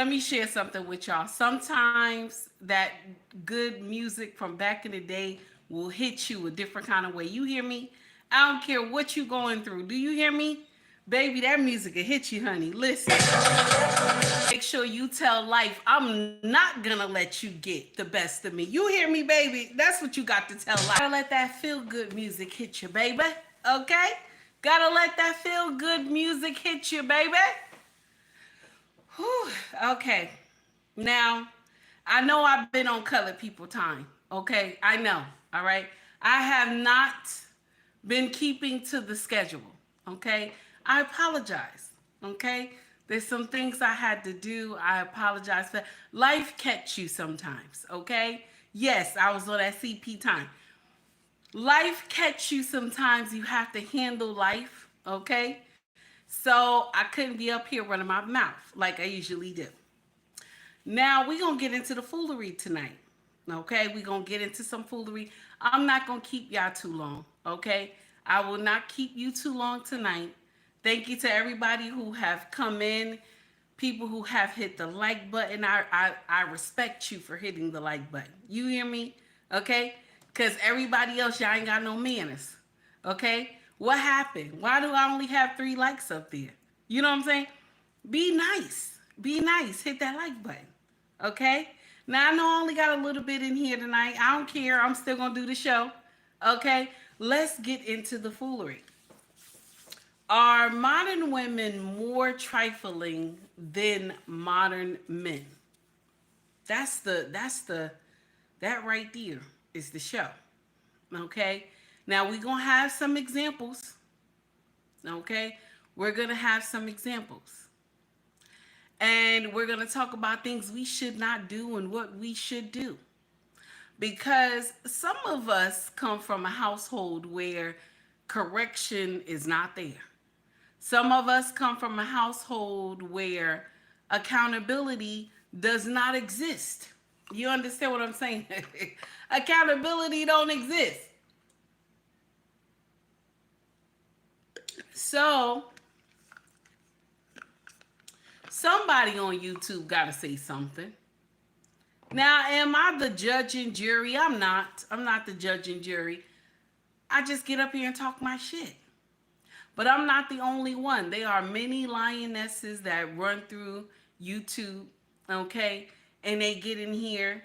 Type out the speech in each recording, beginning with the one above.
Let me share something with y'all. Sometimes that good music from back in the day will hit you a different kind of way. You hear me? I don't care what you going through. Do you hear me? Baby, that music will hit you, honey. Listen, make sure you tell life, I'm not gonna let you get the best of me. You hear me, baby? That's what you got to tell life. Gotta let that feel good music hit you, baby. Okay? Gotta let that feel good music hit you, baby. Whew. Okay. Now, I know I've been on colored people time. Okay? I know. All right? I have not been keeping to the schedule. Okay? I apologize. Okay? There's some things I had to do. I apologize for. Life catch you sometimes. Okay? Yes, I was on that CP time. Life catch you sometimes. You have to handle life. Okay? So I couldn't be up here running my mouth like I usually do. Now we're gonna get into the foolery tonight. Okay, we're gonna get into some foolery. I'm not gonna keep y'all too long. Okay, I will not keep you too long tonight. Thank you to everybody who have come in, people who have hit the like button. I respect you for hitting the like button. You hear me? Okay? Because everybody else, y'all ain't got no manners. Okay? What happened? Why do I only have 3 likes up there? You know what I'm saying? Be nice. Be nice. Hit that like button. Okay? Now I know I only got a little bit in here tonight. I don't care. I'm still gonna do the show. Okay? Let's get into the foolery. Are modern women more trifling than modern men? That right there is the show. Okay? Now we're gonna have some examples. Okay? We're gonna have some examples. And we're gonna talk about things we should not do and what we should do. Because some of us come from a household where correction is not there. Some of us come from a household where accountability does not exist. You understand what I'm saying? Accountability don't exist. So somebody on YouTube got to say something. Now, am I the judge and jury? I'm not. I'm not the judge and jury. I just get up here and talk my shit. But I'm not the only one. There are many lionesses that run through YouTube, okay? And they get in here.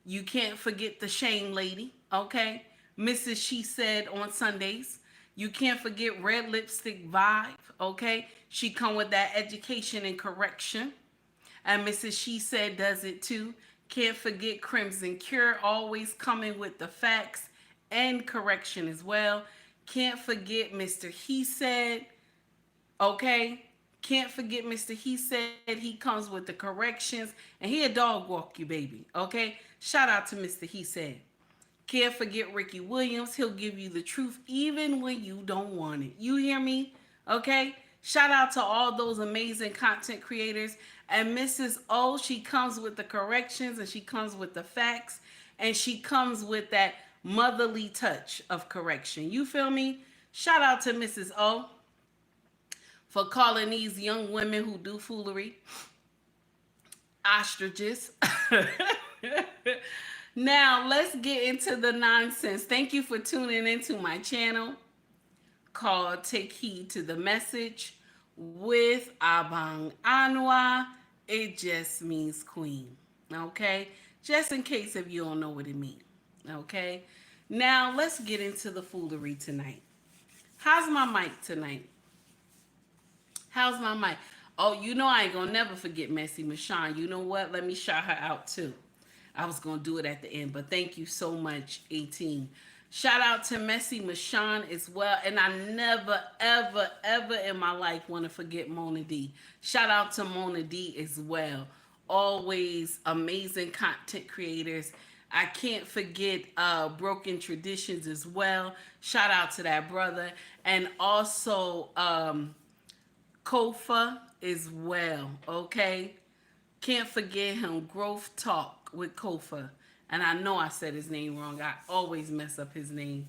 You can't forget the Shame Lady, okay? Mrs. She Said on Sundays. You can't forget Red Lipstick Vibe, okay? She come with that education and correction. And Mrs. She Said does it too. Can't forget Crimson Cure, always coming with the facts and correction as well. Can't forget Mr. He Said, okay? Can't forget Mr. He Said. He comes with the corrections and he'll dog walk you, baby, okay? Shout out to Mr. He Said. Can't forget Ricky Williams. He'll give you the truth even when you don't want it. You hear me? Okay? Shout out to all those amazing content creators. And Mrs. O, she comes with the corrections and she comes with the facts and she comes with that motherly touch of correction. You feel me? Shout out to Mrs. O for calling these young women who do foolery ostriches. Now, let's get into the nonsense. Thank you for tuning into my channel called Take Heed to the Message with Abang Anwa. It just means queen. Okay? Just in case if you don't know what it means. Okay? Now, let's get into the foolery tonight. How's my mic tonight? How's my mic? Oh, you know I ain't gonna never forget Messy Michonne. You know what? Let me shout her out too. I was gonna do it at the end, but thank you so much, 18. Shout out to Messy Michonne as well. And I never, ever, ever in my life want to forget Mona D. Shout out to Mona D as well. Always amazing content creators. I can't forget Broken Traditions as well. Shout out to that brother. And also Kofa as well, okay? Can't forget him, Growth Talk with Kofa. And I know I said his name wrong. I always mess up his name.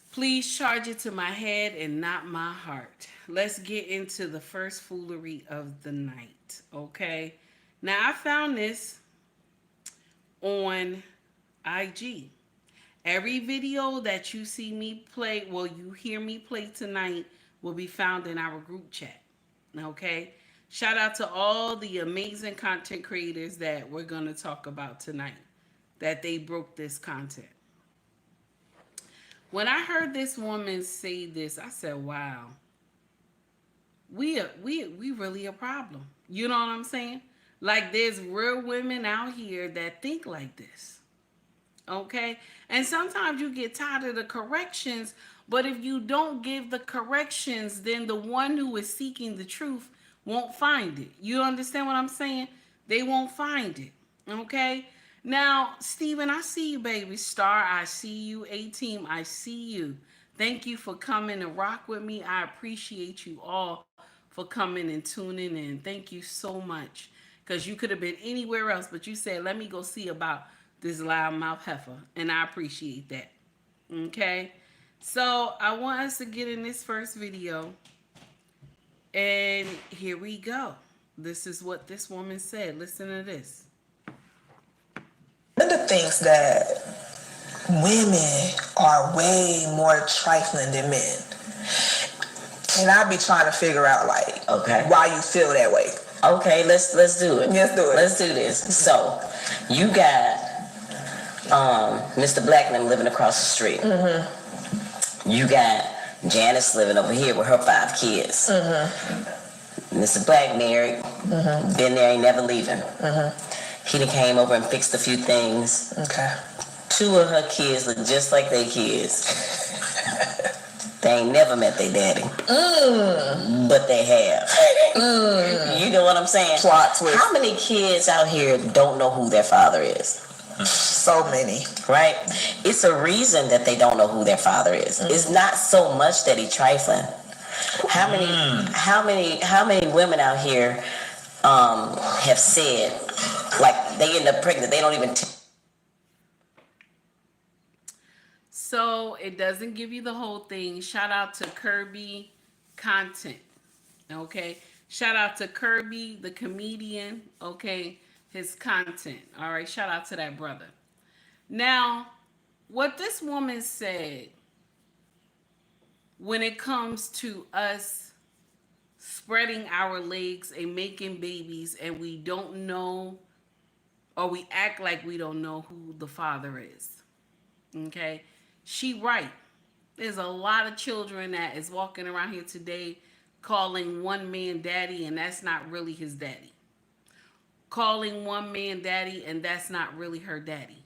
Please charge it to my head and not my heart. Let's get into the first foolery of the night, okay? Now, I found this on IG. Every video that you see me play, well, you hear me play tonight, will be found in our group chat, okay? Shout out to all the amazing content creators that we're going to talk about tonight, that they broke this content. When I heard this woman say this, I said, "Wow, we really a problem." You know what I'm saying? Like there's real women out here that think like this. Okay? And sometimes you get tired of the corrections, but if you don't give the corrections, then the one who is seeking the truth won't find it. You understand what I'm saying? They won't find it. Okay? Now, Steven, I see you, baby. Star, I see you. A-Team, I see you. Thank you for coming and rock with me. I appreciate you all for coming and tuning in. Thank you so much. Because you could have been anywhere else, but you said, let me go see about this loudmouth heifer. And I appreciate that. Okay? So I want us to get in this first video. And here we go. This is what this woman said. Listen to this. One of the things that women are way more trifling than men. And I be trying to figure out like why you feel that way. Okay, let's do it. Let's do it. Let's do this. So, you got Mr. Blackman living across the street. Mm-hmm. You got Janice living over here with her 5 kids. Mm-hmm. Mr. Black married, been there, ain't never leaving. Mm-hmm. He done came over and fixed a few things. Okay. 2 of her kids look just like their kids. They ain't never met their daddy. But they have. You know what I'm saying? Plot twist. How many kids out here don't know who their father is? So many. Right? It's a reason that they don't know who their father is. It's not so much that he trifling. How many women out here have said, like, they end up pregnant, they don't even So it doesn't give you the whole thing. Shout out to Kirby Content. Okay. Shout out to Kirby, the comedian. Okay. His content. All right. Shout out to that brother. Now, what this woman said when it comes to us spreading our legs and making babies and we don't know, or we act like we don't know who the father is. Okay. She right. There's a lot of children that is walking around here today calling one man daddy and that's not really his daddy. Calling one man daddy and that's not really her daddy.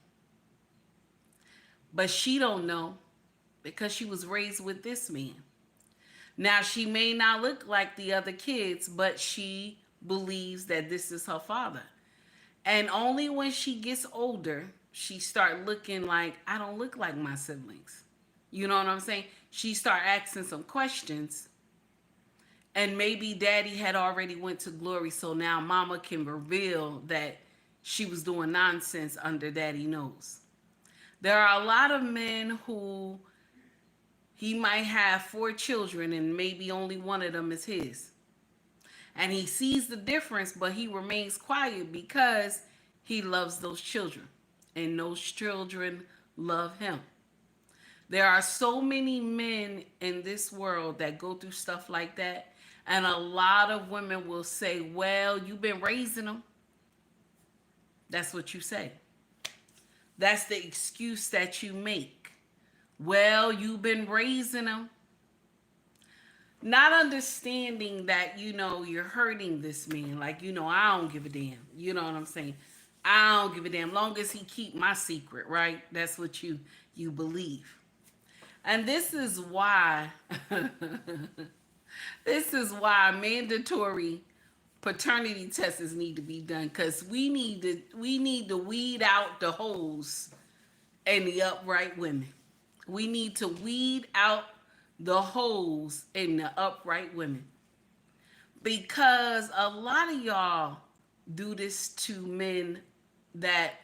But she don't know because she was raised with this man. Now she may not look like the other kids, but she believes that this is her father. And only when she gets older she start looking like, I don't look like my siblings. You know what I'm saying? She start asking some questions. And maybe daddy had already went to glory, so now mama can reveal that she was doing nonsense under daddy nose. There are a lot of men who he might have 4 children and maybe only one of them is his. And he sees the difference, but he remains quiet because he loves those children. And those children love him. There are so many men in this world that go through stuff like that. And a lot of women will say, well, you've been raising them. That's what you say. That's the excuse that you make. Well, you've been raising them. Not understanding that, you're hurting this man. Like, I don't give a damn. You know what I'm saying? I don't give a damn. Long as he keep my secret, right? That's what you believe. And this is why mandatory paternity tests need to be done, because we need to weed out the hoes and the upright women. We need to weed out the hoes and the upright women, because a lot of y'all do this to men that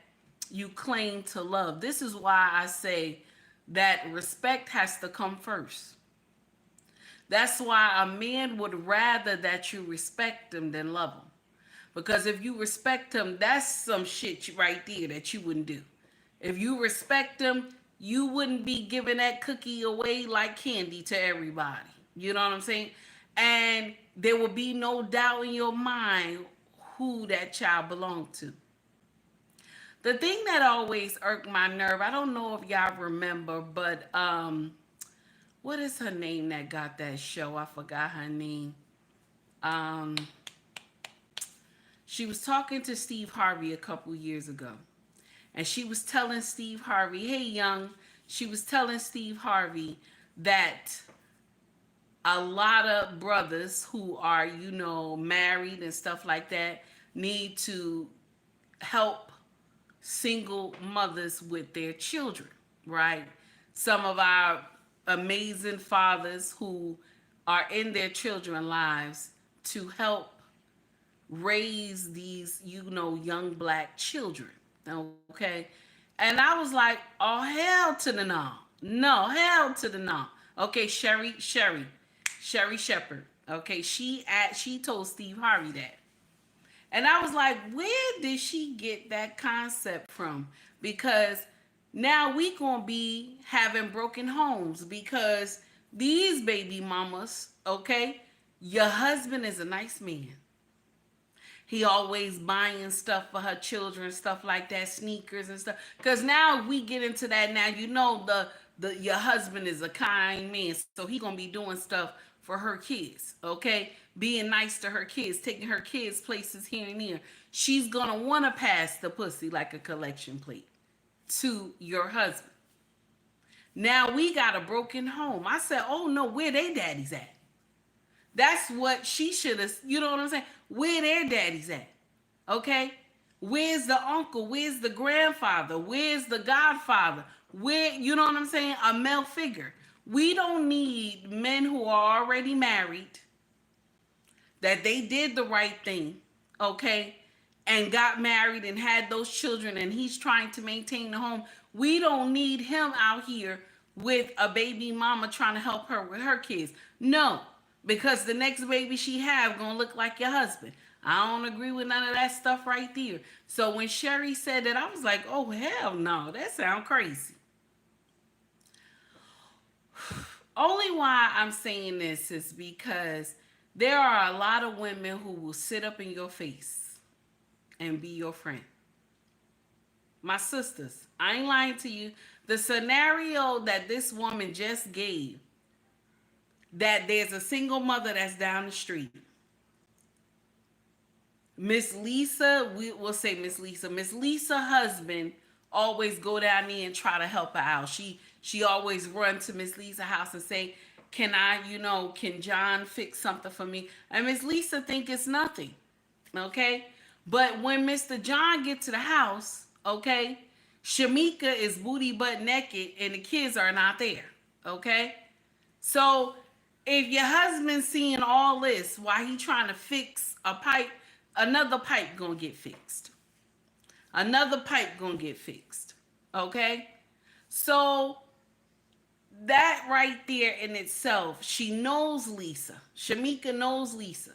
you claim to love. This is why I say that respect has to come first. That's why a man would rather that you respect him than love him. Because if you respect him, that's some shit right there that you wouldn't do. If you respect him, you wouldn't be giving that cookie away like candy to everybody. You know what I'm saying? And there will be no doubt in your mind who that child belonged to. The thing that always irked my nerve, I don't know if y'all remember, but what is her name that got that show? I forgot her name. Um, she was talking to Steve Harvey a couple years ago. And she was telling Steve Harvey, hey, young, she was telling Steve Harvey that a lot of brothers who are, married and stuff like that need to help single mothers with their children, right? Some of our amazing fathers who are in their children's lives to help raise these, young black children. Okay. And I was like, oh, hell to the no. No, hell to the no. Okay, Sherry Shepherd. Okay, she told Steve Harvey that. And I was like, where did she get that concept from? Because now we gonna be having broken homes because these baby mamas, okay, your husband is a nice man. He always buying stuff for her children, stuff like that, sneakers and stuff. Cause now we get into that. Now the your husband is a kind man, so he gonna be doing stuff for her kids, okay? Being nice to her kids, taking her kids places here and there. She's gonna wanna pass the pussy like a collection plate to your husband. Now we got a broken home. I said, oh no, where they daddies at? That's what she should have, you know what I'm saying? Where their daddies at? Okay? Where's the uncle? Where's the grandfather? Where's the godfather? Where, you know what I'm saying? A male figure. We don't need men who are already married, that they did the right thing, okay? And got married and had those children and he's trying to maintain the home. We don't need him out here with a baby mama trying to help her with her kids. No, because the next baby she have gonna look like your husband. I don't agree with none of that stuff right there. So when Sherry said that, I was like, oh hell no, that sounds crazy. Only why I'm saying this is because there are a lot of women who will sit up in your face and be your friend. My sisters, I ain't lying to you. The scenario that this woman just gave, that there's a single mother that's down the street. Miss Lisa, we will say Miss Lisa. Miss Lisa husband always go down there and try to help her out. She always run to Miss Lisa's house and say, can I, can John fix something for me? And Miss Lisa think it's nothing. Okay? But when Mr. John get to the house, okay, Shamika is booty butt naked and the kids are not there. Okay? So if your husband's seeing all this while he trying to fix a pipe, another pipe gonna get fixed. Another pipe gonna get fixed. Okay? So that right there in itself, she knows Lisa. Shamika knows Lisa.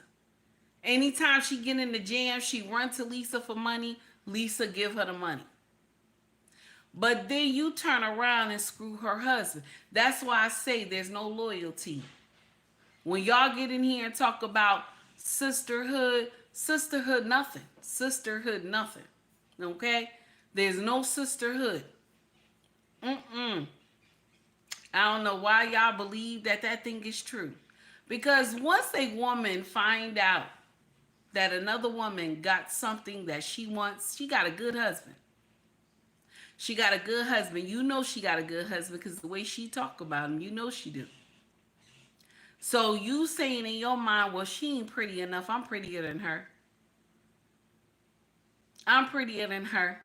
Anytime she get in the jam, she run to Lisa for money. Lisa give her the money. But then you turn around and screw her husband. That's why I say there's no loyalty. When y'all get in here and talk about sisterhood nothing. Sisterhood nothing. Okay? There's no sisterhood. I don't know why y'all believe that thing is true. Because once a woman find out that another woman got something that she wants, she got a good husband. She got a good husband. You know she got a good husband because the way she talk about him, you know she do. So you saying in your mind, well, she ain't pretty enough. I'm prettier than her. I'm prettier than her.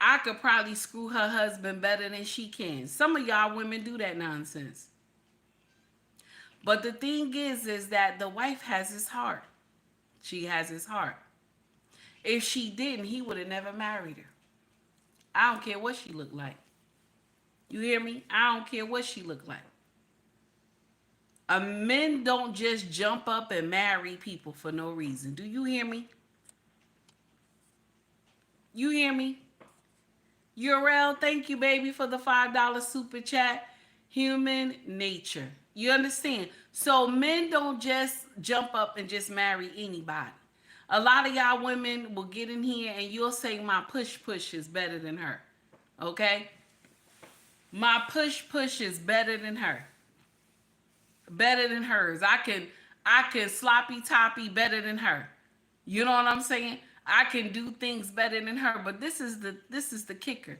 I could probably screw her husband better than she can. Some of y'all women do that nonsense. But the thing is that the wife has his heart. She has his heart. If she didn't, he would have never married her. I don't care what she looked like. You hear me? I don't care what she look like. Men don't just jump up and marry people for no reason. Do you hear me? You hear me? Urel, thank you, baby, for the $5 super chat. Human nature. You understand? So men don't just jump up and just marry anybody. A lot of y'all women will get in here and you'll say my push is better than her. Okay? My push is better than her. Better than hers. I can sloppy toppy better than her. You know what I'm saying? I can do things better than her, but this is the kicker.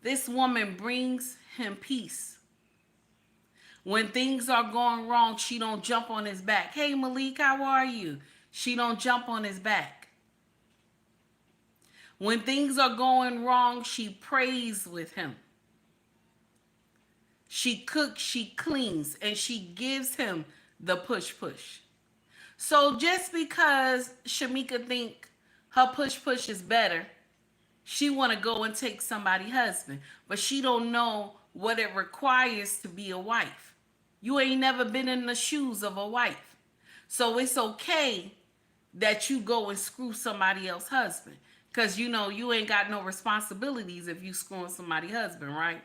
This woman brings him peace. When things are going wrong, she don't jump on his back. Hey Malik, how are you? She don't jump on his back. When things are going wrong, she prays with him. She cooks, she cleans, and she gives him the push. So just because Shamika think her push is better, she want to go and take somebody's husband, but she don't know what it requires to be a wife. You ain't never been in the shoes of a wife. So it's okay that you go and screw somebody else's husband, because you know you ain't got no responsibilities if you screwing somebody's husband, right?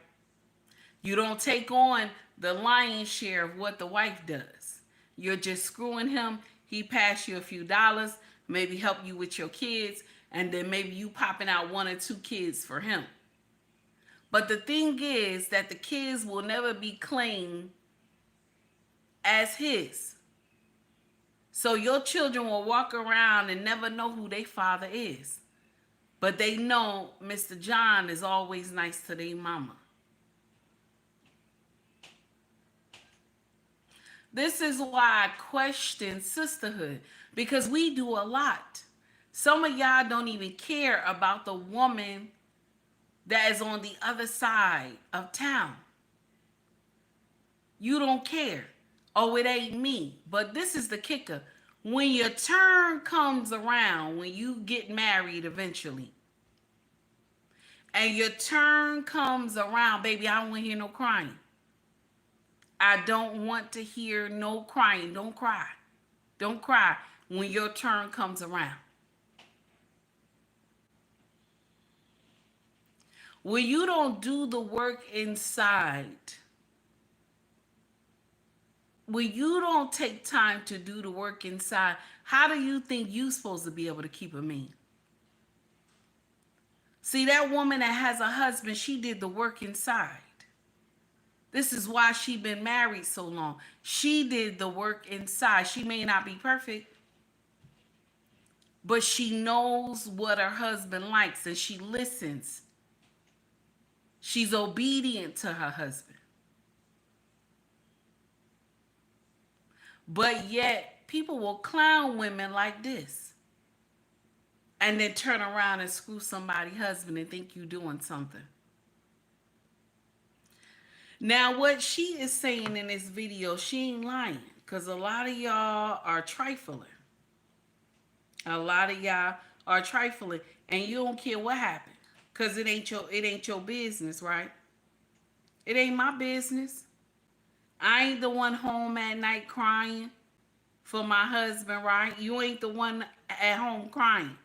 You don't take on the lion's share of what the wife does. You're just screwing him. He pass you a few dollars, maybe help you with your kids, and then maybe you popping out 1 or 2 kids for him. But the thing is that the kids will never be claimed as his. So your children will walk around and never know who their father is. But they know Mr. John is always nice to their mama. This is why I question sisterhood, because we do a lot. Some of y'all don't even care about the woman that is on the other side of town. You don't care. Oh, it ain't me. But this is the kicker. When your turn comes around, when you get married eventually, and your turn comes around, baby, I don't want to hear no crying. I don't want to hear no crying. Don't cry. Don't cry when your turn comes around. When you don't do the work inside, when you don't take time to do the work inside, how do you think you're supposed to be able to keep a man? See, that woman that has a husband, she did the work inside. This is why she been married so long. She did the work inside. She may not be perfect, but she knows what her husband likes and she listens. She's obedient to her husband. But yet, people will clown women like this and then turn around and screw somebody's husband and think you're doing something. Now, what she is saying in this video, she ain't lying, because a lot of y'all are trifling. A lot of y'all are trifling, and you don't care what happened, because it ain't your business, right? It ain't my business. I ain't the one home at night crying for my husband, right? You ain't the one at home crying.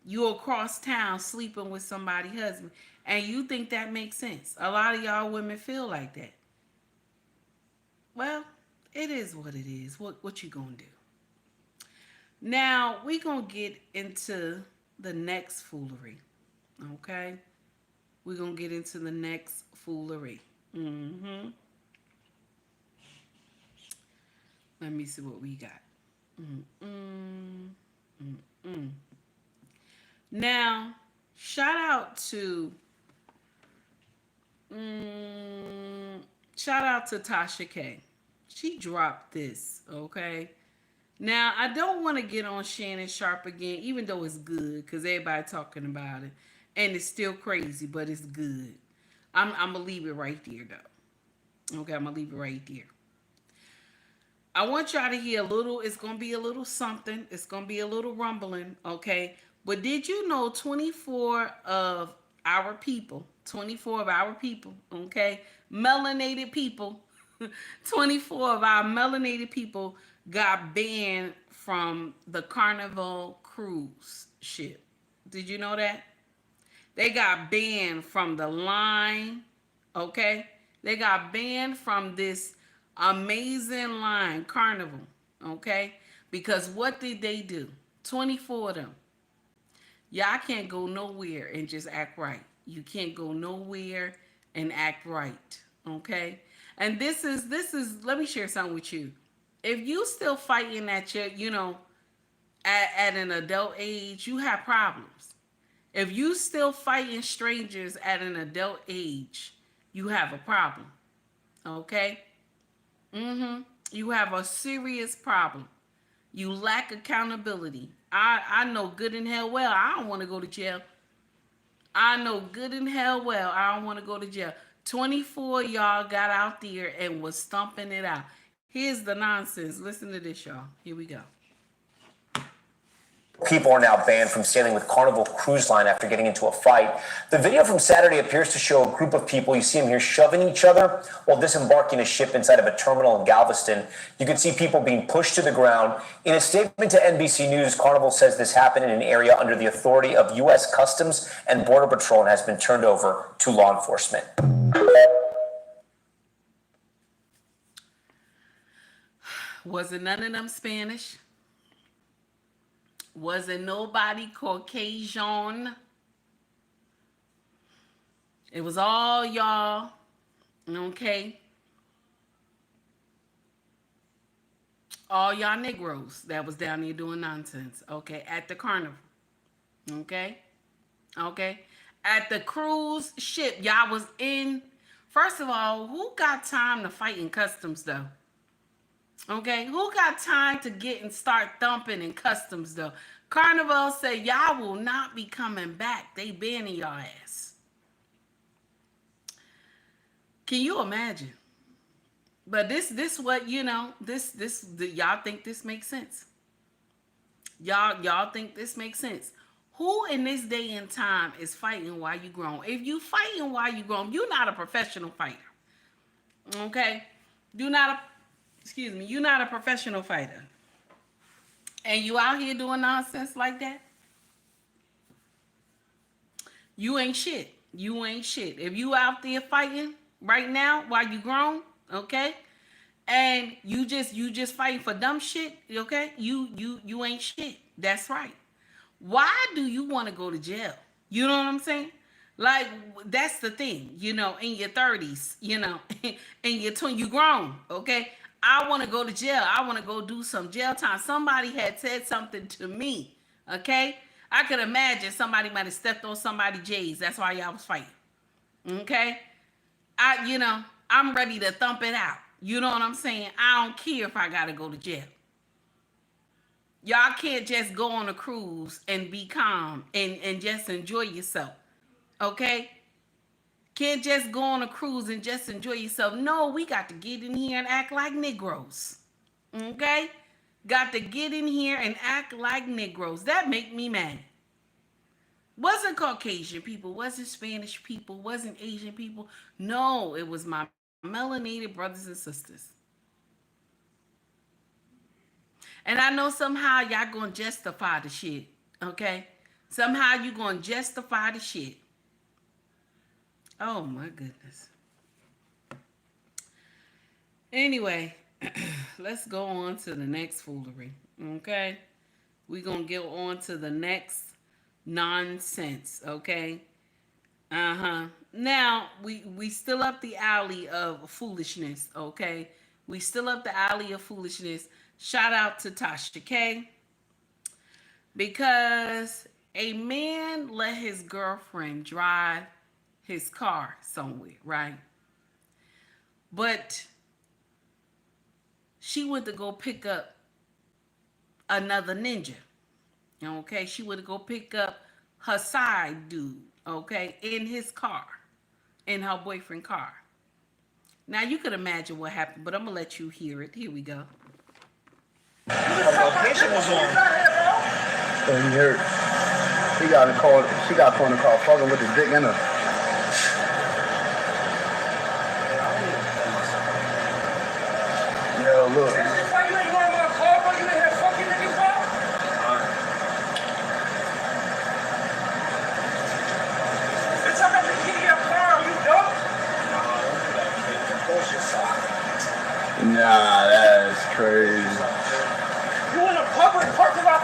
You across town sleeping with somebody's husband. And you think that makes sense. A lot of y'all women feel like that. Well, it is what it is. What you gonna do? Now, we gonna get into the next foolery. Okay? We're gonna get into the next foolery. Let me see what we got. Now, shout out to Tasha K. She dropped this, okay? Now, I don't want to get on Shannon Sharp again, even though it's good, because everybody talking about it. And it's still crazy, but it's good. I'm going to leave it right there, though. Okay, I'm going to leave it right there. I want y'all to hear a little, it's going to be a little something. It's going to be a little rumbling, okay? But did you know 24 of our people 24 of our people, okay, melanated people, 24 of our melanated people got banned from the Carnival cruise ship. Did you know that? They got banned from the line, okay? They got banned from this amazing line, Carnival, okay? Because what did they do? 24 of them. Y'all can't go nowhere and just act right. You can't go nowhere and act right, okay? And this is let me share something with you. If you still fighting at your, at an adult age, you have problems. If you still fighting strangers at an adult age, you have a problem. Okay? You have a serious problem. You lack accountability. I know good and hell well I don't want to go to jail. I know good and hell well I don't want to go to jail. 24 y'all got out there and was stomping it out. Here's the nonsense. Listen to this, y'all. Here we go. People are now banned from sailing with Carnival Cruise Line after getting into a fight. The video from Saturday appears to show a group of people, you see them here, shoving each other while disembarking a ship inside of a terminal in Galveston. You can see people being pushed to the ground. In a statement to NBC News, Carnival says this happened in an area under the authority of U.S. Customs and Border Patrol and has been turned over to law enforcement. Wasn't none of them Spanish. Wasn't nobody Caucasian. It was all y'all, okay? All y'all Negroes that was down there doing nonsense, okay? At the carnival, okay? Okay? At the cruise ship, y'all was in. First of all, who got time to fight in customs, though? Okay, who got time to get and start thumping in customs though? Carnival said y'all will not be coming back. They banning y'all ass. Can you imagine? But this what y'all think this makes sense? Y'all think this makes sense? Who in this day and time is fighting while you grown? If you fighting while you grown, you're not a professional fighter. Okay, you're not a professional fighter. And you out here doing nonsense like that? You ain't shit. You ain't shit. If you out there fighting right now while you grown, okay? And you just fighting for dumb shit, okay? You ain't shit. That's right. Why do you want to go to jail? You know what I'm saying? Like, that's the thing, in your 30s, in your 20s, you grown, okay? I want to go to jail. I want to go do some jail time. Somebody had said something to me, okay? I could imagine somebody might have stepped on somebody's J's. That's why y'all was fighting, okay? I'm ready to thump it out. You know what I'm saying? I don't care if I got to go to jail. Y'all can't just go on a cruise and be calm and just enjoy yourself, okay? Can't just go on a cruise and just enjoy yourself. No, we got to get in here and act like Negroes. Okay? Got to get in here and act like Negroes. That make me mad. Wasn't Caucasian people, wasn't Spanish people, wasn't Asian people. No, it was my melanated brothers and sisters. And I know somehow y'all gonna justify the shit. Okay? Somehow you gonna justify the shit. Oh my goodness. Anyway, let's go on to the next foolery. Okay? We're going to get on to the next nonsense. Okay? Now, we still up the alley of foolishness. Okay? We still up the alley of foolishness. Shout out to Tasha K. Because a man let his girlfriend drive his car somewhere, right? But she went to go pick up another ninja. Okay, she went to go pick up her side dude, okay, in his car, in her boyfriend's car. Now you could imagine what happened, but I'm gonna let you hear it. Here we go. Her location was on. So he heard. She got in the car fucking with the dick in her.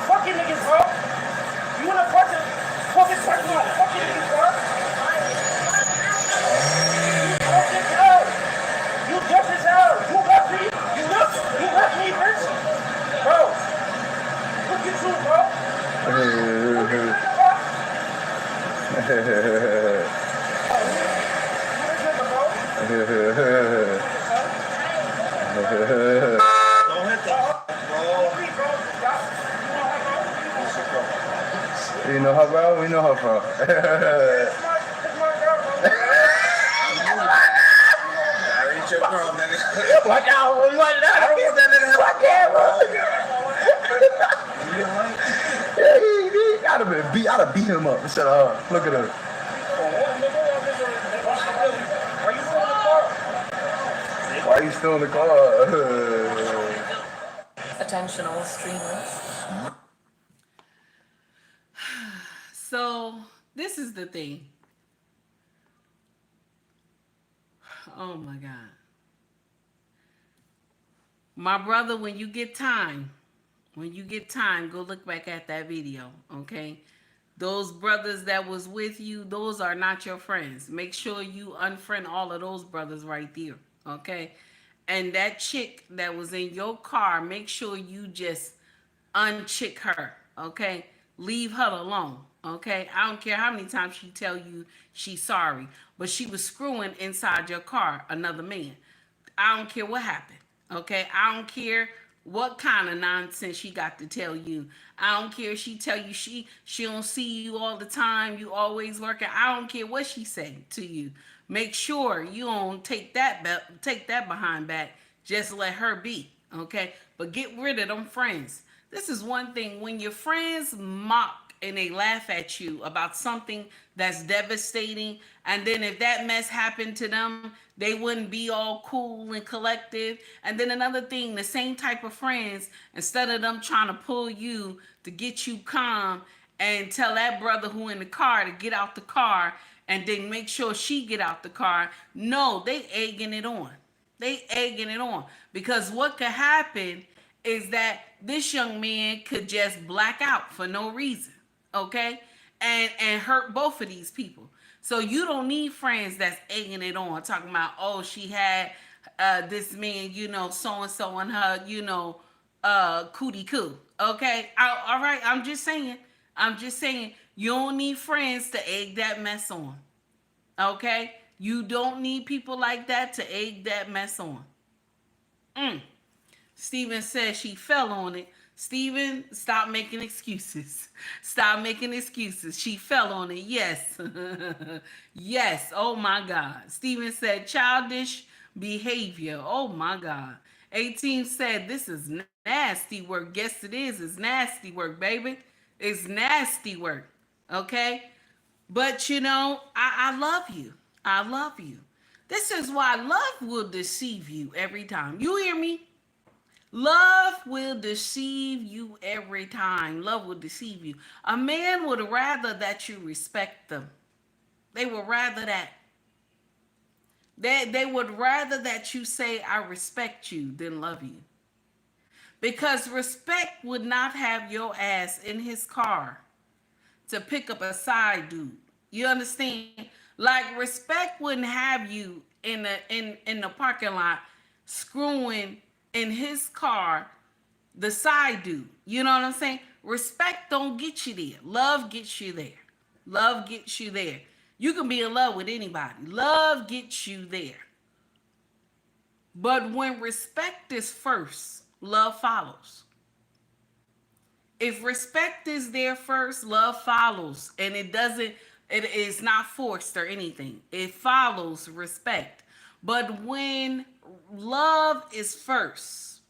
fucking niggas, bro. You wanna fucking touch my fucking niggas, bro. You fucking hell. You dumb as hell. You left me. You left me, bitch. Bro. Look at you, bro. Don't hit that, bro. You know her, bro? We know her, bro. I ain't your girl, nigga. Watch out! Watch out! I don't want that nigga. Watch out, bro! Yeah, he gotta be beat. I'd have beat him up instead of her. Look at her. Why you still in the car? Attentional streamers. So this is the thing. Oh my God. My brother, when you get time, go look back at that video, okay? Those brothers that was with you, those are not your friends. Make sure you unfriend all of those brothers right there, okay? And that chick that was in your car, make sure you just unchick her, okay? Leave her alone, okay? I don't care how many times she tell you she's sorry, but she was screwing inside your car another man. I don't care what happened, okay? I don't care what kind of nonsense she got to tell you. I don't care if she tell you she don't see you all the time, you always working. I don't care what she say to you. Make sure you don't take that behind back. Just let her be, okay? But get rid of them friends. This is one thing. When your friends mock and they laugh at you about something that's devastating, and then if that mess happened to them, they wouldn't be all cool and collective. And then another thing, the same type of friends, instead of them trying to pull you to get you calm and tell that brother who in the car to get out the car and then make sure she get out the car, no, they egging it on. They egging it on. Because what could happen is that this young man could just black out for no reason, okay? And hurt both of these people. So you don't need friends that's egging it on, talking about, oh, she had this man, you know, so-and-so on her, you know, cootie coo, okay? All right, I'm just saying, you don't need friends to egg that mess on, okay? You don't need people like that to egg that mess on. Steven says she fell on it. Steven, stop making excuses. Stop making excuses. She fell on it. Yes. Yes. Oh my God. Steven said childish behavior. Oh my God. 18 said this is nasty work. Yes, it is. It's nasty work, baby. It's nasty work. Okay? But you know, I love you. I love you. This is why love will deceive you every time. You hear me? Love will deceive you every time. Love will deceive you. A man would rather that you respect them. They would rather that. They would rather that you say, I respect you, than love you. Because respect would not have your ass in his car to pick up a side dude. You understand? Like respect wouldn't have you in the parking lot screwing in his car the side dude. You know what I'm saying? Respect don't get you there. Love gets you there. Love gets you there. You can be in love with anybody. Love gets you there. But when respect is first, love follows. If respect is there first, love follows. And it is not forced or anything. It follows respect. But when love is first,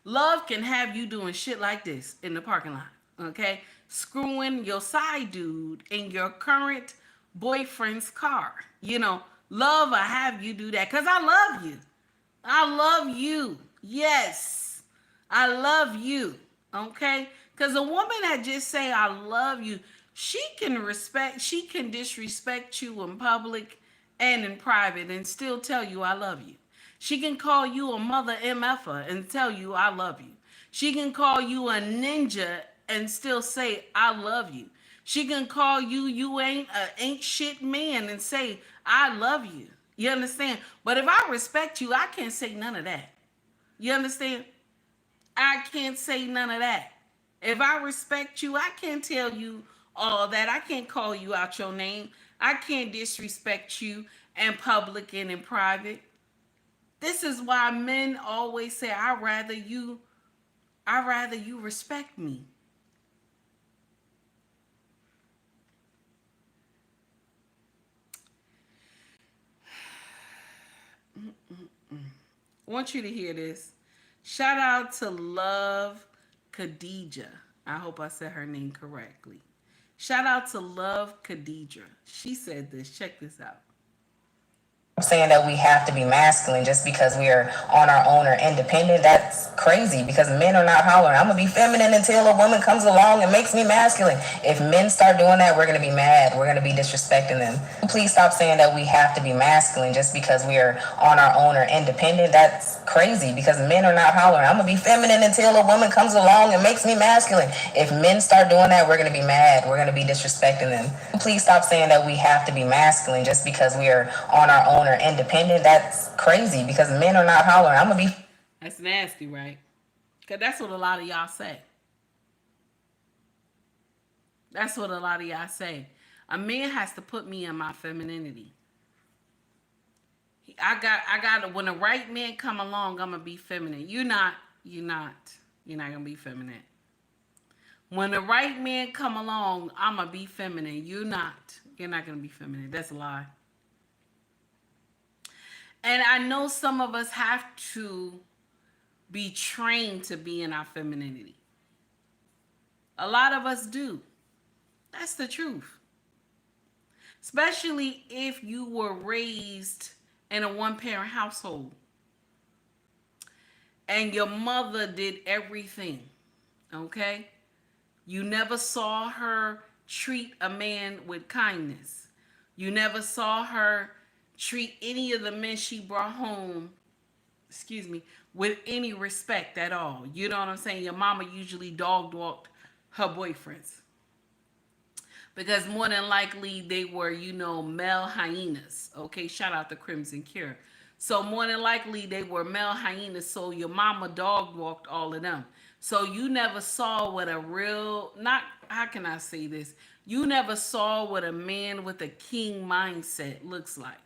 love can have you doing shit like this in the parking lot, okay? Screwing your side dude in your current boyfriend's car. You know, love will have you do that because I love you. I love you. Yes, I love you, okay? Because a woman that just say I love you, she can disrespect you in public and in private and still tell you I love you. She can call you a mother MFer and tell you I love you. She can call you a ninja and still say, I love you. She can call you, you ain't shit man and say, I love you. You understand? But if I respect you, I can't say none of that. You understand? I can't say none of that. If I respect you, I can't tell you all that. I can't call you out your name. I can't disrespect you in public and in private. This is why men always say, I rather you respect me. I want you to hear this. Shout out to Love Khadija. I hope I said her name correctly. Shout out to Love Khadija. She said this. Check this out. Saying that we have to be masculine just because we are on our own or independent, that's crazy because men are not hollering, I'm gonna be feminine until a woman comes along and makes me masculine. If men start doing that, we're gonna be mad. We're gonna be disrespecting them. Please stop saying that we have to be masculine just because we are on our own or independent. That's crazy because men are not hollering, I'm gonna be feminine until a woman comes along and makes me masculine. If men start doing that, we're gonna be mad. We're gonna be disrespecting them. Please stop saying that we have to be masculine just because we are on our own or independent. That's crazy because men are not hollering, I'm gonna be. That's nasty, right? Because that's what a lot of y'all say. That's what a lot of y'all say. A man has to put me in my femininity. I got. When the right man come along, I'm gonna be feminine. You're not. You're not. You're not gonna be feminine. When the right man come along, I'm gonna be feminine. You're not. You're not gonna be feminine. That's a lie. And I know some of us have to be trained to be in our femininity. A lot of us do. That's the truth. Especially if you were raised in a one parent household and your mother did everything, okay? You never saw her treat a man with kindness. You never saw her treat any of the men she brought home, with any respect at all. You know what I'm saying? Your mama usually dog walked her boyfriends. Because more than likely they were, male hyenas. Okay, shout out to Crimson Cure. So more than likely they were male hyenas. So your mama dog walked all of them. So you never saw what a real, not, how can I say this? You never saw what a man with a king mindset looks like.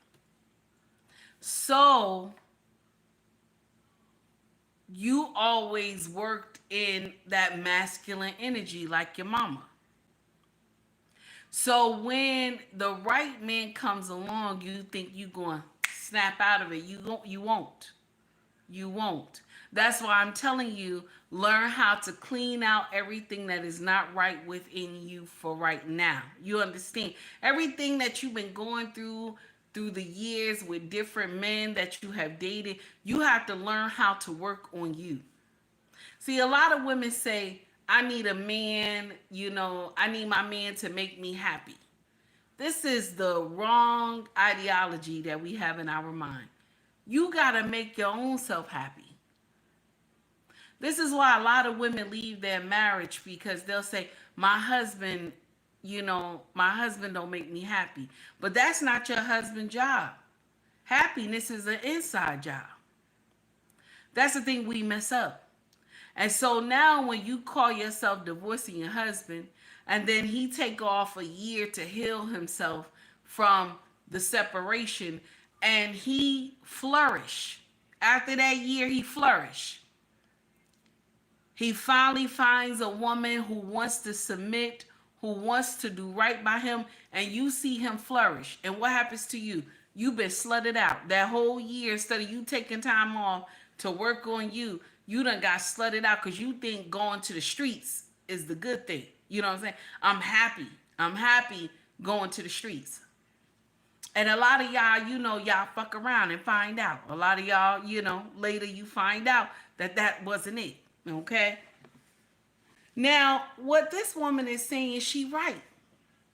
So you always worked in that masculine energy like your mama. So when the right man comes along, you think you going to snap out of it. You won't. You won't. That's why I'm telling you, learn how to clean out everything that is not right within you for right now. You understand? Everything that you've been going through the years with different men that you have dated, you have to learn how to work on you. See, a lot of women say, I need a man, I need my man to make me happy. This is the wrong ideology that we have in our mind. You got to make your own self happy. This is why a lot of women leave their marriage because they'll say, my husband, my husband don't make me happy. But that's not your husband's job. Happiness is an inside job. That's the thing we mess up. And so now when you call yourself divorcing your husband and then he take off a year to heal himself from the separation and he flourish. After that year, he flourish. He finally finds a woman who wants to submit, who wants to do right by him, and you see him flourish. And what happens to you? You've been slutted out. That whole year, instead of you taking time off to work on you, you done got slutted out because you think going to the streets is the good thing. You know what I'm saying? I'm happy. I'm happy going to the streets. And a lot of y'all, y'all fuck around and find out. A lot of y'all, later you find out that wasn't it. Okay? Now, what this woman is saying, she right.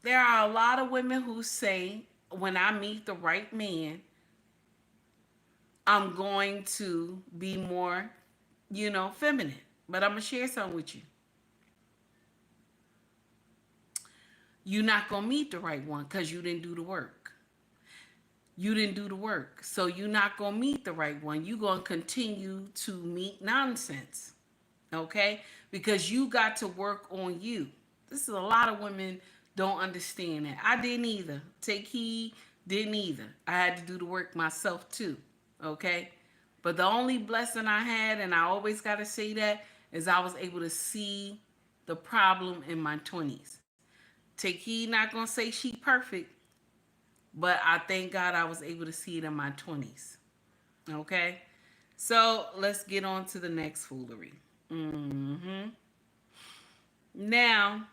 There are a lot of women who say, when I meet the right man, I'm going to be more, feminine. But I'm going to share something with you. you're not gonna meet the right one because you didn't do the work. You didn't do the work. So you're not gonna meet the right one. You're gonna continue to meet nonsense. Okay? Because you got to work on you. This is a lot of women don't understand that. I didn't either. Take heed, didn't either. I had to do the work myself too. Okay? But the only blessing I had, and I always gotta say that, is I was able to see the problem in my 20s. Take heed, not gonna say she perfect, but I thank God I was able to see it in my 20s. Okay? So let's get on to the next foolery. Now,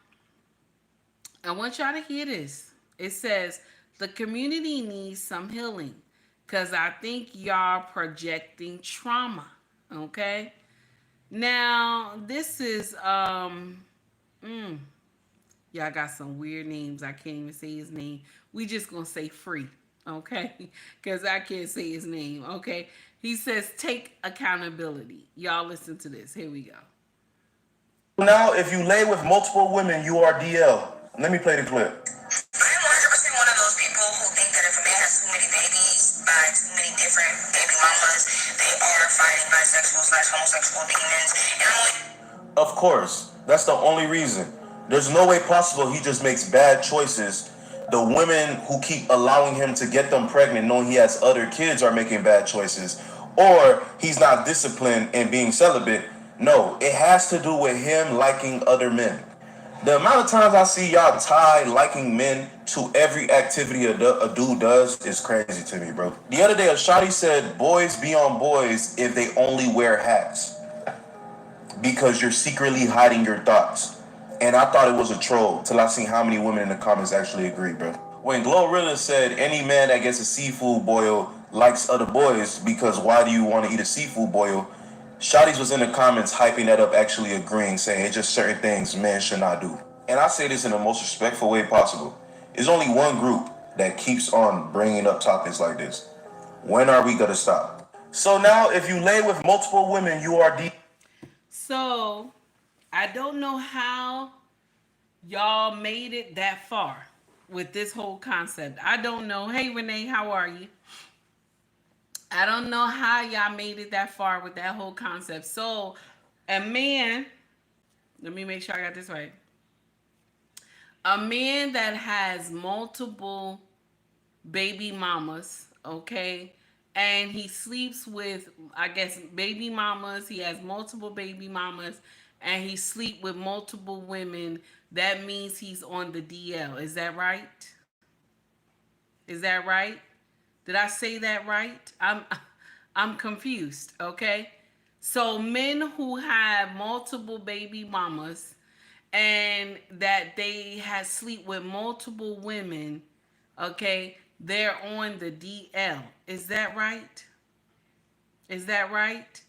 I want y'all to hear this. It says, the community needs some healing because I think y'all projecting trauma. Okay? Now, this is, y'all got some weird names. I can't even say his name. We just gonna say free, okay? Because I can't say his name, okay? He says take accountability. Y'all listen to this. Here we go. Now, if you lay with multiple women, you are DL. Let me play the clip. I am 100% one of those people who think that if a man has too many babies by too many different baby mamas, they are fighting bisexual slash homosexual demons. And I'm like, Of course, that's the only reason. There's no way possible he just makes bad choices. The women who keep allowing him to get them pregnant, knowing he has other kids, are making bad choices. Or he's not disciplined and being celibate. No, it has to do with him liking other men. The amount of times I see y'all tie liking men to every activity a dude does is crazy to me, bro. The other day, a shawty said boys be on boys if they only wear hats because you're secretly hiding your thoughts. And I thought it was a troll till I seen how many women in the comments actually agree, bro. When Glorilla said any man that gets a seafood boil likes other boys because why do you want to eat a seafood boil? Shotties was in the comments hyping that up, actually agreeing, saying it's just certain things men should not do. And I say this in the most respectful way possible. There's only one group that keeps on bringing up topics like this. When are we gonna stop? So now, if you lay with multiple women, you are So, I don't know how y'all made it that far with this whole concept. I don't know. Hey, Renee, how are you? I don't know how y'all made it that far with that whole concept. So, a man, let me make sure I got this right. A man that has multiple baby mamas, okay, and he sleeps with, I guess, baby mamas. He has multiple baby mamas, and he sleep with multiple women. That means he's on the DL. Is that right? Is that right? Did I say that right? I'm confused. Okay, so men who have multiple baby mamas and that they had sleep with multiple women, okay, they're on the DL. Is that right? Is that right?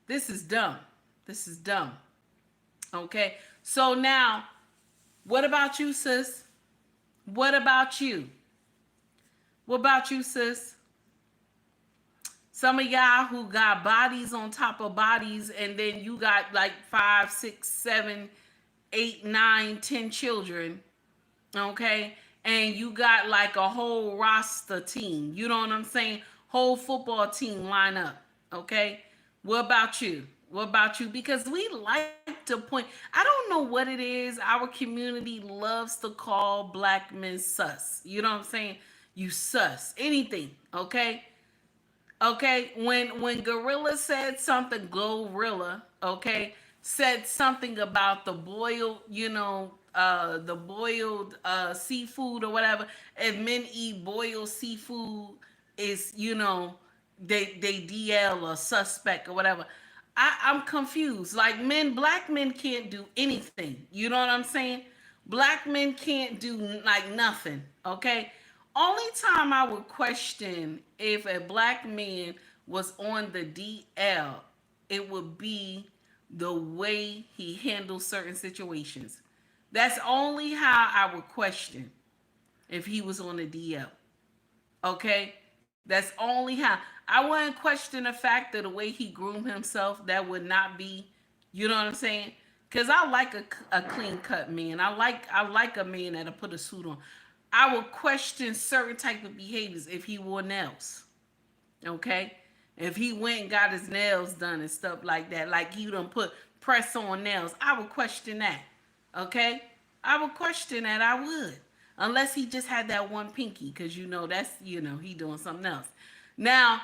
This is dumb. This is dumb. Okay. So now, what about you, sis? What about you? What about you, sis? Some of y'all who got bodies on top of bodies, and then you got like 5, 6, 7, 8, 9, 10 children, okay? And you got like a whole roster team. You know what I'm saying? Whole football team line up, okay? What about you? What about you? Because we like to point. I don't know what it is. Our community loves to call black men sus. You know what I'm saying? You sus. Anything, okay? Okay, when Gorilla said something, Glorilla, okay, said something about the boiled, the boiled seafood or whatever. If men eat boiled seafood, is they DL or suspect or whatever. I'm confused. Like black men can't do anything. You know what I'm saying? Black men can't do like nothing. Okay. Only time I would question if a black man was on the DL, it would be the way he handles certain situations. That's only how I would question if he was on the DL. Okay? That's only how. I wouldn't question the fact that the way he groomed himself, that would not be, you know what I'm saying? Cause I like a clean cut man. I like a man that'll put a suit on. I will question certain type of behaviors if he wore nails. Okay? If he went and got his nails done and stuff like that, like he done put press on nails, I would question that. Okay? I would question that. I would. Unless he just had that one pinky, because that's he doing something else. Now,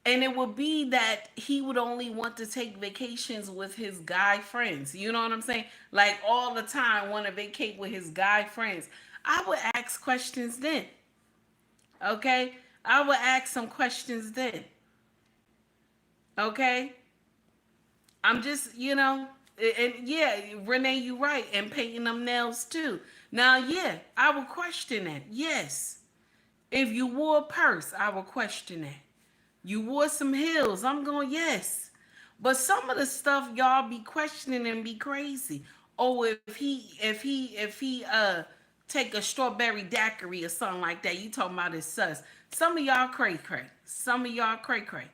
and it would be that he would only want to take vacations with his guy friends. You know what I'm saying? Like all the time want to vacate with his guy friends. I would ask questions then. Okay? I would ask some questions then. Okay? I'm just, and yeah, Renee, you right. And painting them nails too. Now, yeah, I would question that. Yes. If you wore a purse, I would question that. You wore some heels, I'm going, yes. But some of the stuff y'all be questioning and be crazy. Oh, if he take a strawberry daiquiri or something like that, you talking about his sus. Some of y'all cray cray. Some of y'all cray cray.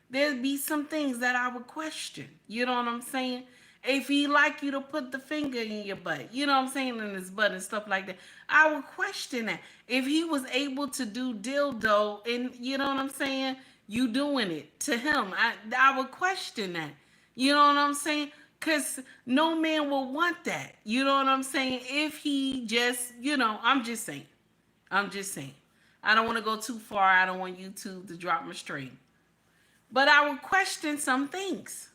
There'd be some things that I would question. You know what I'm saying? If he like you to put the finger in your butt, you know what I'm saying, in his butt and stuff like that, I would question that. If he was able to do dildo and, you know what I'm saying, you doing it to him, I would question that. You know what I'm saying? Because no man will want that. You know what I'm saying? If he just, I'm just saying. I'm just saying. I don't want to go too far. I don't want YouTube to drop my stream. But I would question some things.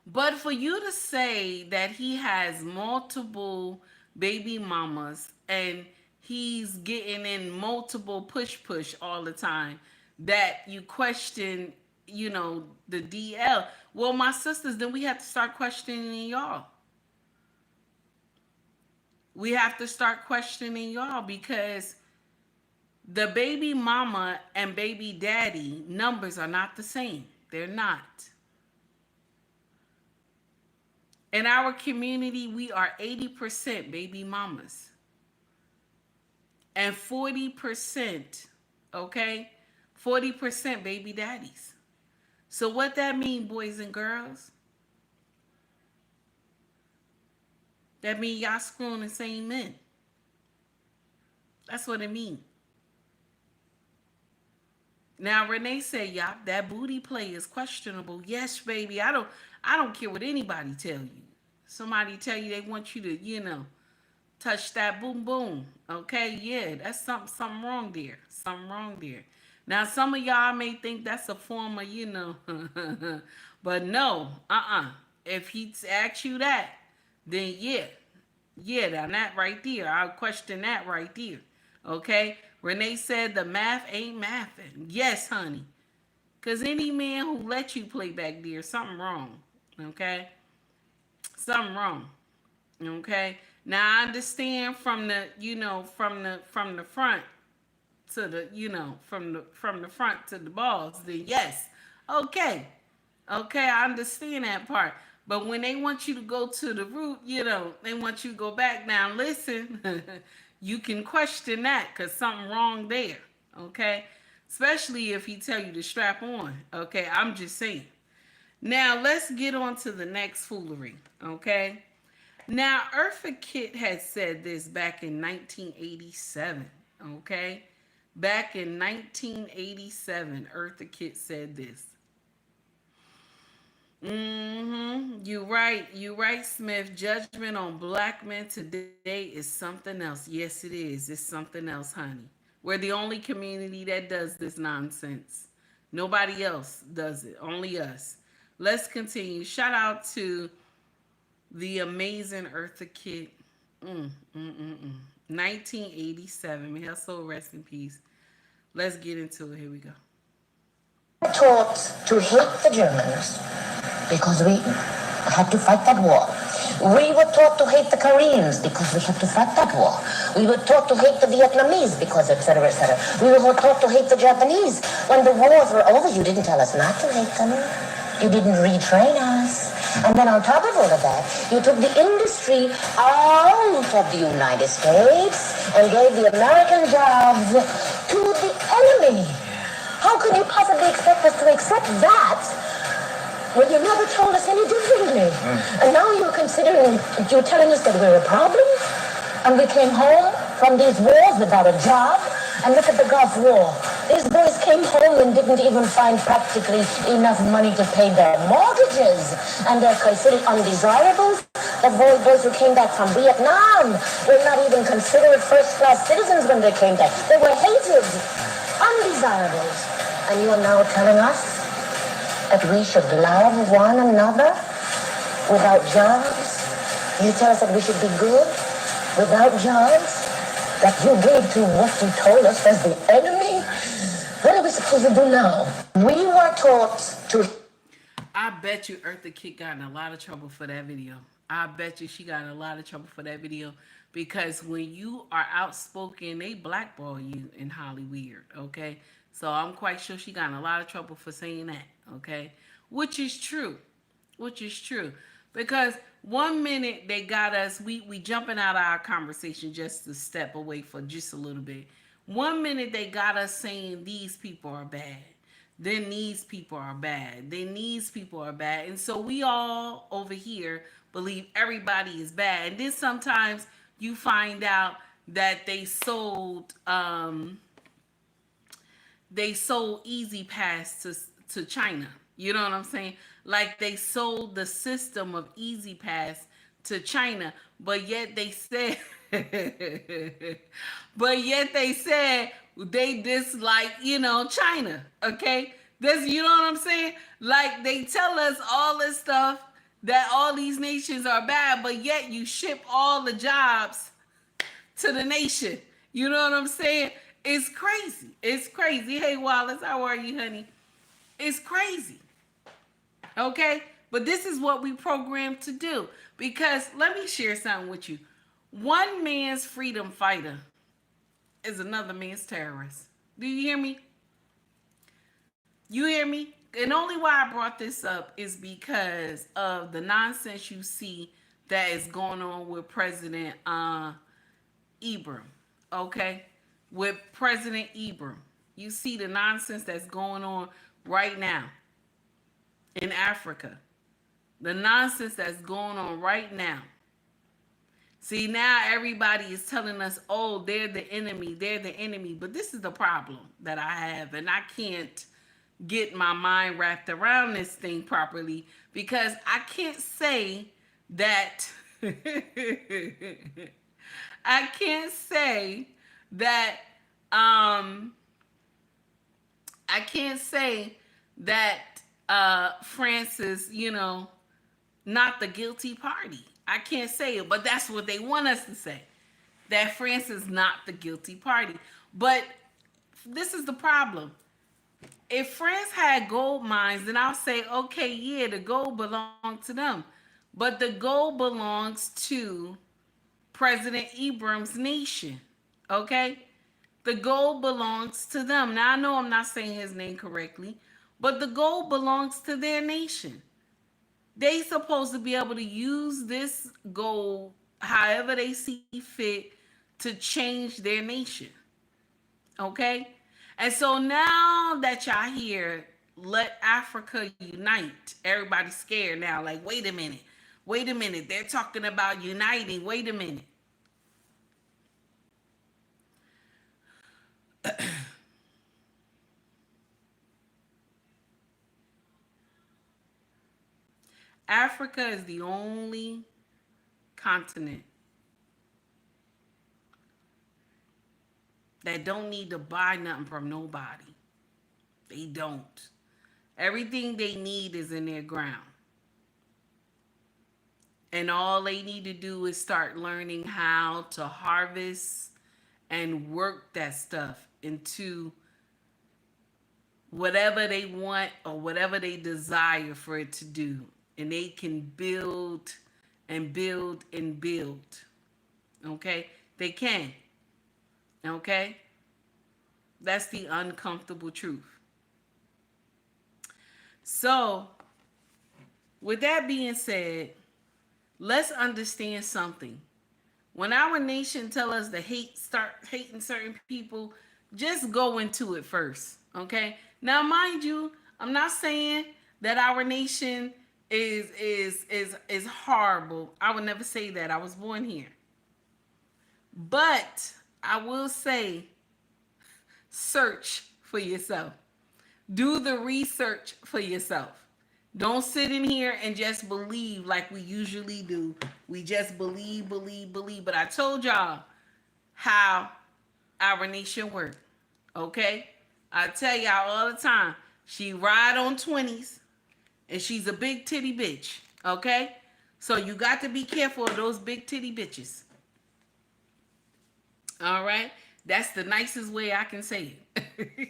But for you to say that he has multiple baby mamas and he's getting in multiple push all the time, that you question, the DL. Well, my sisters, then we have to start questioning y'all. We have to start questioning y'all because the baby mama and baby daddy numbers are not the same. They're not. In our community, we are 80% baby mamas and 40%, okay? 40% baby daddies. So what that mean, boys and girls? That mean y'all screwing the same men. That's what it mean. Now Renee said, "Yup, that booty play is questionable." Yes, baby. I don't care what anybody tell you. Somebody tell you they want you to, touch that boom boom. Okay, yeah, that's something wrong there. Something wrong there. Now some of y'all may think that's a form of, but no, If he asks you that, then yeah, now that right there, I'll question that right there. Okay, Renee said the math ain't mathing. Yes, honey, cause any man who let you play back there, something wrong. Okay, something wrong. Okay. Now I understand from the, from the front to the, from the front to the balls. Then yes, okay, I understand that part. But when they want you to go to the root, they want you to go back. Now listen, you can question that because something wrong there. Okay, especially if he tell you to strap on. Okay, I'm just saying. Now let's get on to the next foolery. Okay. Now, Eartha Kitt had said this back in 1987, okay? Back in 1987, Eartha Kitt said this. You right, Smith. Judgment on black men today is something else. Yes, it is. It's something else, honey. We're the only community that does this nonsense. Nobody else does it. Only us. Let's continue. Shout out to the amazing Eartha Kitt. 1987. May her soul rest in peace. Let's get into it. Here we go. Taught to hate the Germans because we had to fight that war. We were taught to hate the Koreans because we had to fight that war. We were taught to hate the Vietnamese because, etc., etc. We were taught to hate the Japanese. When the wars were over, you didn't tell us not to hate them. You didn't retrain us. And then on top of all of that, you took the industry out of the United States and gave the American jobs to the enemy. How could you possibly expect us to accept that Well, you never told us any differently. And now you're telling us that we're a problem? And we came home from these wars without a job? And look at the Gulf War. These boys came home and didn't even find practically enough money to pay their mortgages. And they're considered undesirables. The boys who came back from Vietnam were not even considered first-class citizens when they came back. They were hated, undesirables. And you're now telling us that we should love one another without jobs? You tell us that we should be good without jobs? That you gave to what you told us as the enemy? What are we supposed to do now? We were taught to... I bet you Eartha Kitt got in a lot of trouble for that video. I bet you she got in a lot of trouble for that video because when you are outspoken, they blackball you in Hollywood, okay? So I'm quite sure she got in a lot of trouble for saying that, okay? Which is true. Because 1 minute they got us, we jumping out of our conversation just to step away for just a little bit. 1 minute they got us saying these people are bad. Then these people are bad. Then these people are bad. And so we all over here believe everybody is bad. And then sometimes you find out that they sold Easy Pass to China. You know what I'm saying? Like they sold the system of Easy Pass to China, but yet they said they dislike, China. Okay? This, you know what I'm saying? Like they tell us all this stuff that all these nations are bad, but yet you ship all the jobs to the nation. You know what I'm saying? It's crazy. It's crazy. Hey Wallace, how are you, honey? It's crazy. Okay? But this is what we programmed to do. Because let me share something with you. One man's freedom fighter is another man's terrorist. Do you hear me? You hear me? And only why I brought this up is because of the nonsense you see that is going on with President Ibram. Okay? With President Ibram. You see the nonsense that's going on right now in Africa. The nonsense that's going on right now. See, now everybody is telling us, oh, they're the enemy. They're the enemy. But this is the problem that I have. And I can't get my mind wrapped around this thing properly because I can't say that I can't say that France is, not the guilty party. I can't say it, but that's what they want us to say. That France is not the guilty party. But this is the problem. If France had gold mines, then I'll say, okay, yeah, the gold belongs to them. But the gold belongs to President Ibram's nation. Okay? The gold belongs to them. Now, I know I'm not saying his name correctly, but the gold belongs to their nation. They supposed to be able to use this gold however they see fit to change their nation. Okay? And so now that y'all hear, let Africa unite, everybody's scared now. Like, wait a minute. They're talking about uniting. Wait a minute. Africa is the only continent that don't need to buy nothing from nobody. They don't. Everything they need is in their ground. And all they need to do is start learning how to harvest and work that stuff into whatever they want or whatever they desire for it to do. And they can build and build and build. Okay? They can. Okay? That's the uncomfortable truth. So, with that being said, let's understand something. When our nation tell us to start hating certain people, just go into it first. Okay? Now, mind you, I'm not saying that our nation is horrible. I would never say that. I was born here. But I will say search for yourself. Do the research for yourself. Don't sit in here and just believe like we usually do. We just believe, believe, believe. But I told y'all how our nation work. Okay? I tell y'all all the time. She ride on 20s and she's a big titty bitch. Okay? So you got to be careful of those big titty bitches. All right? That's the nicest way I can say it.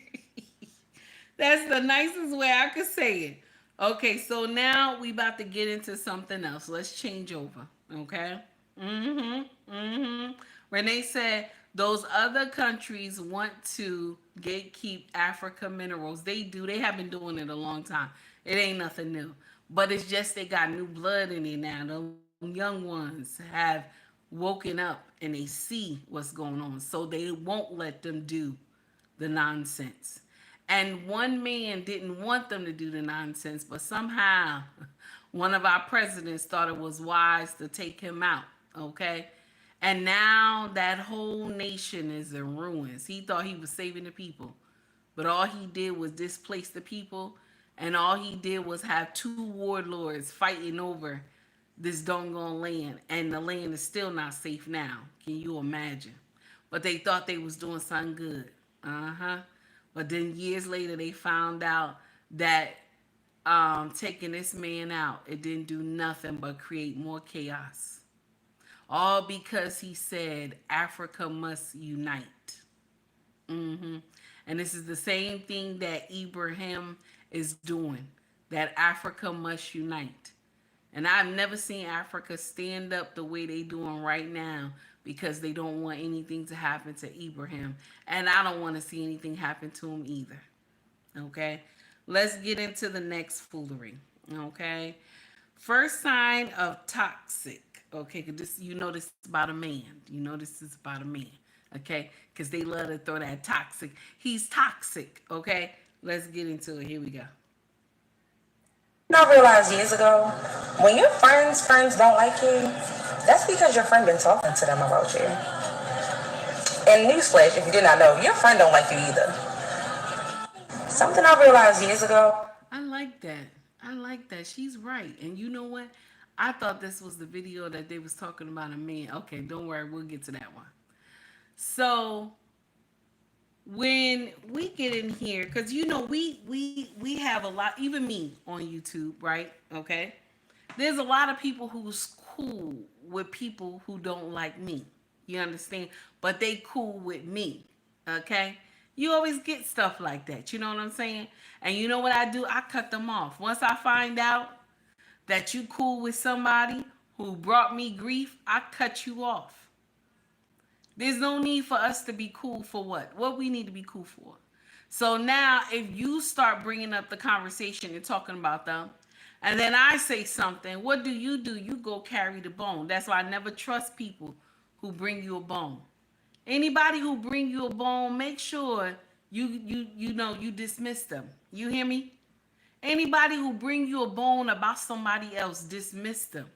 That's the nicest way I could say it. Okay, so now we about to get into something else. Let's change over. Okay? Renee said those other countries want to gatekeep Africa minerals. They do. They have been doing it a long time. It ain't nothing new. But it's just they got new blood in it now. The young ones have woken up and they see what's going on. So they won't let them do the nonsense. And one man didn't want them to do the nonsense, but somehow one of our presidents thought it was wise to take him out. Okay? And now that whole nation is in ruins. He thought he was saving the people, but all he did was displace the people, and all he did was have two warlords fighting over this doggone land, and the land is still not safe now. Can you imagine? But they thought they was doing something good. But then years later, they found out that taking this man out, it didn't do nothing but create more chaos. All because he said Africa must unite. And this is the same thing that Ibrahim is doing, that Africa must unite. And I've never seen Africa stand up the way they doing right now because they don't want anything to happen to Ibrahim. And I don't want to see anything happen to him either. Okay? Let's get into the next foolery. Okay? First sign of toxic. Okay, cause this this is about a man. You know this is about a man. Okay, because they love to throw that toxic. He's toxic. Okay, let's get into it. Here we go. I realized years ago, when your friends' friends don't like you, that's because your friend been talking to them about you. And newsflash, if you did not know, your friend don't like you either. Something I realized years ago. I like that. I like that. She's right. And you know what? I thought this was the video that they was talking about a man. Okay, don't worry. We'll get to that one. So when we get in here, because we have a lot, even me on YouTube, right? Okay. There's a lot of people who's cool with people who don't like me. You understand? But they cool with me. Okay? You always get stuff like that. You know what I'm saying? And you know what I do? I cut them off. Once I find out that you cool with somebody who brought me grief, I cut you off. There's no need for us to be cool for what? What we need to be cool for. So now if you start bringing up the conversation and talking about them, and then I say something, what do? You go carry the bone. That's why I never trust people who bring you a bone. Anybody who bring you a bone, make sure you dismiss them. You hear me? Anybody who bring you a bone about somebody else, dismiss them.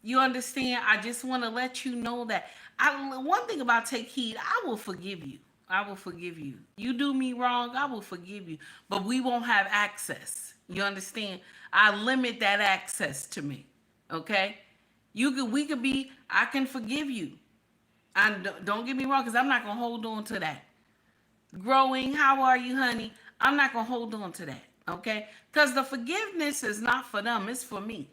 You understand? I just want to let you know that one thing about take heed, I will forgive you. I will forgive you. You do me wrong, I will forgive you. But we won't have access. You understand? I limit that access to me. Okay? I can forgive you. And don't get me wrong, because I'm not going to hold on to that. Growing, how are you, honey? I'm not going to hold on to that. Okay? Because the forgiveness is not for them, it's for me.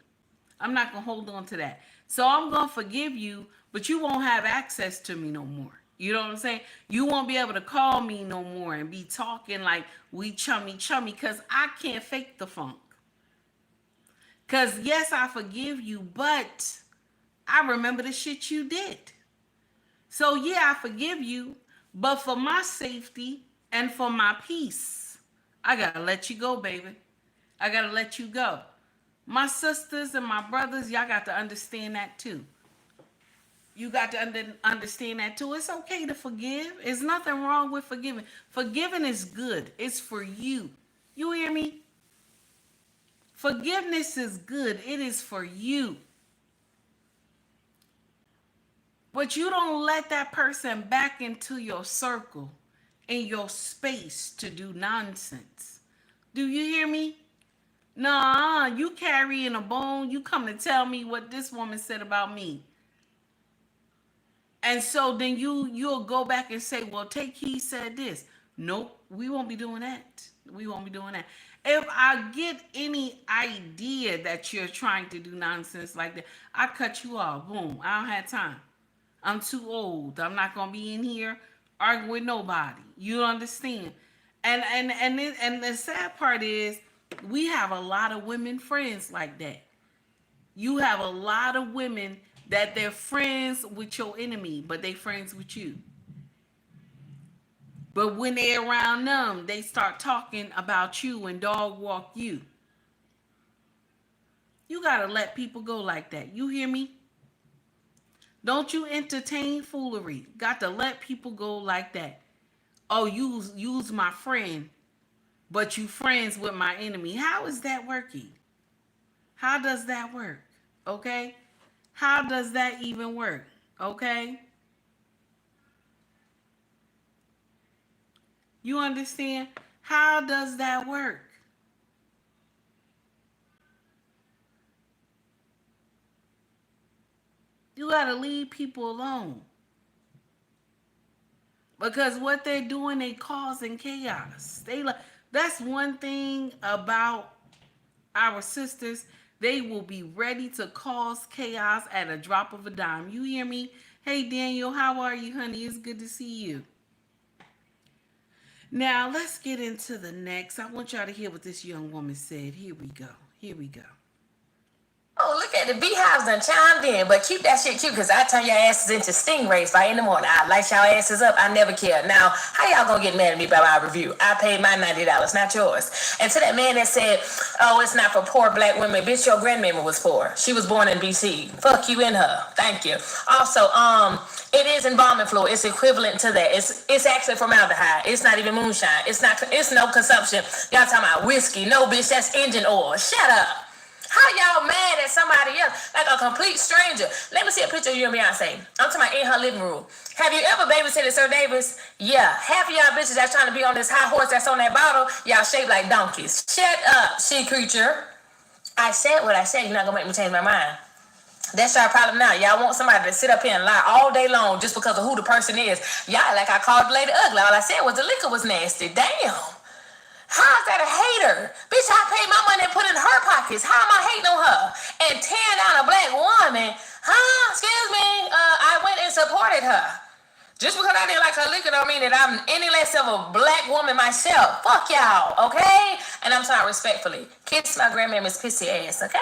I'm not going to hold on to that. So I'm going to forgive you, but you won't have access to me no more. You know what I'm saying? You won't be able to call me no more and be talking like we chummy because I can't fake the funk. Because yes, I forgive you, but I remember the shit you did. So yeah, I forgive you, but for my safety and for my peace, I got to let you go, baby. I got to let you go. My sisters and my brothers, y'all got to understand that too. You got to understand that too. It's okay to forgive. There's nothing wrong with forgiving. Forgiving is good. It's for you. You hear me? Forgiveness is good. It is for you. But you don't let that person back into your circle, in your space to do nonsense. Do you hear me? Nah, you carrying a bone. You come to tell me what this woman said about me. And so then you'll go back and say, well, Take He said this. Nope, we won't be doing that. We won't be doing that. If I get any idea that you're trying to do nonsense like that, I cut you off. Boom. I don't have time. I'm too old. I'm not gonna be in here arguing with nobody. You understand? And the sad part is we have a lot of women friends like that. You have a lot of women that they're friends with your enemy, but they friends with you. But when they're around them, they start talking about you and dog walk you. You gotta let people go like that. You hear me? Don't you entertain foolery. Got to let people go like that. Oh, use my friend, but you friends with my enemy. How is that working? How does that work? Okay? How does that even work? Okay? You understand? How does that work? You got to leave people alone. Because what they're doing, they causing chaos. That's one thing about our sisters. They will be ready to cause chaos at a drop of a dime. You hear me? Hey Daniel, how are you, honey? It's good to see you. Now let's get into the next. I want y'all to hear what this young woman said. Here we go. Here we go. Oh, look at the beehives done chimed in, but keep that shit cute because I turn your asses into stingrays by in the morning. I light y'all asses up. I never care. Now, how y'all gonna get mad at me by my review? I paid my $90, not yours. And to that man that said, oh, it's not for poor black women, bitch, your grandmama was poor. She was born in BC. Fuck you and her. Thank you. Also, it is embalming fluid. It's equivalent to that. It's actually formaldehyde. It's not even moonshine. It's no consumption. Y'all talking about whiskey. No, bitch, that's engine oil. Shut up. How y'all mad at somebody else? Like a complete stranger. Let me see a picture of you and Beyonce. I'm talking about in her living room. Have you ever babysitted Sir Davis? Yeah. Half of y'all bitches that's trying to be on this high horse that's on that bottle, y'all shaped like donkeys. Shut up, she creature. I said what I said. You're not going to make me change my mind. That's your problem now. Y'all want somebody to sit up here and lie all day long just because of who the person is. Y'all like I called the lady ugly. All I said was the liquor was nasty. Damn. How's that a hater? Bitch, I paid my money and put it in her pockets. How am I hating on her? And tearing down a black woman? Huh? Excuse me. I went and supported her. Just because I didn't like her liquor don't mean that I'm any less of a black woman myself. Fuck y'all, okay? And I'm sorry respectfully. Kiss my grandmama's pissy ass, okay?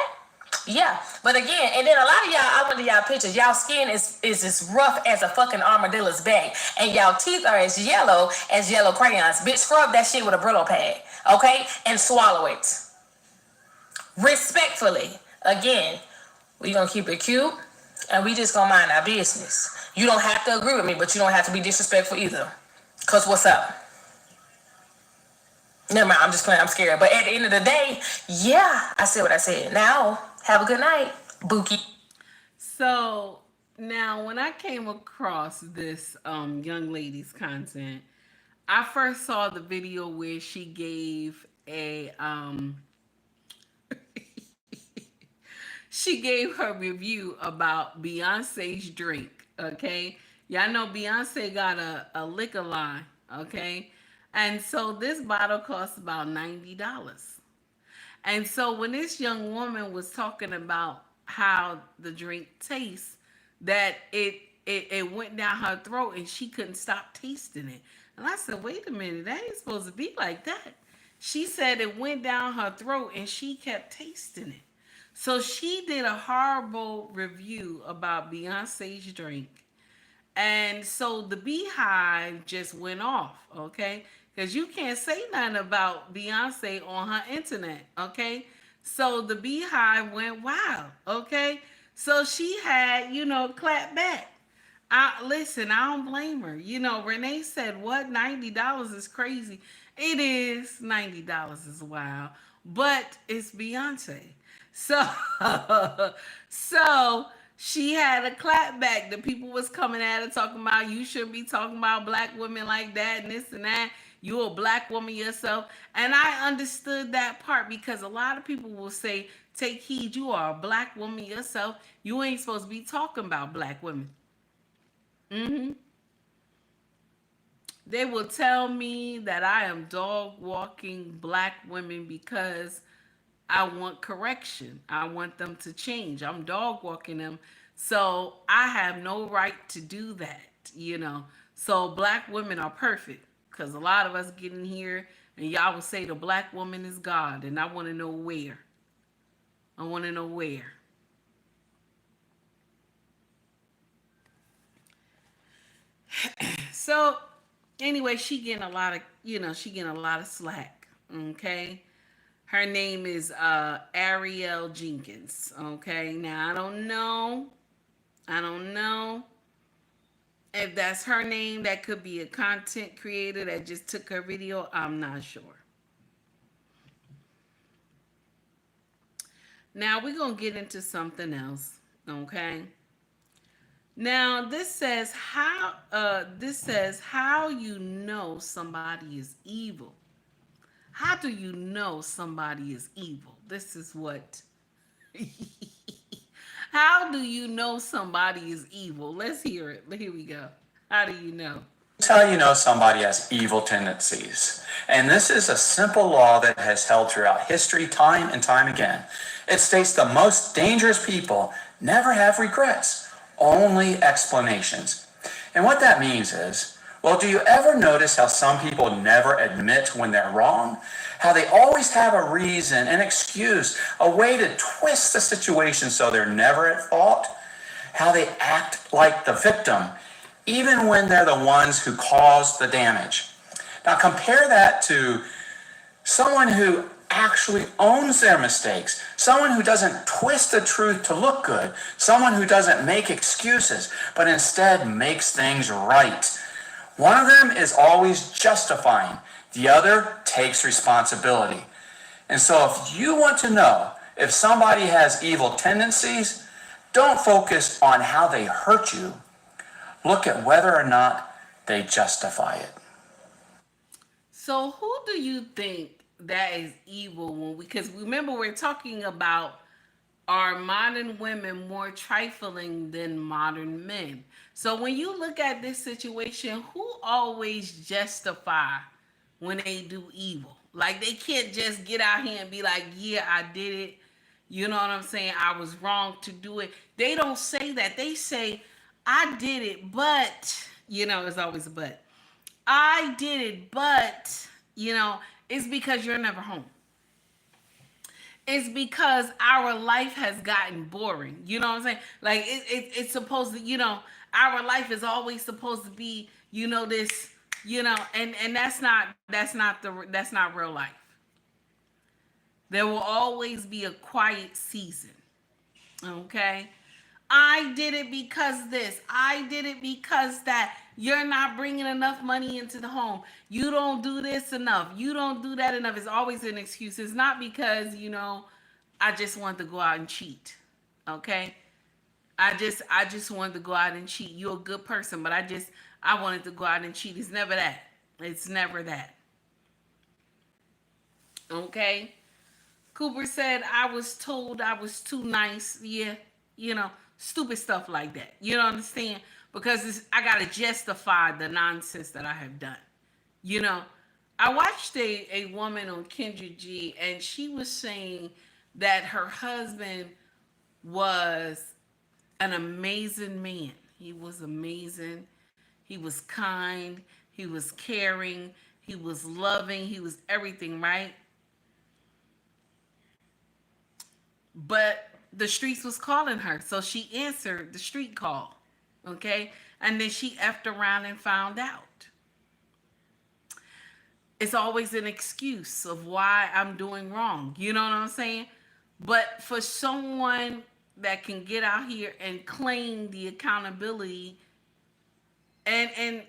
Yeah, but again, and then a lot of y'all, I went to y'all pictures, y'all skin is as rough as a fucking armadillo's back, and y'all teeth are as yellow crayons. Bitch, scrub that shit with a Brillo pad, okay? And swallow it. Respectfully. Again, we gonna keep it cute, and we just gonna mind our business. You don't have to agree with me, but you don't have to be disrespectful either. Cause what's up? Never mind, I'm just playing, I'm scared. But at the end of the day, yeah, I said what I said. Now, have a good night, Bookie. So now when I came across this young lady's content, I first saw the video where she gave a she gave her review about Beyonce's drink. Okay, y'all know Beyonce got a liquor line. Okay, and so this bottle costs about $90. And so when this young woman was talking about how the drink tastes, that it went down her throat and she couldn't stop tasting it. And I said, wait a minute, that ain't supposed to be like that. She said it went down her throat and she kept tasting it. So she did a horrible review about Beyonce's drink. And so the beehive just went off, okay? Because you can't say nothing about Beyonce on her internet, okay? So the beehive went wild, okay? So she had, clap back. Listen, I don't blame her. Renee said, what? $90 is crazy. It is $90 is wild, but it's Beyonce. So, so she had a clapback. The people was coming at her talking about you shouldn't be talking about black women like that and this and that. You a black woman yourself, and I understood that part because a lot of people will say, "Take heed, you are a black woman yourself. You ain't supposed to be talking about black women." They will tell me that I am dog walking black women because I want correction. I want them to change. I'm dog walking them. So I have no right to do that. So black women are perfect because a lot of us get in here and y'all will say the black woman is God. And I want to know where. I want to know where. So anyway, she getting a lot of, she getting a lot of slack. Okay. Her name is Ariel Jenkins. Okay. Now I don't know if that's her name. That could be a content creator that just took her video. I'm not sure. Now we're gonna get into something else. Okay. Now this says how you know somebody is evil. How do you know somebody is evil? This is what. How do you know somebody is evil? Let's hear it. Here we go. How do you know? That's how you know somebody has evil tendencies. And this is a simple law that has held throughout history, time and time again. It states the most dangerous people never have regrets, only explanations. And what that means is, well, do you ever notice how some people never admit when they're wrong? How they always have a reason, an excuse, a way to twist the situation so they're never at fault? How they act like the victim, even when they're the ones who caused the damage. Now compare that to someone who actually owns their mistakes, someone who doesn't twist the truth to look good, someone who doesn't make excuses, but instead makes things right. One of them is always justifying, the other takes responsibility. And so if you want to know if somebody has evil tendencies, don't focus on how they hurt you. Look at whether or not they justify it. So who do you think that is evil because remember we're talking about are modern women more trifling than modern men? So when you look at this situation, who always justify when they do evil? Like they can't just get out here and be like, yeah, I did it. You know what I'm saying? I was wrong to do it. They don't say that. They say, I did it, but, it's always a but. I did it, but, it's because you're never home. It's because our life has gotten boring. You know what I'm saying? Like it's supposed to, our life is always supposed to be, this, and that's not real life. There will always be a quiet season. Okay? I did it because this. I did it because that. You're not bringing enough money into the home. You don't do this enough. You don't do that enough. It's always an excuse. It's not because, I just want to go out and cheat. Okay? I just wanted to go out and cheat. You're a good person, but I wanted to go out and cheat. It's never that. It's never that. Okay? Cooper said, I was told I was too nice. Yeah, stupid stuff like that. You don't understand? Because I got to justify the nonsense that I have done. I watched a woman on Kendra G, and she was saying that her husband was an amazing man. He was amazing. He was kind. He was caring. He was loving. He was everything, right? But the streets was calling her, so she answered the street call. Okay? And then she effed around and found out. It's always an excuse of why I'm doing wrong. You know what I'm saying? But for someone that can get out here and claim the accountability and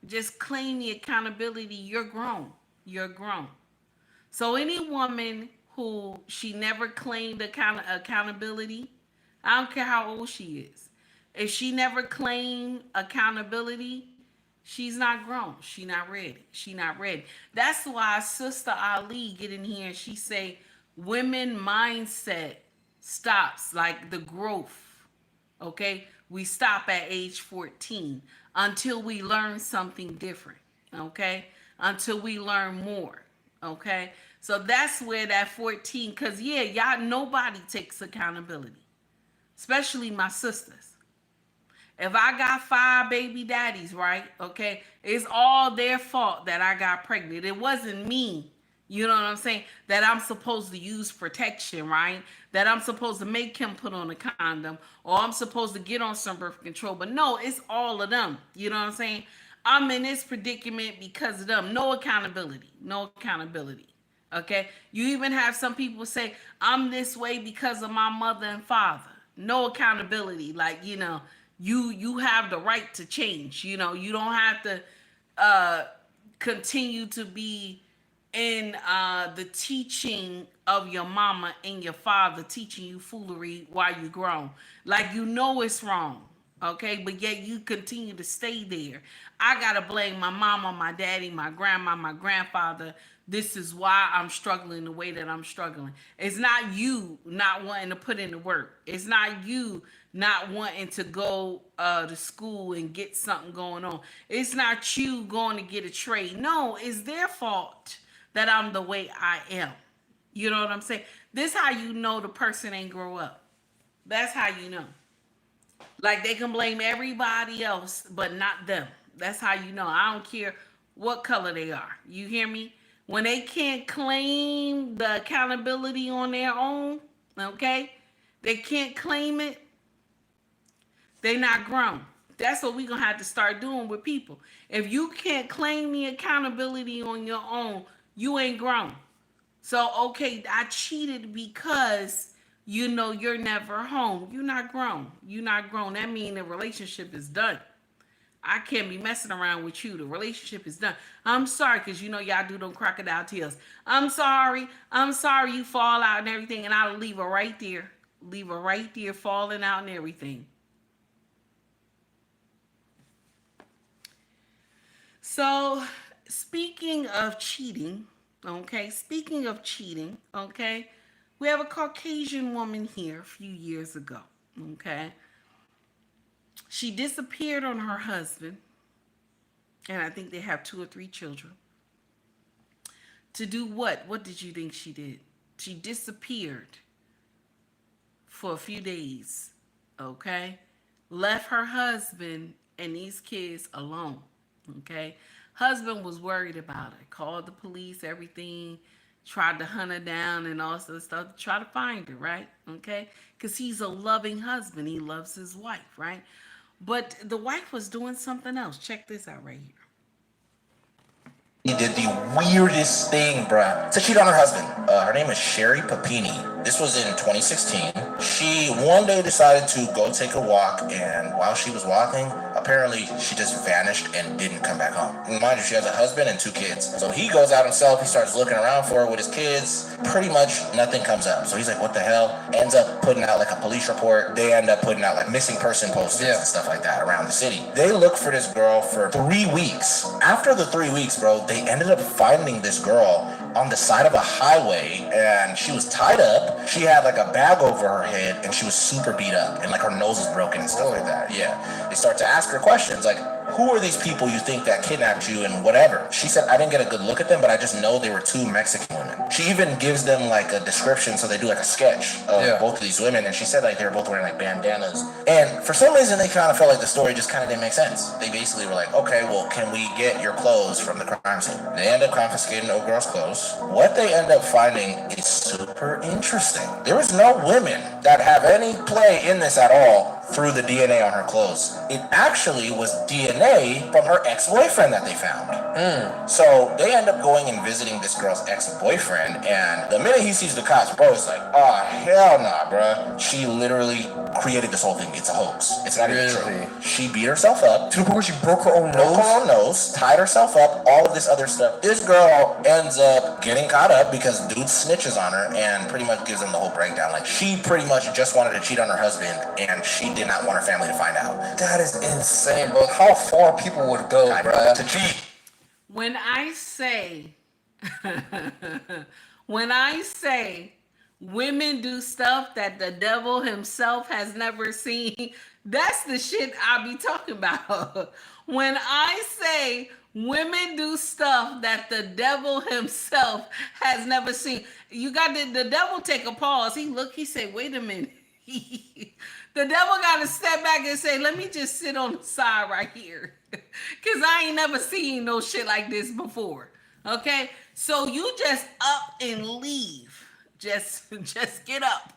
Just claim the accountability. You're grown. You're grown. So any woman who she never claimed accountability, I don't care how old she is. If she never claimed accountability, she's not grown. She not ready. She not ready. That's why Sister Ali get in here and she say women mindset stops, like the growth. Okay? We stop at age 14 until we learn something different. Okay? Until we learn more. Okay? So that's where that 14, because yeah, y'all, nobody takes accountability, especially my sisters. If I got 5 baby daddies, right? Okay, it's all their fault that I got pregnant. It wasn't me. You know what I'm saying? That I'm supposed to use protection, right? That I'm supposed to make him put on a condom, or I'm supposed to get on some birth control. But no, it's all of them. You know what I'm saying? I'm in this predicament because of them. No accountability. No accountability. Okay? You even have some people say, I'm this way because of my mother and father. No accountability. Like, you have the right to change. You don't have to continue to be in the teaching of your mama and your father teaching you foolery while you grown. Like, it's wrong. Okay, but yet you continue to stay there. I gotta blame my mama, my daddy, my grandma, my grandfather. This is why I'm struggling the way that I'm struggling. It's not you not wanting to put in the work. It's not you not wanting to go to school and get something going on. It's not you going to get a trade. No, it's their fault that I'm the way I am. You know what I'm saying? This how you know the person ain't grow up. That's how you know. Like, they can blame everybody else, but not them. That's how you know. I don't care what color they are. You hear me? When they can't claim the accountability on their own, okay? They can't claim it. They not grown. That's what we're going to have to start doing with people. If you can't claim the accountability on your own, you ain't grown. So, okay, I cheated because you're never home. You're not grown. You're not grown. That means the relationship is done. I can't be messing around with you. The relationship is done. I'm sorry, because y'all do them crocodile tears. I'm sorry. I'm sorry you fall out and everything, and I'll leave her right there. Leave her right there falling out and everything. So, speaking of cheating, okay, we have a Caucasian woman here a few years ago, okay? She disappeared on her husband, and I think they have 2 or 3 children. To do what? What did you think she did? She disappeared for a few days, okay? Left her husband and these kids alone, okay? Husband was worried about her, called the police, everything, tried to hunt her down and all sorts of stuff to try to find her, right? Okay? Because he's a loving husband. He loves his wife, right? But the wife was doing something else. Check this out right here. He did the weirdest thing, bruh. To cheat on her husband. Her name is Sherry Papini. This was in 2016. She one day decided to go take a walk, and while she was walking, apparently she just vanished and didn't come back home. And mind you, she has a husband and 2 kids. So he goes out himself, he starts looking around for her with his kids. Pretty much nothing comes up. So he's like, what the hell? Ends up putting out like a police report. They end up putting out like missing person posters and stuff like that around the city. They look for this girl for 3 weeks. After the 3 weeks, bro, they ended up finding this girl on the side of a highway, and she was tied up. She had like a bag over her head, and she was super beat up, and like her nose was broken and stuff like that. Yeah. They start to ask her questions like, who are these people you think that kidnapped you and whatever? She said, I didn't get a good look at them, but I just know they were 2 Mexican women. She even gives them like a description, so they do like a sketch of both of these women, and she said like they were both wearing like bandanas. And for some reason, they kind of felt like the story just kind of didn't make sense. They basically were like, okay, well, can we get your clothes from the crime scene? They end up confiscating old girl's clothes. What they end up finding is super interesting. There was no women that have any play in this at all. through the DNA on her clothes. It actually was DNA from her ex-boyfriend that they found. So they end up going and visiting this girl's ex-boyfriend, and the minute he sees the cops, bro is like, oh, hell nah, bro. She literally created this whole thing. It's a hoax. It's not even true. She beat herself up. To the point where she broke her own nose? Broke her own nose, tied herself up, all of this other stuff. This girl ends up getting caught up because dude snitches on her and pretty much gives them the whole breakdown. Like, she pretty much just wanted to cheat on her husband, and she did not want her family to find out. That is insane, bro. How far people would go, bro, to cheat. When I say women do stuff that the devil himself has never seen, that's the shit I be talking about. When I say women do stuff that the devil himself has never seen, you got the devil take a pause. He say, wait a minute. The devil got to step back and say, let me just sit on the side right here. Because I ain't never seen no shit like this before. Okay? So you just up and leave. Just get up.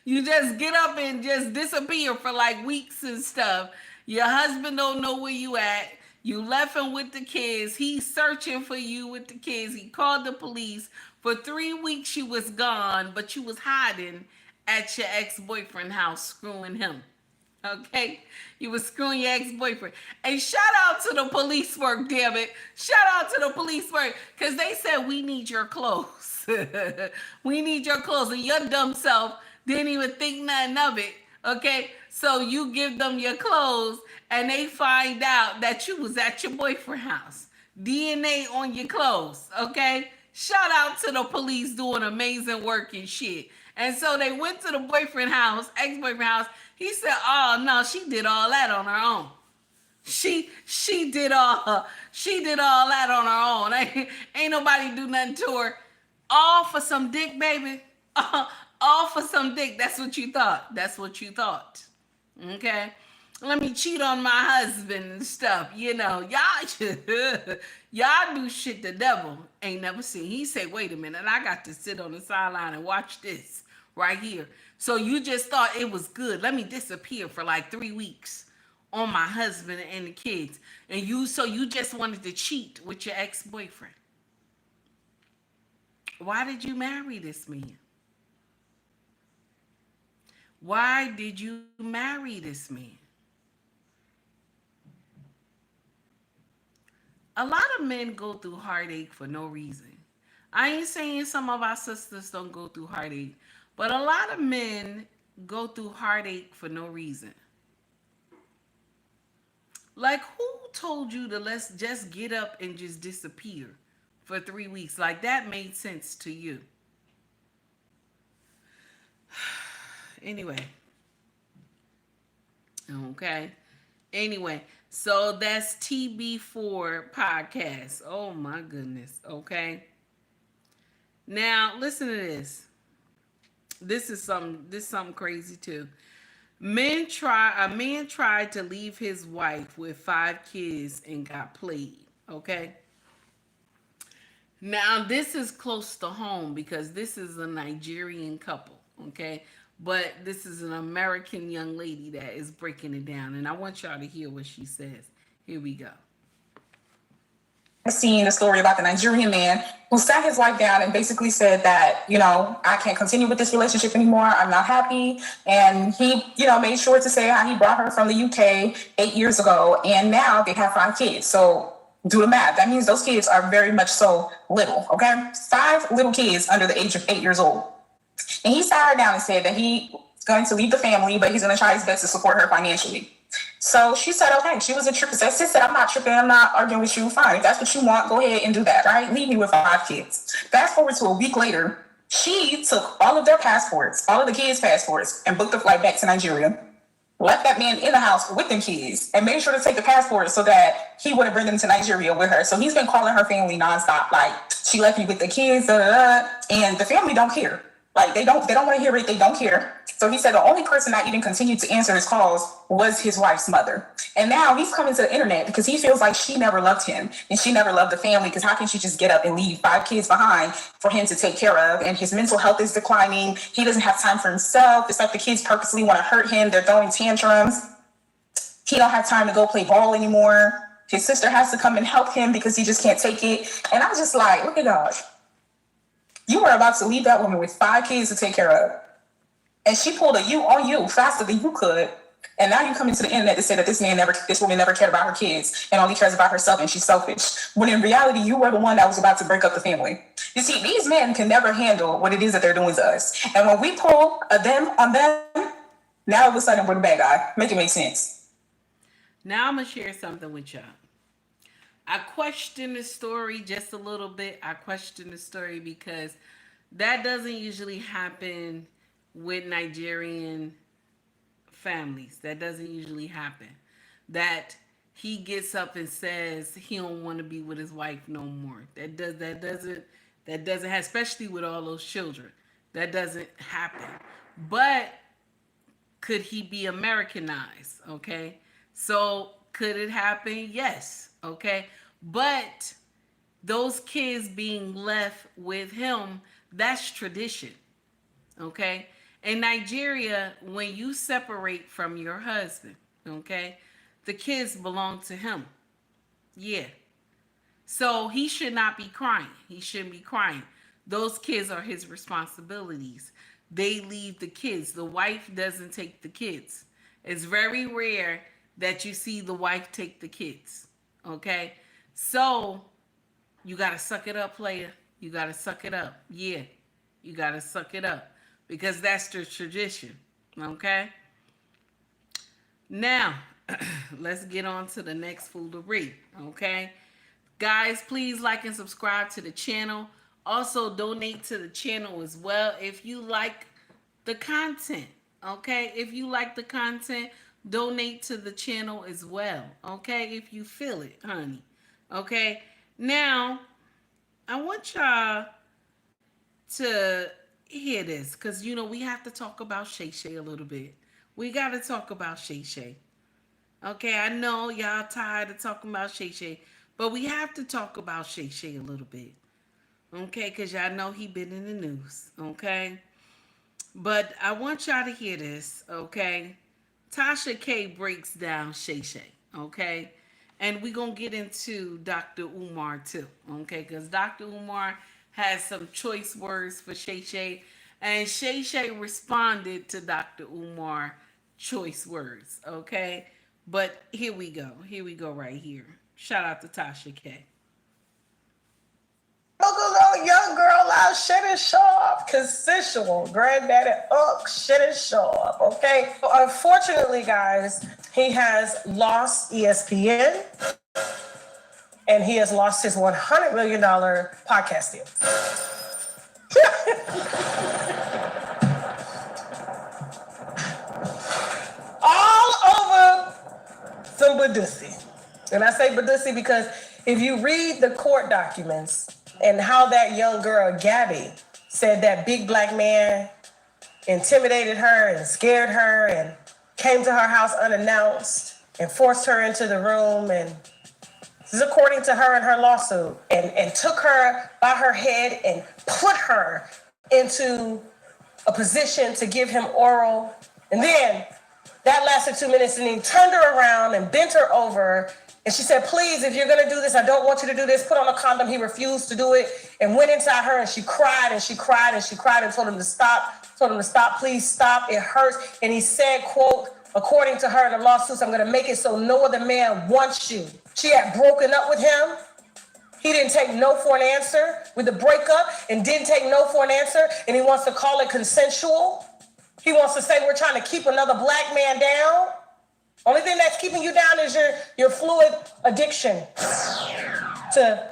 You just get up and just disappear for like weeks and stuff. Your husband don't know where you at. You left him with the kids. He's searching for you with the kids. He called the police. For 3 weeks you was gone, but you was hiding at your ex-boyfriend's house screwing him. Okay? You was screwing your ex-boyfriend. And shout out to the police work, damn it. Shout out to the police work. Because they said, we need your clothes. We need your clothes. And your dumb self didn't even think nothing of it. Okay? So you give them your clothes and they find out that you was at your boyfriend's house. DNA on your clothes. Okay? Shout out to the police doing amazing work and shit. And so they went to the boyfriend house, ex-boyfriend house. He said, oh no, she did all that on her own. She did all that on her own. Ain't nobody do nothing to her. All for some dick, baby. All for some dick. That's what you thought. That's what you thought. Okay? Let me cheat on my husband and stuff. You know, y'all do shit the devil ain't never seen. He say, wait a minute, I got to sit on the sideline and watch this right here. So you just thought it was good. Let me disappear for like 3 weeks on my husband and the kids. And you just wanted to cheat with your ex-boyfriend. Why did you marry this man? Why did you marry this man? A lot of men go through heartache for no reason. I ain't saying some of our sisters don't go through heartache, but a lot of men go through heartache for no reason. Like, who told you to let's just get up and just disappear for 3 weeks? Like, that made sense to you. Anyway. Okay. Anyway, so that's TB4 podcast. Oh my goodness. Okay. Now listen to this. This is something crazy too. A man tried to leave his wife with 5 kids and got played. Okay. Now this is close to home because this is a Nigerian couple. Okay. But this is an American young lady that is breaking it down. And I want y'all to hear what she says. Here we go. I've seen the story about the Nigerian man who sat his wife down and basically said that, I can't continue with this relationship anymore. I'm not happy. And he, made sure to say how he brought her from the UK 8 years ago. And now they have 5 kids. So do the math. That means those kids are very much so little. Okay. 5 little kids under the age of 8 years old. And he sat her down and said that he's going to leave the family, but he's going to try his best to support her financially. So she said, okay, she was a trip. So sis said, I'm not tripping. I'm not arguing with you. Fine. If that's what you want, go ahead and do that. Right? Leave me with 5 kids. Fast forward to a week later, she took all of their passports, all of the kids' passports, and booked a flight back to Nigeria. Left that man in the house with them kids and made sure to take the passport so that he wouldn't bring them to Nigeria with her. So he's been calling her family nonstop. Like, she left me with the kids, and the family don't care. Like they don't want to hear it. They don't care. So he said the only person that even continued to answer his calls was his wife's mother. And now he's coming to the internet because he feels like she never loved him and she never loved the family. Because how can she just get up and leave 5 kids behind for him to take care of? And his mental health is declining. He doesn't have time for himself. It's like the kids purposely want to hurt him. They're throwing tantrums. He don't have time to go play ball anymore. His sister has to come and help him because he just can't take it. And I'm just like, look at God. You were about to leave that woman with 5 kids to take care of. And she pulled a you on you faster than you could. And now you come into the internet to say that this woman never cared about her kids and only cares about herself and she's selfish. When in reality, you were the one that was about to break up the family. You see, these men can never handle what it is that they're doing to us. And when we pull them on them, now all of a sudden we're the bad guy. Make it make sense. Now I'm going to share something with y'all. I question the story just a little bit. I question the story because that doesn't usually happen with Nigerian families. That doesn't usually happen. That he gets up and says he don't want to be with his wife no more. That doesn't happen, especially with all those children. That doesn't happen. But could he be Americanized? Okay. So could it happen? Yes. Okay. But those kids being left with him, that's tradition. Okay. In Nigeria, when you separate from your husband, okay, the kids belong to him. Yeah. So he should not be crying. He shouldn't be crying. Those kids are his responsibilities. They leave the kids. The wife doesn't take the kids. It's very rare that you see the wife take the kids. Okay? So you got to suck it up, player. You got to suck it up. Yeah. You got to suck it up. Because that's the tradition, okay? Now, let's get on to the next foolery, okay? Guys, please like and subscribe to the channel. Also, donate to the channel as well if you like the content, okay? If you like the content, donate to the channel as well, okay? If you feel it, honey, okay? Now, I want y'all to hear this because we have to talk about Shay Shay a little bit. We got to talk about Shay Shay. Okay, I know y'all tired of talking about Shay Shay, but we have to talk about Shay Shay a little bit. Okay, because y'all know he been in the news. Okay, but I want y'all to hear this. Okay, Tasha K breaks down Shay Shay. Okay, and we're going to get into Dr. Umar too. Okay, because Dr. Umar has some choice words for Shay Shay, and Shay Shay responded to Dr. Umar choice words, okay? But here we go right here. Shout out to Tasha K. Young girl out, shit is sharp, consensual, granddaddy shit is sharp, okay? Unfortunately, guys, he has lost ESPN. And he has lost his $100 million podcast deal. All over some Badusi. And I say Badusi because if you read the court documents and how that young girl, Gabby, said that big black man intimidated her and scared her and came to her house unannounced and forced her into the room and this is according to her in her lawsuit, and took her by her head and put her into a position to give him oral. And then that lasted 2 minutes and he turned her around and bent her over. And she said, please, if you're gonna do this, I don't want you to do this. Put on a condom. He refused to do it and went inside her and she cried and she cried and she cried and told him to stop, please stop, it hurts. And he said, quote, according to her in the lawsuits, I'm gonna make it so no other man wants you. She had broken up with him. He didn't take no for an answer with the breakup and didn't take no for an answer. And he wants to call it consensual. He wants to say we're trying to keep another black man down. Only thing that's keeping you down is your fluid addiction to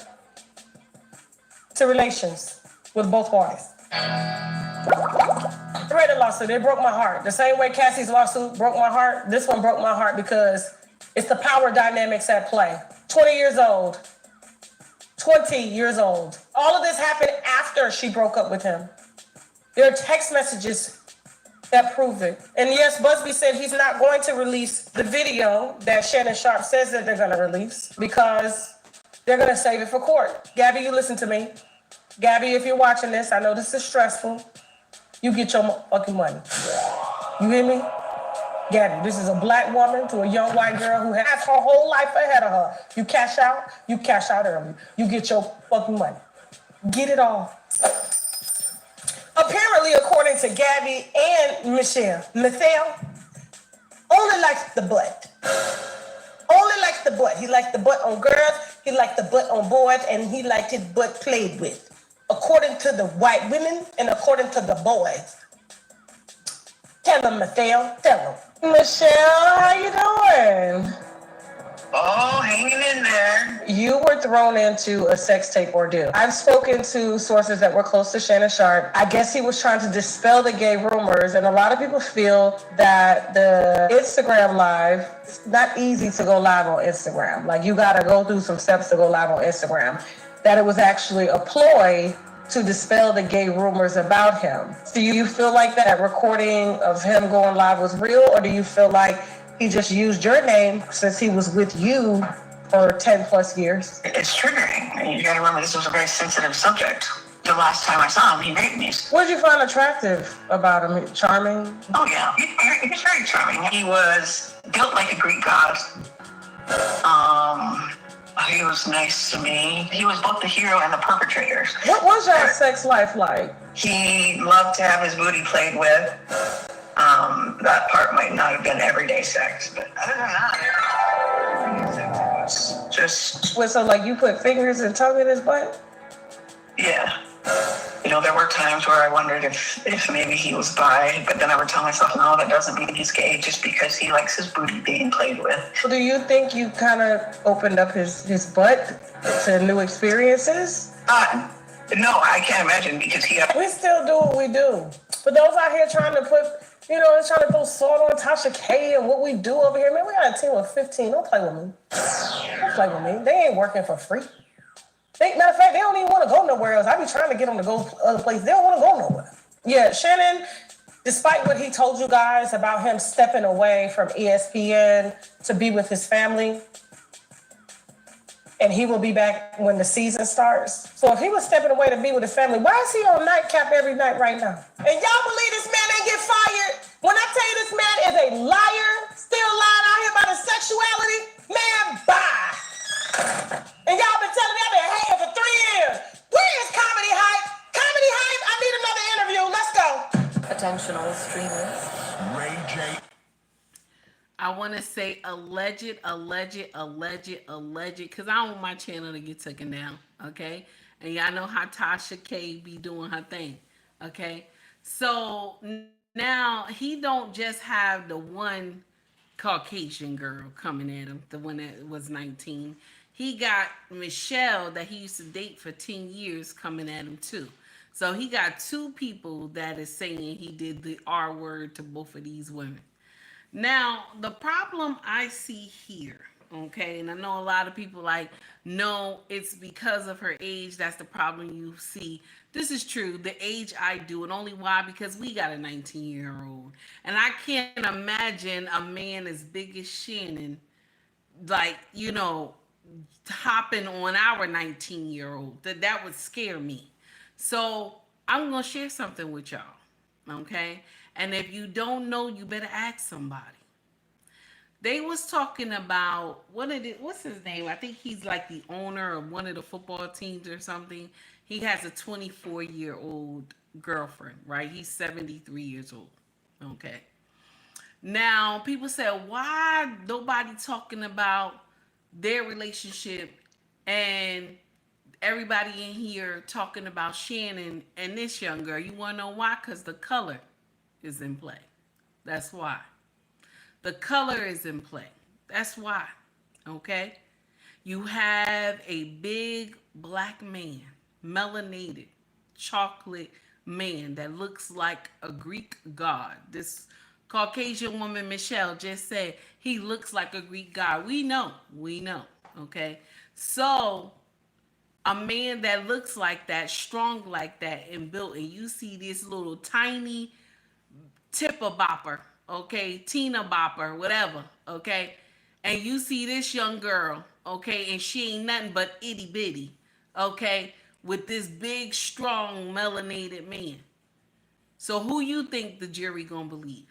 relations with both parties. I read the lawsuit. It broke my heart. The same way Cassie's lawsuit broke my heart, this one broke my heart because it's the power dynamics at play. 20 years old. 20 years old. All of this happened after she broke up with him. There are text messages that prove it. And yes, Busby said he's not going to release the video that Shannon Sharp says that they're going to release because they're going to save it for court. Gabby, you listen to me. Gabby, if you're watching this, I know this is stressful. You get your fucking money. You hear me? Gabby, this is a black woman to a young white girl who has her whole life ahead of her. You cash out early. You get your fucking money. Get it all. Apparently, according to Gabby and Michelle only likes the butt. Only likes the butt. He likes the butt on girls, he likes the butt on boys, and he liked his butt played with. According to the white women and according to the boys. Tell them, Michelle. Tell them. Michelle, how you doing? Oh, hanging in there. You were thrown into a sex tape ordeal. I've spoken to sources that were close to Shannon Sharp. I guess he was trying to dispel the gay rumors, and a lot of people feel that the Instagram live, it's not easy to go live on Instagram. Like, you gotta go through some steps to go live on Instagram. That it was actually a ploy to dispel the gay rumors about him. Do you feel like that recording of him going live was real, or do you feel like he just used your name since he was with you for 10 plus years? It's triggering. You gotta remember this was a very sensitive subject. The last time I saw him, he raped me. What did you find attractive about him? Charming? Oh yeah, he's very charming. He was built like a Greek god. He was nice to me. He was both the hero and the perpetrator. What was your sex life like? He loved to have his booty played with. That part might not have been everyday sex, but other than that, it was just... Well, so like you put fingers and tongue in his butt? Yeah. You know, there were times where I wondered if maybe he was bi, but then I would tell myself, no, that doesn't mean he's gay just because he likes his booty being played with. So do you think you kind of opened up his butt to new experiences? No, I can't imagine because We still do what we do. For those out here trying to put, trying to throw salt on Tasha K and what we do over here, man, we got a team of 15. Don't play with me. Don't play with me. They ain't working for free. Matter of fact, they don't even want to go nowhere else. I be trying to get them to go other places. They don't want to go nowhere. Yeah, Shannon, despite what he told you guys about him stepping away from ESPN to be with his family, and he will be back when the season starts. So if he was stepping away to be with his family, why is he on nightcap every night right now? And y'all believe this man ain't get fired? When I tell you this man is a liar, still lying out here about his sexuality, man, bye. And y'all been telling me I've been hating for 3 years. Where is Comedy Hype? Comedy Hype, I need another interview. Let's go. Attentional streamers. Ray J. I want to say alleged, because I don't want my channel to get taken down, okay? And y'all know how Tasha K be doing her thing, okay? So now he don't just have the one Caucasian girl coming at him, the one that was 19. He got Michelle that he used to date for 10 years coming at him too. So he got two people that is saying he did the R word to both of these women. Now, the problem I see here, okay, and I know a lot of people like, no, it's because of her age. That's the problem you see. This is true. The age I do, and only why? Because we got a 19-year-old. And I can't imagine a man as big as Shannon, like, hopping on our 19-year-old. That would scare me. So I'm going to share something with y'all, okay? And if you don't know, you better ask somebody. They was talking about, what's his name? I think he's like the owner of one of the football teams or something. He has a 24-year-old girlfriend, right? He's 73 years old, okay? Now, people say, why nobody talking about their relationship and everybody in here talking about Shannon and this young girl? You want to know why? Because the color is in play. That's why. The color is in play. That's why. Okay? You have a big black man, melanated, chocolate man that looks like a Greek god. This Caucasian woman, Michelle, just said he looks like a Greek god. We know. Okay? So A man that looks like that, strong like that, and built, and you see this little tiny tipper bopper, okay, Tina bopper, whatever, okay, and you see this young girl, okay, and she ain't nothing but itty bitty, okay, with this big, strong, melanated man. So who you think the jury gonna believe?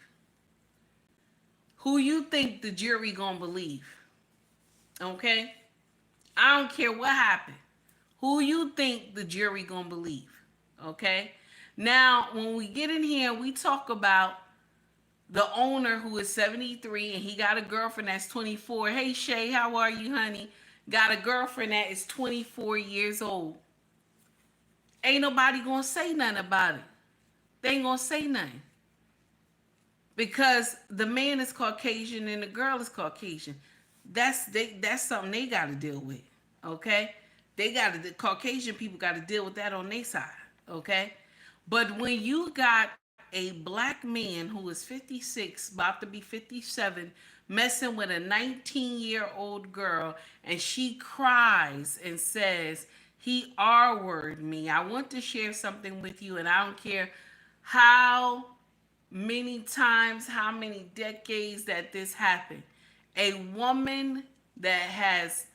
Who you think the jury gonna believe? Okay, I don't care what happened. Who you think the jury gonna believe? Okay. Now, when we get in here, we talk about the owner who is 73 and he got a girlfriend that's 24. Hey Shay, how are you, honey? Got a girlfriend that is 24 years old. Ain't nobody gonna say nothing about it. They ain't gonna say nothing. Because the man is Caucasian and the girl is Caucasian. That's something they gotta deal with. Okay? The Caucasian people gotta deal with that on their side. Okay? But when you got a black man who is 56, about to be 57, messing with a 19-year-old girl, and she cries and says, he R-worded me. I want to share something with you, and I don't care how many times, how many decades that this happened. A woman that has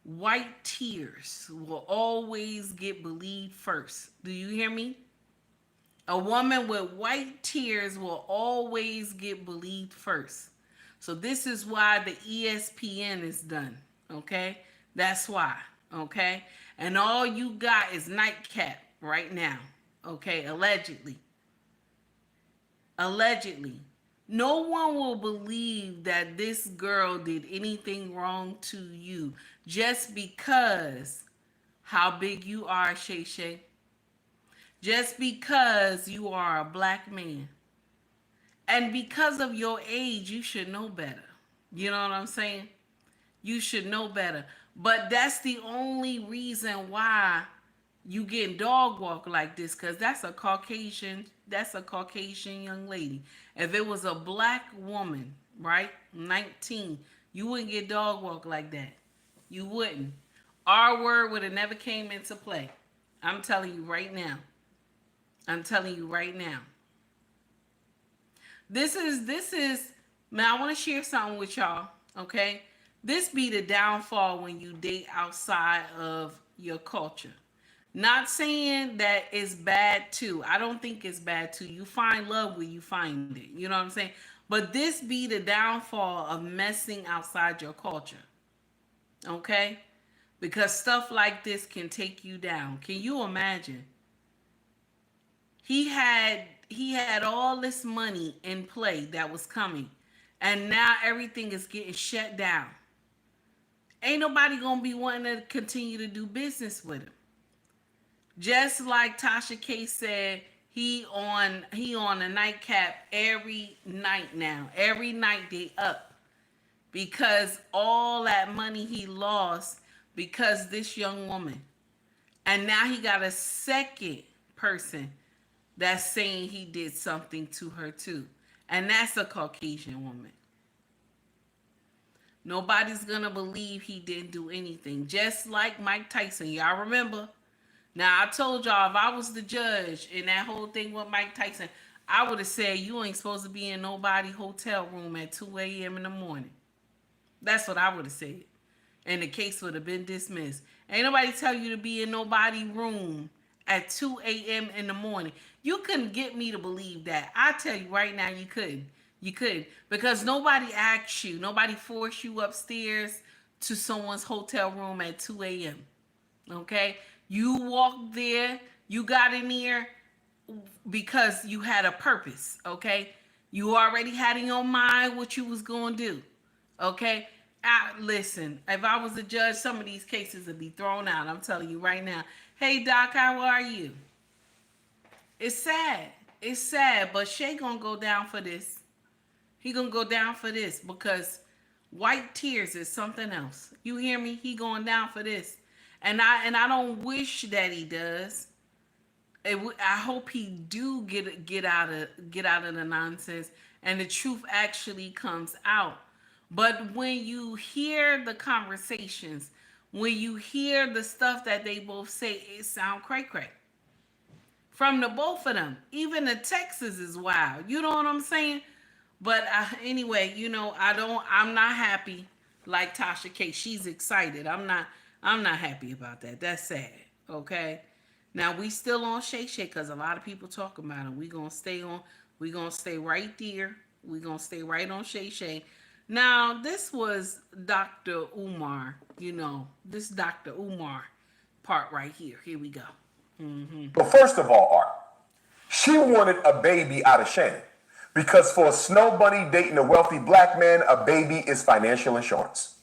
white tears will always get believed first. Do you hear me? A woman with white tears will always get believed first. So this is why the ESPN is done. Okay? That's why. Okay? And all you got is nightcap right now. Okay? Allegedly. Allegedly. No one will believe that this girl did anything wrong to you just because how big you are, Shay Shay. Just because you are a black man. And because of your age, you should know better. You know what I'm saying? You should know better. But that's the only reason why you getting dog walk like this, because that's a Caucasian young lady. If it was a black woman, right, 19, you wouldn't get dog walk like that. You wouldn't. Our word would have never came into play. I'm telling you right now. I'm telling you right now. This is man, I want to share something with y'all, okay? This be the downfall when you date outside of your culture. Not saying that it's bad too. I don't think it's bad too. You find love where you find it. You know what I'm saying? But this be the downfall of messing outside your culture. Okay? Because stuff like this can take you down. Can you imagine? He had all this money in play that was coming, and now everything is getting shut down. Ain't nobody gonna be wanting to continue to do business with him. Just like Tasha K said, he on a nightcap every night now. Every night they up because all that money he lost because this young woman, and now he got a second person that's saying he did something to her too. And that's a Caucasian woman. Nobody's gonna believe he didn't do anything. Just like Mike Tyson. Y'all remember? Now I told y'all if I was the judge in that whole thing with Mike Tyson, I would have said you ain't supposed to be in nobody hotel room at 2 a.m. in the morning. That's what I would have said. And the case would have been dismissed. Ain't nobody tell you to be in nobody room at 2 a.m. in the morning. You couldn't get me to believe that. I tell you right now, you couldn't. You couldn't. Because nobody asked you. Nobody forced you upstairs to someone's hotel room at 2 a.m. Okay? You walked there. You got in there because you had a purpose. Okay? You already had in your mind what you was going to do. Okay? Listen, if I was a judge, some of these cases would be thrown out. I'm telling you right now. Hey, Doc, how are you? It's sad. It's sad, but Shay gonna go down for this. He gonna go down for this because white tears is something else. You hear me? He going down for this, and I don't wish that he does. I hope he do get out of the nonsense and the truth actually comes out. But when you hear the conversations, when you hear the stuff that they both say, it sound cray-cray. From the both of them. Even the Texas is wild. You know what I'm saying? But anyway, I'm not happy like Tasha K. She's excited. I'm not happy about that. That's sad. Okay. Now we still on Shay Shay because a lot of people talking about it. We gonna stay right there. We gonna stay right on Shay Shay. Now this was Dr. Umar, this Dr. Umar part right here. Here we go. But first of all, Art, she wanted a baby out of Shannon. Because for a snow bunny dating a wealthy black man, a baby is financial insurance.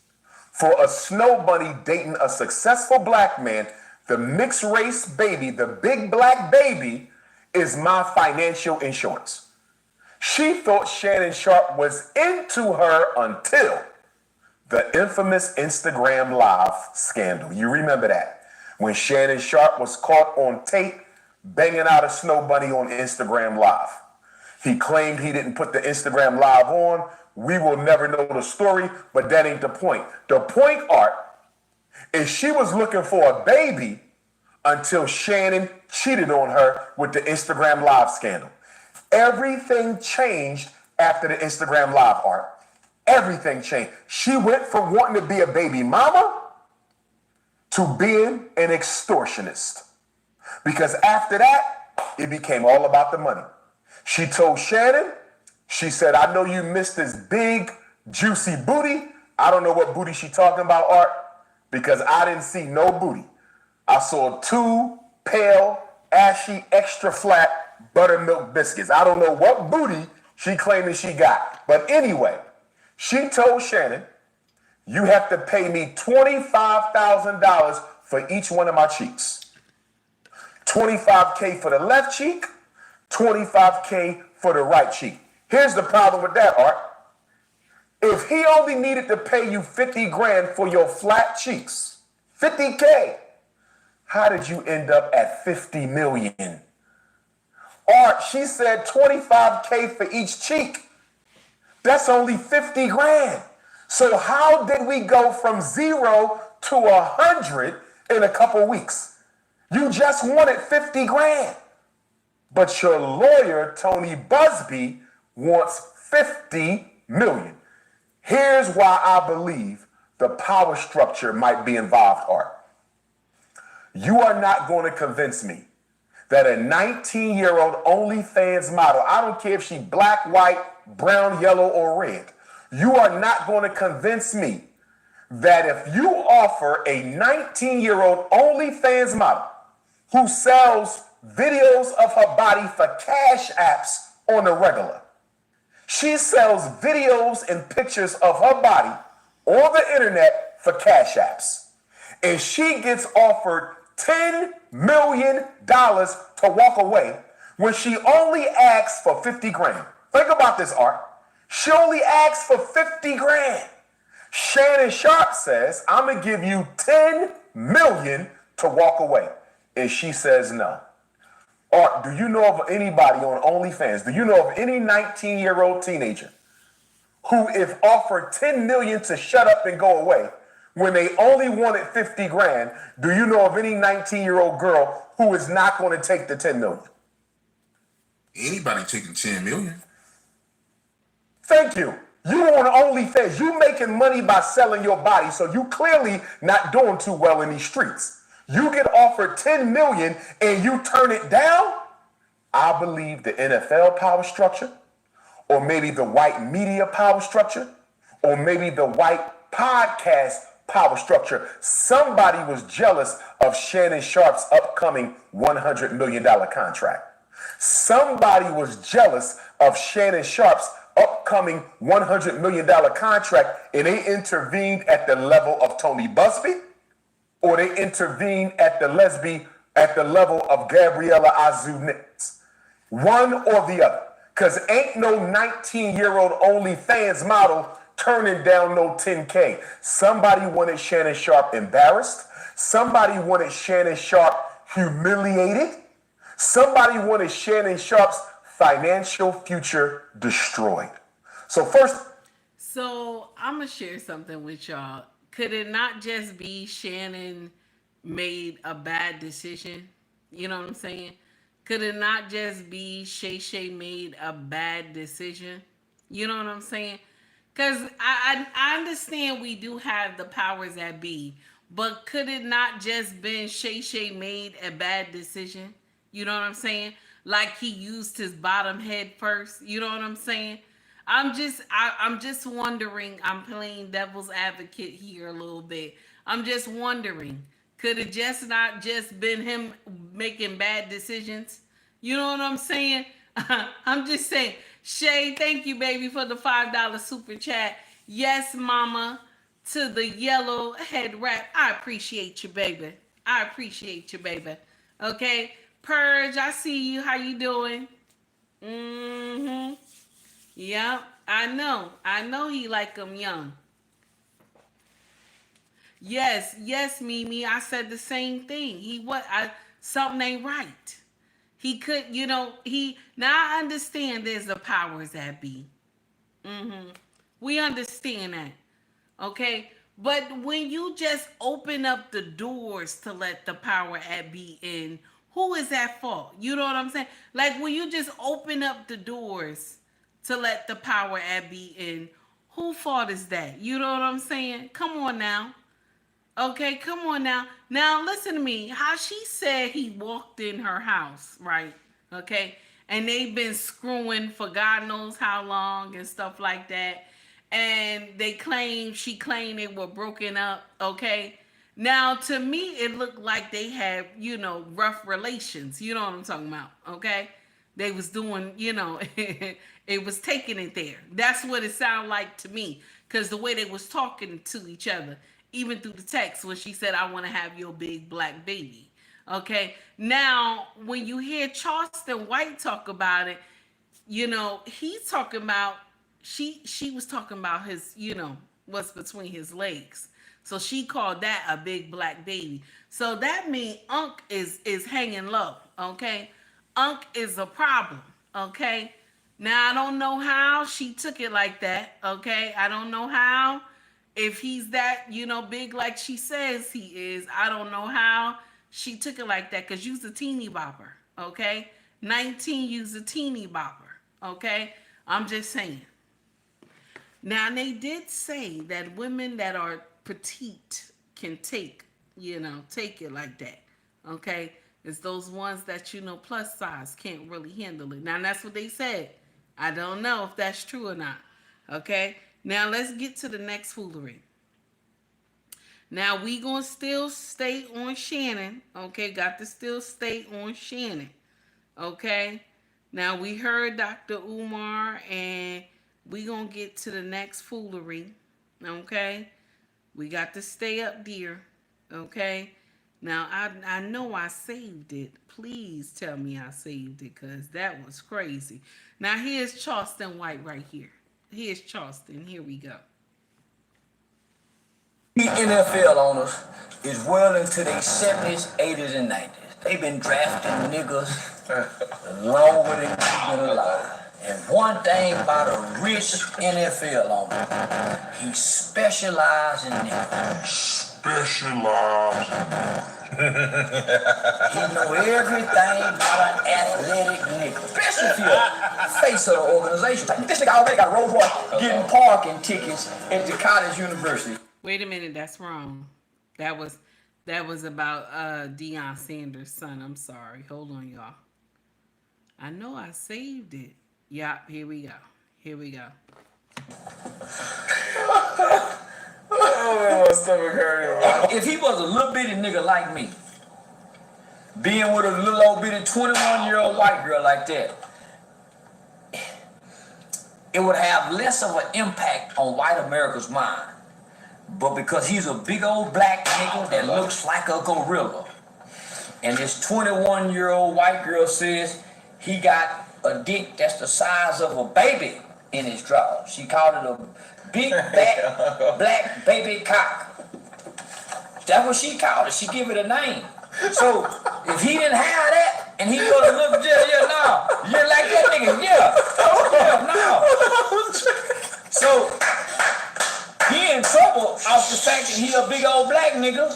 For a snow bunny dating a successful black man, the mixed race baby, the big black baby, is my financial insurance. She thought Shannon Sharp was into her until the infamous Instagram Live scandal. You remember that? When Shannon Sharp was caught on tape banging out a snow bunny on Instagram Live. He claimed he didn't put the Instagram Live on. We will never know the story, but that ain't the point. The point, Art, is she was looking for a baby until Shannon cheated on her with the Instagram Live scandal. Everything changed after the Instagram Live, Art. Everything changed. She went from wanting to be a baby mama to being an extortionist. Because after that, it became all about the money. She told Shannon, she said, I know you missed this big, juicy booty. I don't know what booty she talking about, Art, because I didn't see no booty. I saw 2 pale, ashy, extra flat buttermilk biscuits. I don't know what booty she claiming she got. But anyway, she told Shannon, you have to pay me $25,000 for each one of my cheeks. $25K for the left cheek, $25K for the right cheek. Here's the problem with that, Art. If he only needed to pay you 50 grand for your flat cheeks, 50K, how did you end up at 50 million? Art, she said 25K for each cheek. That's only 50 grand. So how did we go from 0 to 100 in a couple weeks? You just wanted 50 grand. But your lawyer, Tony Busby, wants 50 million. Here's why I believe the power structure might be involved, Art. You are not going to convince me that a 19-year-old OnlyFans model, I don't care if she black, white, brown, yellow, or red, you are not going to convince me that if you offer a 19-year-old OnlyFans model who sells videos of her body for cash apps on the regular, she sells videos and pictures of her body on the internet for cash apps, and she gets offered $10 million to walk away when she only asks for 50 grand. Think about this, Art. She only asks for 50 grand. Shannon Sharp says, I'm going to give you 10 million to walk away. And she says no. Art, do you know of anybody on OnlyFans? Do you know of any 19-year-old teenager who, if offered 10 million to shut up and go away, when they only wanted 50 grand, do you know of any 19-year-old girl who is not going to take the 10 million? Anybody taking 10 million? Thank you. You on OnlyFans. You making money by selling your body, so you clearly not doing too well in these streets. You get offered 10 million and you turn it down? I believe the NFL power structure, or maybe the white media power structure, or maybe the white podcast power structure. Somebody was jealous of Shannon Sharp's upcoming $100 million contract. Somebody was jealous of Shannon Sharp's upcoming $100 million contract, and they intervened at the level of Tony Busby, or they intervened at the level of Gabriella Azunitz. One or the other. Because ain't no 19-year-old OnlyFans model turning down no 10K. Somebody wanted Shannon Sharp embarrassed. Somebody wanted Shannon Sharp humiliated. Somebody wanted Shannon Sharp's financial future destroyed. So I'm going to share something with y'all. could it not just be Shannon made a bad decision? You know what I'm saying? Could it not just be Shay made a bad decision? You know what I'm saying? Because I understand we do have the powers that be, but could it not just been Shay made a bad decision? You know what I'm saying? Like he used his bottom head first. You know what I'm saying? I'm just wondering. I'm playing devil's advocate here a little bit. I'm just wondering. Could it just not just been him making bad decisions? You know what I'm saying? I'm just saying. Shay, thank you, baby, for the $5 super chat. Yes, mama, to the yellow head wrap. I appreciate you, baby. I appreciate you, baby. Okay, Purge, I see you. How you doing? Mm-hmm. Yep, I know. I know he like them young. Yes, Mimi. I said the same thing. Something ain't right. He could, now I understand there's the powers that be. We understand that. Okay? But when you just open up the doors to let the power at be in, who is at fault? You know what I'm saying? Like when you just open up the doors to let the power at be in, who fault is that? You know what I'm saying? Come on now. Okay, come on now. Now listen to me. How she said he walked in her house, right? Okay. And they've been screwing for God knows how long and stuff like that. And she claimed they were broken up. Okay. Now to me, it looked like they had, rough relations. You know what I'm talking about. Okay. They was doing, it was taking it there. That's what it sounded like to me. Because the way they was talking to each other, even through the text when she said, I want to have your big black baby. Okay. Now, when you hear Charleston White talk about it, he's talking about, she was talking about his, what's between his legs. So she called that a big black baby. So that means Unc is hanging low. Okay. Unc is a problem. Okay. Now, I don't know how she took it like that. Okay. I don't know how. If he's that, big like she says he is, I don't know how she took it like that because you's a teeny bopper, okay? 19, you's a teeny bopper, okay? I'm just saying. Now, they did say that women that are petite can take it like that, okay? It's those ones that, plus size can't really handle it. Now, that's what they said. I don't know if that's true or not, okay? Now, let's get to the next foolery. Now, we going to still stay on Shannon. Okay, got to still stay on Shannon. Okay. Now, we heard Dr. Umar, and we going to get to the next foolery. Okay. We got to stay up there. Okay. Now, I know I saved it. Please tell me I saved it because that was crazy. Now, here's Charleston White right here. Here's Charleston. Here we go. The NFL owners is well into their 70s, 80s, and 90s. They've been drafting niggas longer than they've been alive. And one thing about a rich NFL owner, he specializes in niggas. He know everything about an athletic nigga, especially if you're a face of the organization. Like, this nigga already got Rolls Royce getting parking tickets at the college university. Wait a minute, that's wrong. That was about Deion Sanders' son. I'm sorry. Hold on, y'all. I know I saved it. Yup, here we go. Here we go. Oh, my stomach hurting. If he was a little bitty nigga like me, being with a little old bitty 21-year-old white girl like that, it would have less of an impact on white America's mind. But because he's a big old black nigga that looks like a gorilla, and this 21-year-old white girl says he got a dick that's the size of a baby in his drawers. She called it a big fat black baby cock. That's what she called it. She give it a name. So if he didn't have that and he go to look you're like that nigga, no. So he in trouble off the fact that he a big old black nigga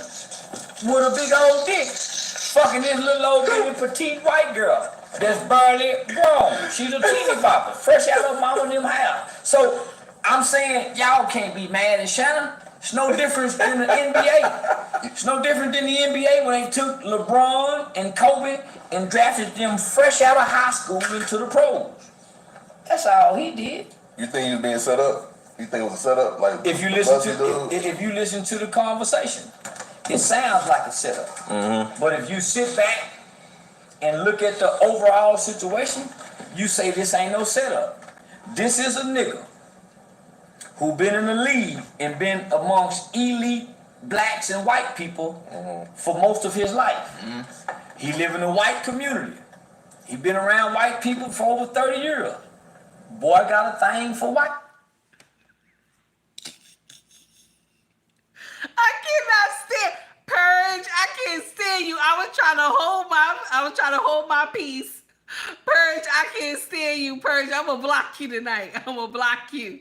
with a big old dick, fucking this little old bitty petite white girl that's barely grown. She's a teeny bopper, fresh out of mama and them house. So I'm saying y'all can't be mad at Shannon. It's no difference than the NBA. It's no different than the NBA when they took LeBron and Kobe and drafted them fresh out of high school into the pros. That's all he did. You think he was being set up? You think it was a setup? Like if you listen to the conversation, it sounds like a setup. Mm-hmm. But if you sit back and look at the overall situation, you say this ain't no setup. This is a nigga who been in the league and been amongst elite blacks and white people for most of his life. He live in a white community. He been around white people for over 30 years. Boy got a thing for white. I cannot stand Purge. I can't stand you. I was trying to hold my peace. Purge, I can't stand you, Purge. I'm gonna block you tonight. I'm gonna block you.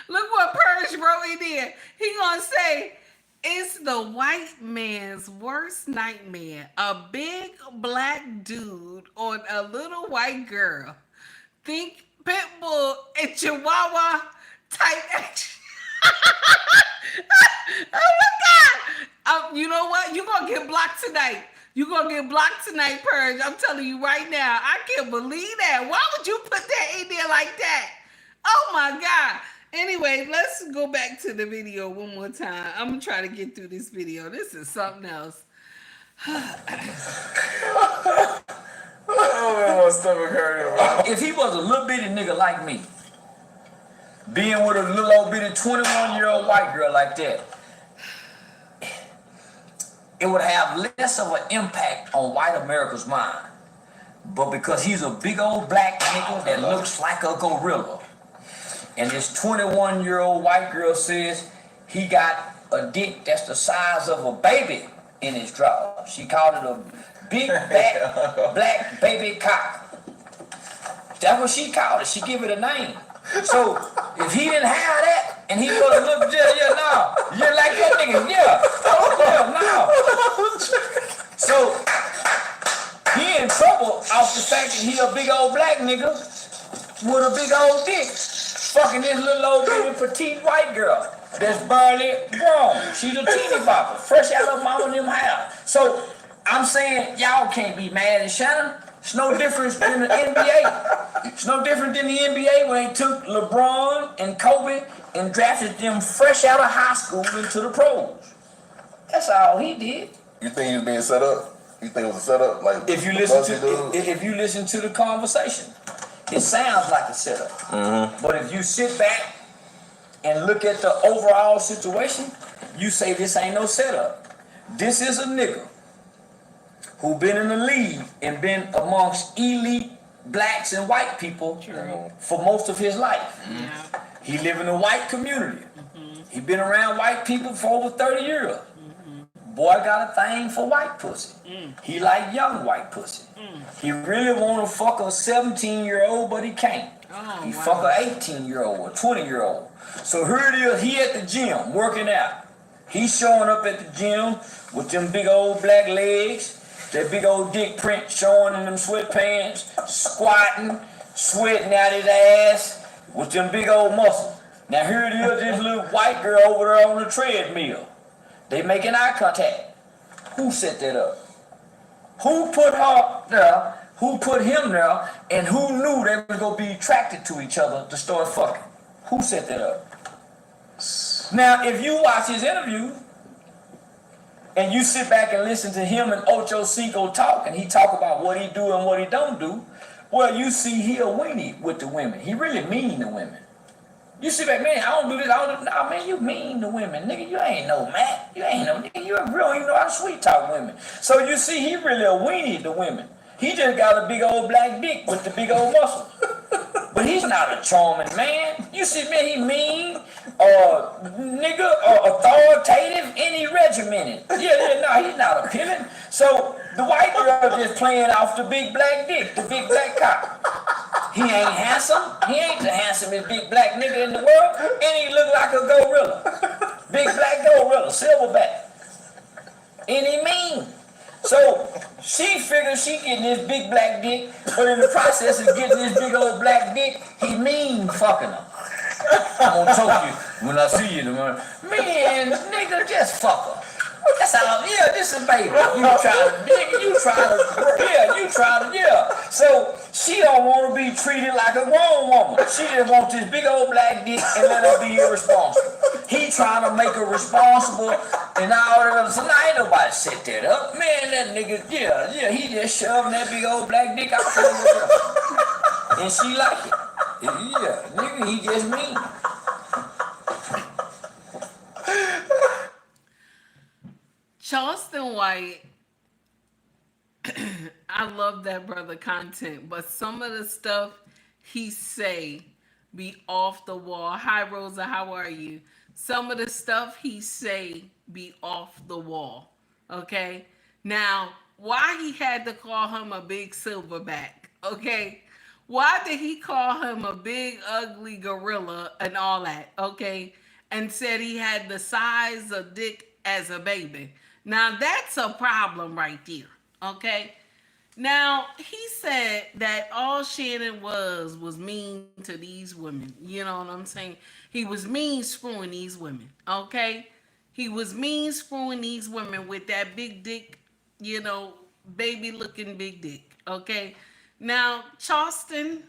Look what Purge wrote in there. He gonna say, it's the white man's worst nightmare. A big black dude on a little white girl. Think Pitbull and Chihuahua type action. Oh my God. You know what? You're going to get blocked tonight. You're going to get blocked tonight, Purge. I'm telling you right now. I can't believe that. Why would you put that in there like that? Oh my God. Anyway, let's go back to the video one more time. I'm going to try to get through this video. This is something else. Oh man, my stomach hurting, bro. If he was a little bitty nigga like me, being with a little old bitty 21-year-old white girl like that, it would have less of an impact on white America's mind. But because he's a big old black nigga that looks like a gorilla, and this 21-year-old white girl says he got a dick that's the size of a baby in his drawer. She called it a big fat black baby cock. That's what she called it. She give it a name. So if he didn't have that and he was a little yeah, like that nigga, no. So he in trouble off the fact that he a big old black nigga with a big old dick, fucking this little old bitty petite white girl that's barely grown. She's a teeny bopper, fresh out of mama and them house. So I'm saying y'all can't be mad at Shannon. It's no difference than the NBA. It's no different than the NBA when they took LeBron and Kobe and drafted them fresh out of high school into the pros. That's all he did. You think he was being set up? You think it was a setup? Like if you listen to the conversation, it sounds like a setup. Mm-hmm. But if you sit back and look at the overall situation, you say this ain't no setup. This is a nigga who been in the league and been amongst elite blacks and white people for most of his life. Mm-hmm. He live in a white community. Mm-hmm. He been around white people for over 30 years. Mm-hmm. Boy got a thing for white pussy. Mm. He like young white pussy. Mm. He really want to fuck a 17-year-old, but he can't. He fuck a 18-year-old or 20-year-old. So here it is, he at the gym working out. He's showing up at the gym with them big old black legs, that big old dick print showing in them sweatpants, squatting, sweating out his ass with them big old muscles. Now here it is, this little white girl over there on the treadmill. They making eye contact. Who set that up? Who put her there? Who put him there? And who knew they were gonna be attracted to each other to start fucking? Who set that up? Now, if you watch his interview, and you sit back and listen to him and Ocho Cinco talk, and he talk about what he do and what he don't do, well, you see he a weenie with the women. He really mean to women. You sit back, man, I don't do this, I don't do nah, man, you mean to women. Nigga, you ain't no man. You ain't no nigga, you real, you know how to sweet talk women. So you see he really a weenie to women. He just got a big old black dick with the big old muscle. But he's not a charming man. You see, man, he mean, nigga, authoritative, and he regimented. No, he's not appealing. So the white girl just playing off the big black dick, the big black cock. He ain't handsome. He ain't the handsomest big black nigga in the world, and he look like a gorilla. Big black gorilla, silverback. And he mean. So she figures she getting this big black dick, but in the process of getting this big old black dick, he mean fucking her. I'm gonna choke you when I see you tomorrow. Man, nigga, just fuck her. That's all. Yeah, this is baby. Yeah. So she don't want to be treated like a grown woman. She just wants this big old black dick and let her be irresponsible. He trying to make her responsible and all that other. So now ain't nobody set that up. Man, that nigga, yeah, he just shoving that big old black dick out there. And she like it. Yeah, nigga, he just mean. Charleston White, I love that brother content, but some of the stuff he say be off the wall. Hi Rosa, how are you? Some of the stuff he say be off the wall. Okay? Now, why he had to call him a big silverback? Okay? Why did he call him a big ugly gorilla and all that? Okay? And said he had the size of dick as a baby. Now that's a problem right there. Okay? Now he said that all Shannon was mean to these women. You know what I'm saying? He was mean screwing these women. Okay? He was mean screwing these women with that big dick, you know, baby looking big dick. Okay? Now, Charleston,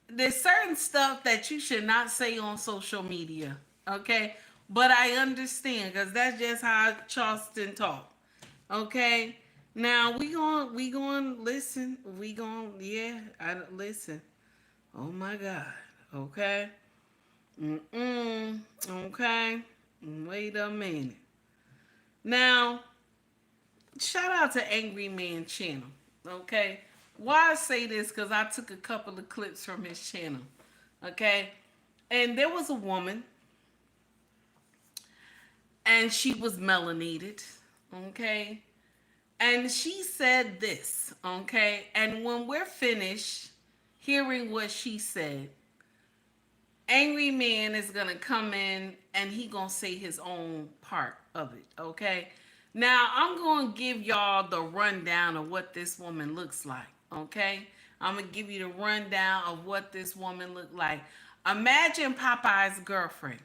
there's certain stuff that you should not say on social media. Okay? But I understand because that's just how Charleston talk. Okay? Now we going listen. I listen. Oh my God. Okay? Okay? Wait a minute. Now, shout out to Angry Man channel. Okay? Why I say this? Because I took a couple of clips from his channel. Okay? And there was a woman, and she was melanated. Okay? And she said this. Okay? And when we're finished hearing what she said, Angry Man is going to come in and he going to say his own part of it. Okay? Now, I'm going to give y'all the rundown of what this woman looks like. Okay? I'm going to give you the rundown of what this woman looked like. Imagine Popeye's girlfriend.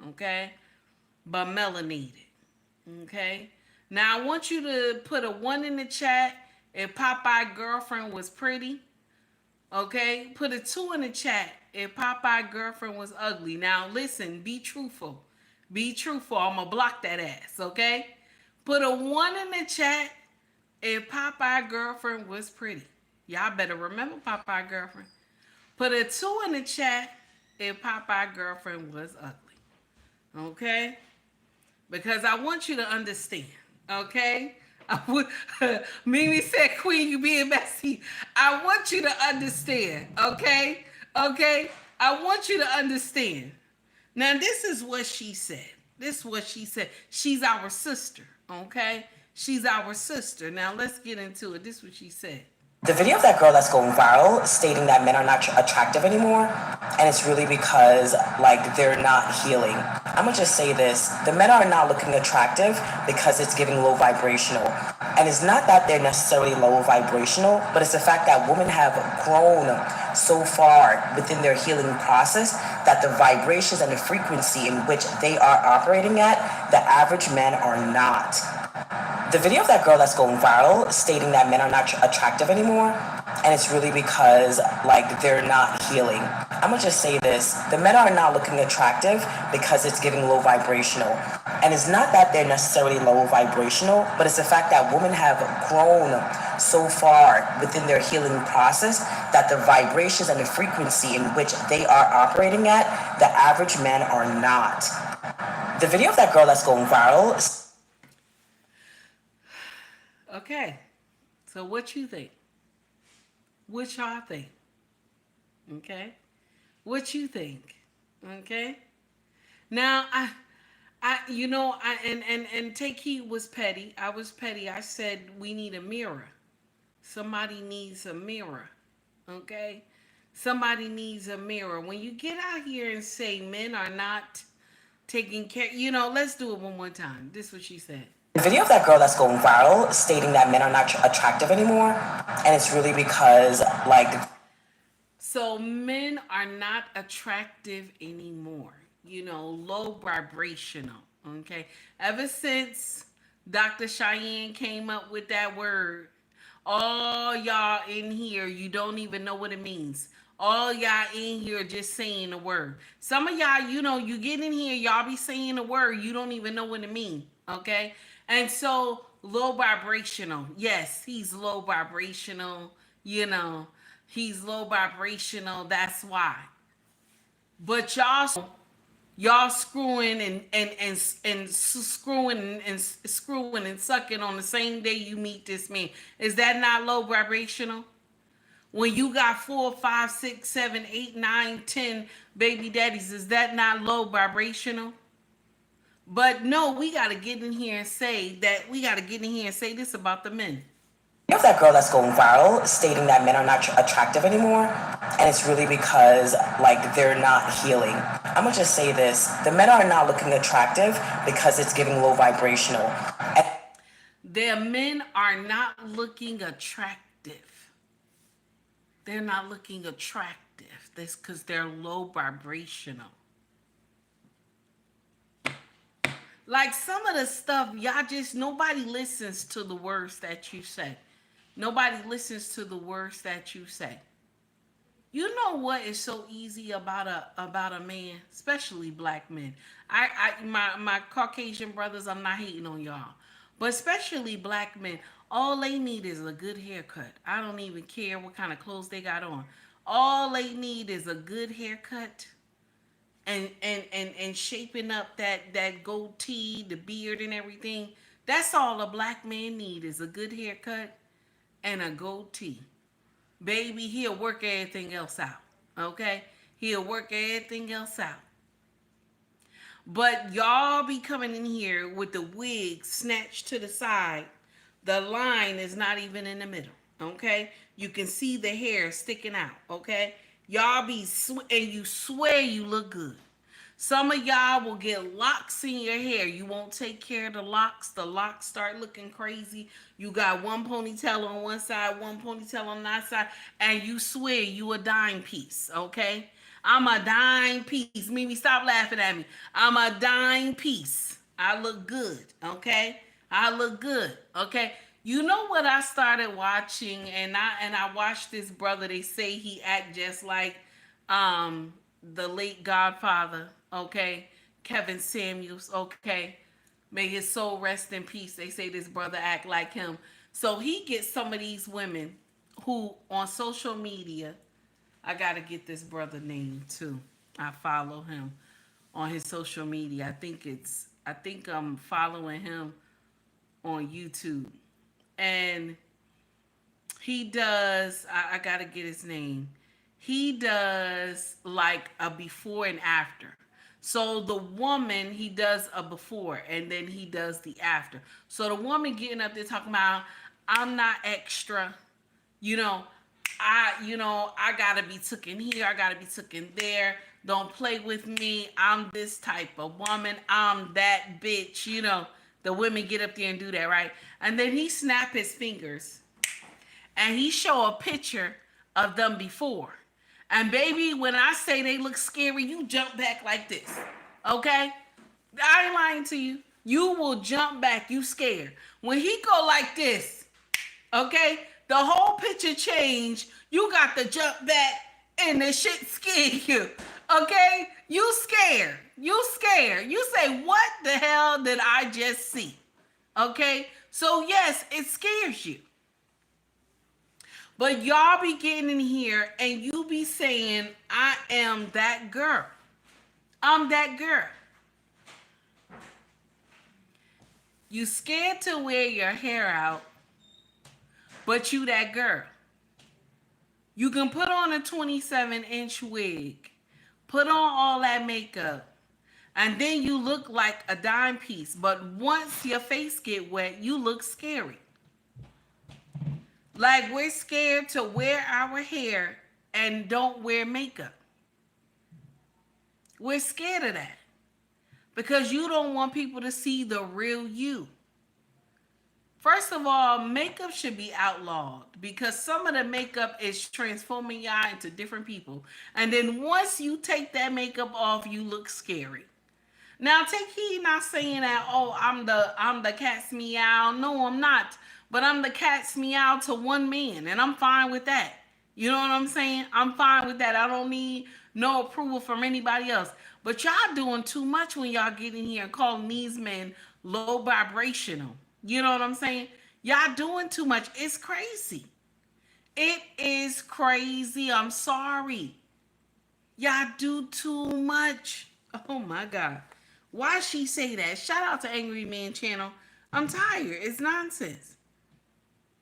Okay? But melanated. Okay? Now, I want you to put a 1 in the chat if Popeye girlfriend was pretty. Okay? Put a 2 in the chat if Popeye girlfriend was ugly. Now, listen, be truthful. Be truthful. I'm going to block that ass. Okay? Put a 1 in the chat if Popeye girlfriend was pretty. Y'all better remember Popeye girlfriend. Put a 2 in the chat if Popeye girlfriend was ugly. Okay? Because I want you to understand. Okay? Mimi said, Queen, you being messy. I want you to understand. Okay? Okay? I want you to understand. Now, this is what she said. This is what she said. She's our sister. Okay? She's our sister. Now, let's get into it. This is what she said. The video of that girl that's going viral stating that men are not attractive anymore, and it's really because, like, they're not healing. I'm gonna just say this. The men are not looking attractive because it's giving low vibrational. And it's not that they're necessarily low vibrational, but it's the fact that women have grown so far within their healing process that the vibrations and the frequency in which they are operating at, the average men are not. The video of that girl that's going viral stating that men are not attractive anymore, and it's really because, like, they're not healing. I'm gonna just say this. The men are not looking attractive because it's giving low vibrational. And it's not that they're necessarily low vibrational, but it's the fact that women have grown so far within their healing process that the vibrations and the frequency in which they are operating at, the average men are not. The video of that girl that's going viral. Okay, so what you think? What y'all think? Okay, what you think? Okay, now and Take Heat was petty. I was petty. I said we need a mirror. Somebody needs a mirror. Okay, somebody needs a mirror. When you get out here and say men are not taking care. You know, let's do it one more time. This is what she said. The video of that girl that's going viral stating that men are not attractive anymore, and it's really because, like... So men are not attractive anymore. You know, low vibrational, okay? Ever since Dr. Cheyenne came up with that word, all y'all in here, you don't even know what it means. All y'all in here just saying the word. Some of y'all, you know, you get in here, y'all be saying the word, you don't even know what it means, okay? And so, low vibrational. Yes, he's low vibrational, you know. He's low vibrational, that's why. But y'all screwing and screwing and sucking on the same day you meet this man. Is that not low vibrational? When you got 4, 5, 6, 7, 8, 9, 10 baby daddies, is that not low vibrational? But no, we gotta get in here and say that. We gotta get in here and say this about the men. You have that girl that's going viral stating that men are not attractive anymore, and it's really because, like, they're not healing. I'm gonna just say this: the men are not looking attractive because it's giving low vibrational. Their men are not looking attractive. They're not looking attractive. That's because they're low vibrational. Like some of the stuff, y'all just, nobody listens to the words that you say. Nobody listens to the words that you say. You know what is so easy about a man, especially black men. My Caucasian brothers, I'm not hating on y'all, but especially black men, all they need is a good haircut. I don't even care what kind of clothes they got on. All they need is a good haircut and shaping up that goatee, the beard and everything. That's all a black man need is a good haircut and a goatee. Baby, he'll work everything else out. Okay? He'll work everything else out. But y'all be coming in here with the wig snatched to the side. The line is not even in the middle. Okay? You can see the hair sticking out. Okay? Y'all be, and you swear you look good. Some of y'all will get locks in your hair. You won't take care of the locks. The locks start looking crazy. You got one ponytail on one side, one ponytail on that side, and you swear you a dime piece, okay? I'm a dime piece. Mimi, stop laughing at me. I'm a dime piece. I look good, okay? I look good, okay? You know what I started watching, and I watched this brother. They say he act just like the late Godfather, okay? Kevin Samuels, okay? May his soul rest in peace. They say this brother act like him. So he gets some of these women who on social media, I gotta get this brother name too. I follow him on his social media. I think I'm following him on YouTube. And he does, I gotta get his name. He does like a before and after. So the woman, he does a before and then he does the after. So the woman getting up there talking about, I'm not extra, I gotta be taken here, I gotta be taken there. Don't play with me. I'm this type of woman. I'm that bitch. The women get up there and do that, right? And then he snap his fingers and he show a picture of them before. And baby, when I say they look scary, you jump back like this. Okay? I ain't lying to you. You will jump back. You scared. When he go like this, okay, the whole picture change. You got to jump back and the shit scared you. Okay? You scared. You scared. You say, what the hell did I just see? Okay? So yes, it scares you. But y'all be getting in here and you be saying, I am that girl. I'm that girl. You scared to wear your hair out, but you that girl. You can put on a 27-inch wig, put on all that makeup, and then you look like a dime piece. But once your face get wet, you look scary. Like we're scared to wear our hair and don't wear makeup. We're scared of that. because you don't want people to see the real you. First of all, makeup should be outlawed because some of the makeup is transforming y'all into different people. And then once you take that makeup off, you look scary. Now take heed, not saying that, oh, I'm the cat's meow. No, I'm not. But I'm the cat's meow to one man, and I'm fine with that. You know what I'm saying? I'm fine with that. I don't need no approval from anybody else. But y'all doing too much when y'all get in here and calling these men low vibrational. You know what I'm saying? Y'all doing too much. It's crazy. It is crazy. I'm sorry. Y'all do too much. Oh my God. Why she say that? Shout out to Angry Man Channel. I'm tired. It's nonsense.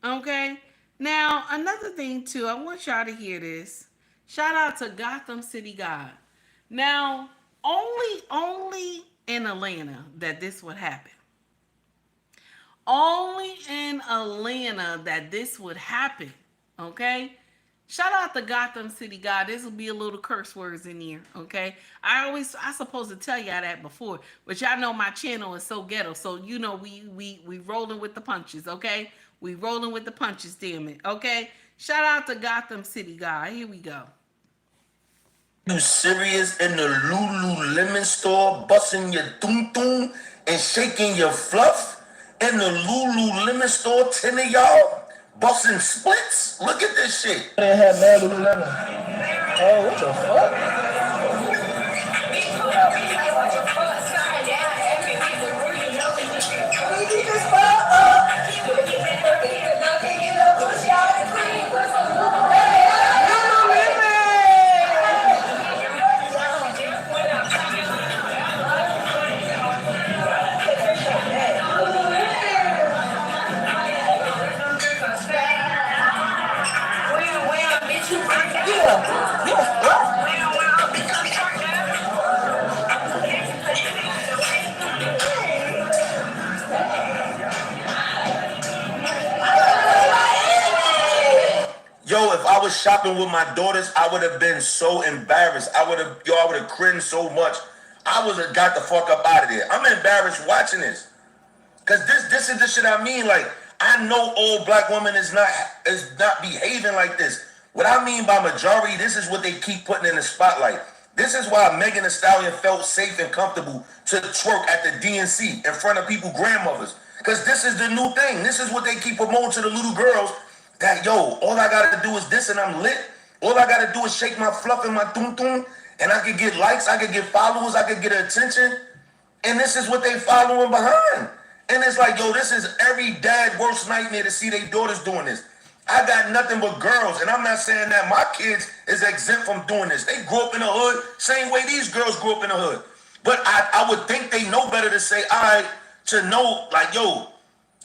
Okay? Now, another thing too, I want y'all to hear this. Shout out to Gotham City God. Now, only in Atlanta that this would happen. Only in Atlanta that this would happen. Okay? Shout out to Gotham City God. This will be a little curse words in here, okay? I supposed to tell y'all that before, but y'all know my channel is so ghetto, so you know we rolling with the punches, okay? We rolling with the punches, damn it, okay? Shout out to Gotham City God. Here we go. You serious in the Lululemon store, busting your tung and shaking your fluff? In the Lululemon store, 10 of y'all busting splits? Look at this shit. They had mad Lululemon. Oh, what the fuck? Yo, if I was shopping with my daughters, I would have been so embarrassed. I would have cringed so much. I would have got the fuck up out of there. I'm embarrassed watching this. Cause this is the shit I mean. Like, I know all black women is not behaving like this. What I mean by majority, this is what they keep putting in the spotlight. This is why Megan Thee Stallion felt safe and comfortable to twerk at the DNC in front of people's grandmothers. Cause this is the new thing. This is what they keep promoting to the little girls. That yo, all I gotta do is this and I'm lit. All I gotta do is shake my fluff and my tum and I could get likes, I could get followers, I could get attention. And this is what they following behind. And it's like, yo, this is every dad's worst nightmare to see their daughters doing this. I got nothing but girls, and I'm not saying that my kids is exempt from doing this. They grew up in the hood, same way these girls grew up in the hood. But I would think they know better to say, to know, like, yo,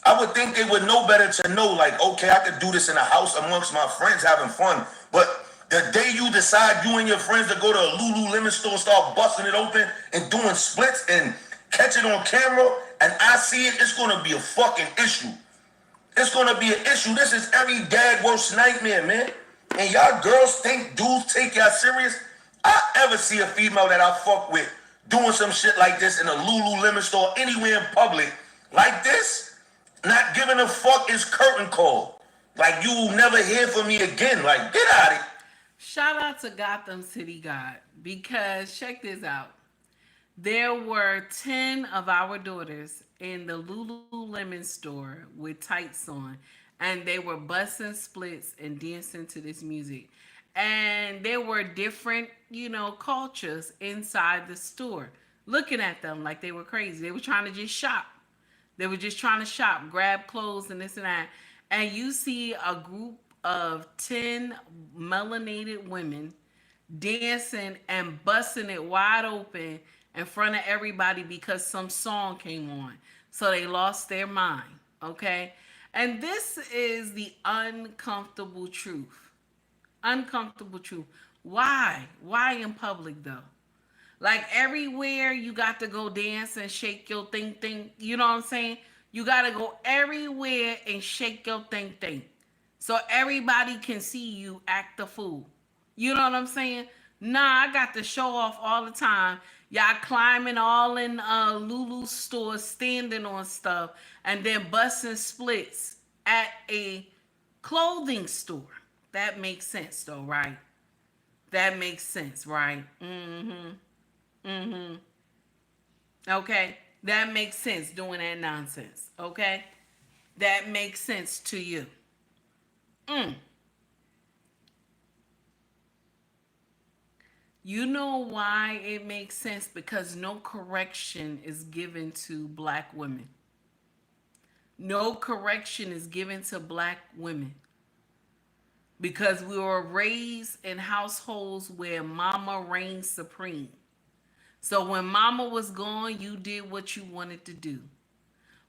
I would think they would know better to know, like, okay, I could do this in a house amongst my friends having fun. But the day you decide you and your friends to go to a Lululemon store, start busting it open and doing splits and catch it on camera, and I see it, it's gonna be a fucking issue. It's gonna be an issue. This is every dad's worst nightmare, man. And y'all girls think dudes take y'all serious? I ever see a female that I fuck with doing some shit like this in a Lululemon store, anywhere in public, like this, not giving a fuck is curtain call. Like, you will never hear from me again. Like, get out of here. Shout out to Gotham City God, because check this out. There were 10 of our daughters in the Lululemon store with tights on, and they were busting splits and dancing to this music. And there were different, cultures inside the store looking at them like they were crazy. They were trying to just shop. They were just trying to shop, grab clothes and this and that. And you see a group of 10 melanated women dancing and busting it wide open in front of everybody because some song came on. So they lost their mind, okay? And this is the uncomfortable truth. Uncomfortable truth. Why? Why in public though? Like everywhere you got to go dance and shake your thing. You know what I'm saying? You got to go everywhere and shake your thing. So everybody can see you act the fool. You know what I'm saying? Nah, I got to show off all the time. Y'all climbing all in Lulu stores, standing on stuff, and then busting splits at a clothing store. That makes sense though, right? That makes sense, right? Mm-hmm. Mm-hmm. Okay. That makes sense doing that nonsense. Okay. That makes sense to you. Mm. You know why it makes sense? Because no correction is given to black women. No correction is given to black women. Because we were raised in households where mama reigned supreme. So when mama was gone, you did what you wanted to do.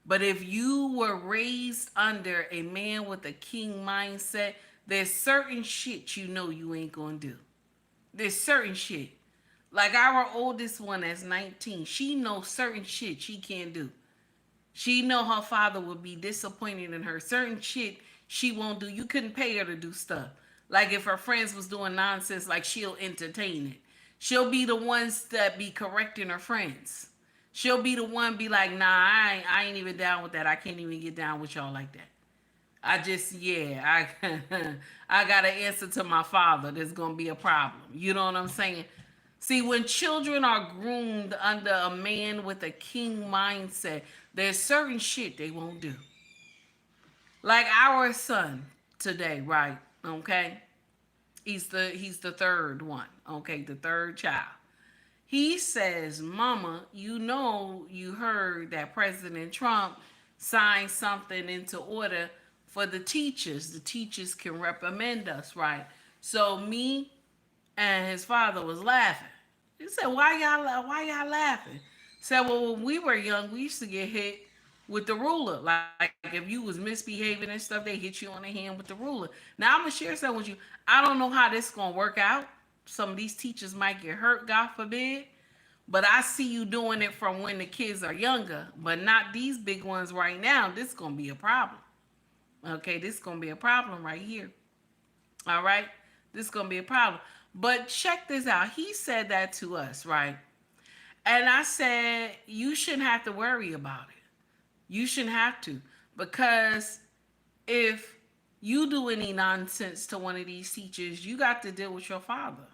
But if you were raised under a man with a king mindset, there's certain shit you know you ain't gonna do. There's certain shit. Like our oldest one that's 19, she knows certain shit she can't do. She know her father would be disappointed in her. Certain shit she won't do. You couldn't pay her to do stuff. Like if her friends was doing nonsense, like she'll entertain it. She'll be the ones that be correcting her friends. She'll be the one be like, nah, I ain't even down with that. I can't even get down with y'all like that. I I got to answer to my father. There's gonna be a problem. You know what I'm saying? See, when children are groomed under a man with a king mindset, there's certain shit they won't do. Like our son today, right? Okay, he's the third one. Okay, the third child. He says, Mama, you know, you heard that President Trump signed something into order for the teachers. The teachers can reprimand us, right? So me and his father was laughing. He said, why y'all laughing? Said, well, when we were young, we used to get hit with the ruler. Like if you was misbehaving and stuff, they hit you on the hand with the ruler. Now I'm gonna share something with you. I don't know how this gonna work out. Some of these teachers might get hurt, God forbid. But I see you doing it from when the kids are younger, but not these big ones right now. This is gonna be a problem. Okay, this is gonna be a problem right here. All right, this is gonna be a problem. But check this out. He said that to us, right? And I said, you shouldn't have to worry about it. You shouldn't have to. Because if you do any nonsense to one of these teachers, you got to deal with your father.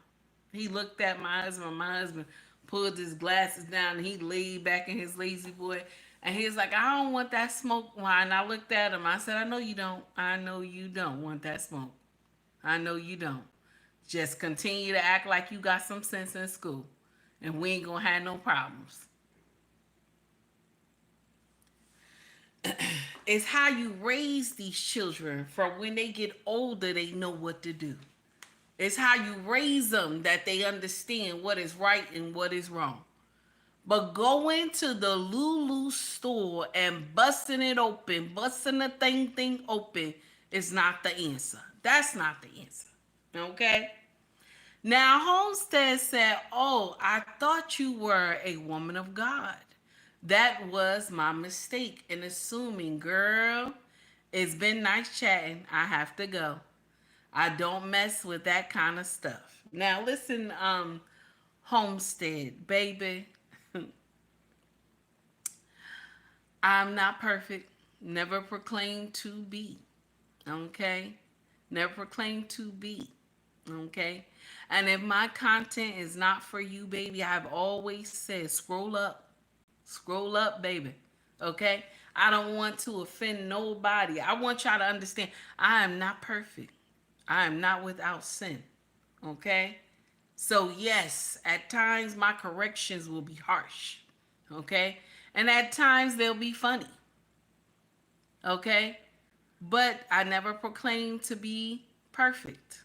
He looked at my husband. My husband pulled his glasses down and he laid back in his lazy boy. And he was like, I don't want that smoke wine. I looked at him. I said, I know you don't. I know you don't want that smoke. I know you don't. Just continue to act like you got some sense in school. And we ain't going to have no problems. It's how you raise these children for when they get older, they know what to do. It's how you raise them that they understand what is right and what is wrong. But going to the Lulu store and busting it open, busting the thing open is not the answer. That's not the answer. Okay? Now, Homestead said, oh, I thought you were a woman of God. That was my mistake in assuming, girl. It's been nice chatting. I have to go. I don't mess with that kind of stuff. Now, listen, Homestead, baby. I'm not perfect. Never proclaimed to be. Okay? Never proclaimed to be. Okay? And if my content is not for you, baby, I've always said scroll up. Scroll up, baby. Okay? I don't want to offend nobody. I want y'all to understand I am not perfect. I am not without sin. Okay? So, yes, at times my corrections will be harsh. Okay? And at times they'll be funny. Okay? But I never proclaim to be perfect.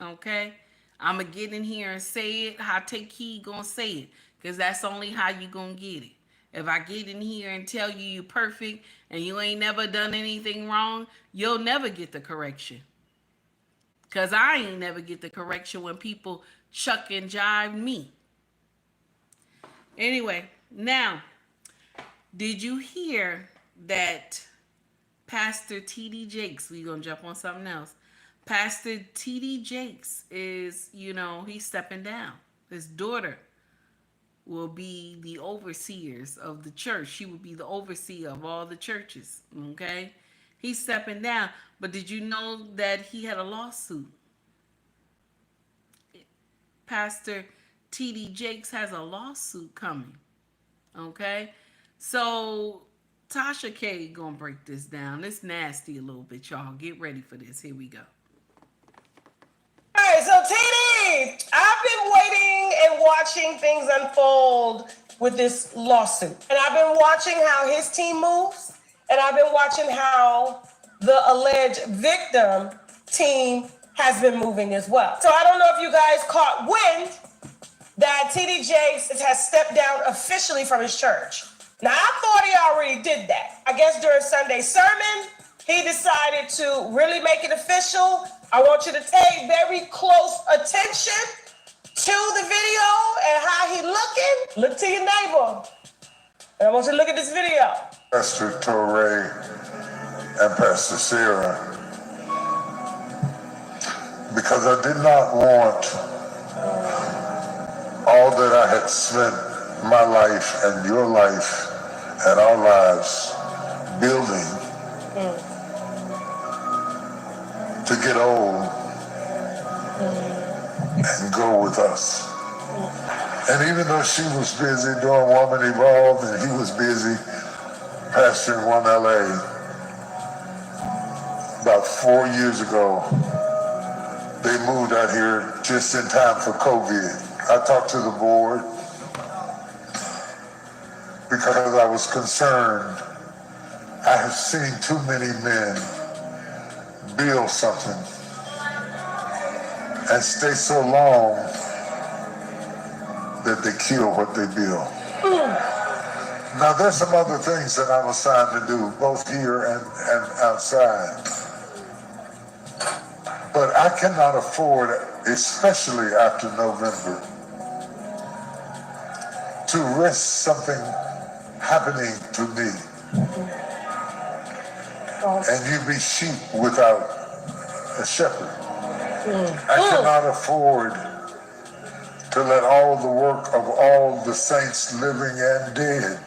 Okay? I'm going to get in here and say it how Take Heed going to say it. Because that's only how you going to get it. If I get in here and tell you you're perfect and you ain't never done anything wrong, you'll never get the correction. Because I ain't never get the correction when people chuck and jive me. Anyway, now, did you hear that Pastor T.D. Jakes, we going to jump on something else. Pastor T.D. Jakes is, he's stepping down. His daughter will be the overseers of the church. She will be the overseer of all the churches. Okay? He's stepping down. But did you know that he had a lawsuit? Pastor T.D. Jakes has a lawsuit coming. Okay? So Tasha K gonna break this down. It's nasty a little bit, y'all. Get ready for this. Here we go. All right, so TD, I've been waiting and watching things unfold with this lawsuit. And I've been watching how his team moves, and I've been watching how the alleged victim team has been moving as well. So I don't know if you guys caught wind that TD Jakes has stepped down officially from his church. Now, I thought he already did that. I guess during Sunday's sermon, he decided to really make it official. I want you to pay very close attention to the video and how he looking. Look to your neighbor. And I want you to look at this video. Pastor Torrey and Pastor Sarah, because I did not want all that I had spent my life and your life and our lives building to get old and go with us. And even though she was busy doing Woman Evolved and he was busy pastoring One LA, about 4 years ago, they moved out here just in time for COVID. I talked to the board because I was concerned. I have seen too many men build something and stay so long that they kill what they build. Now there's some other things that I'm assigned to do, both here and outside. But I cannot afford, especially after November, to risk something happening to me. And you be sheep without a shepherd. I cannot afford to let all the work of all the saints living and dead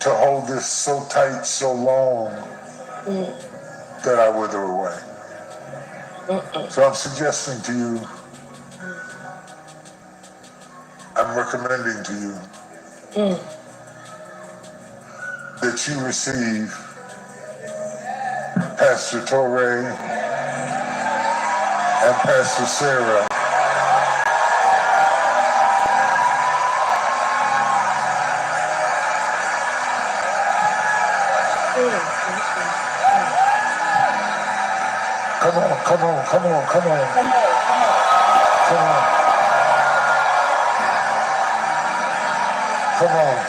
to hold this so tight, so long that I wither away. So I'm suggesting to you, I'm recommending to you that you receive Pastor Torrey and Pastor Sarah Come on. Come on.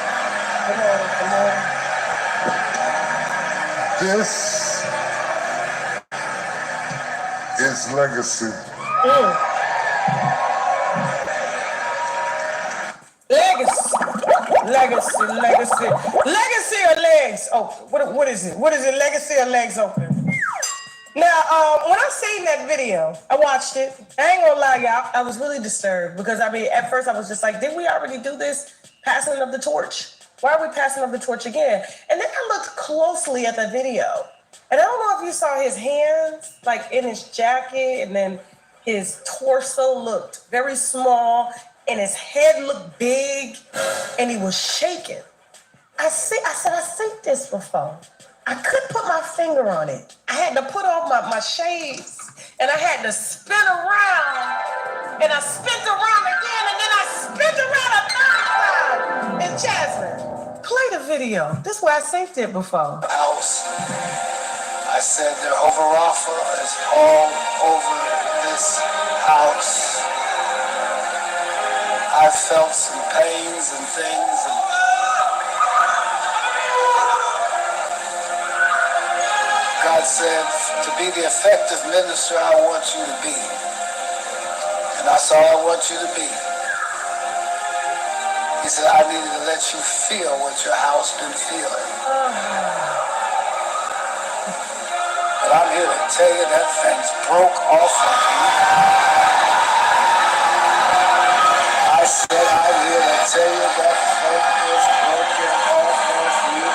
This is legacy. Legacy or legs open? What is it? What is it, legacy or legs open? Now, when I seen that video, I watched it. I ain't gonna lie, y'all. I was really disturbed because, at first I was just like, didn't we already do this? Passing of the torch? Why are we passing of the torch again? And then I looked closely at the video. And I don't know if you saw his hands, like in his jacket, and then his torso looked very small, and his head looked big, and he was shaking. I said, I've seen this before. I couldn't put my finger on it. I had to put on my shades, and I had to spin around, and I spent around again, and then I spent around a third time. And Jasmine, play the video. This is where I synced it before. House. I said the Overoffer is all over this house. I felt some pains and things, and God said, to be the effective minister I want you to be. And that's all I want you to be. He said, I needed to let you feel what your house been feeling. I'm here to tell you that thing's broke off of you. I said I'm here to tell you that thing is broken off of you.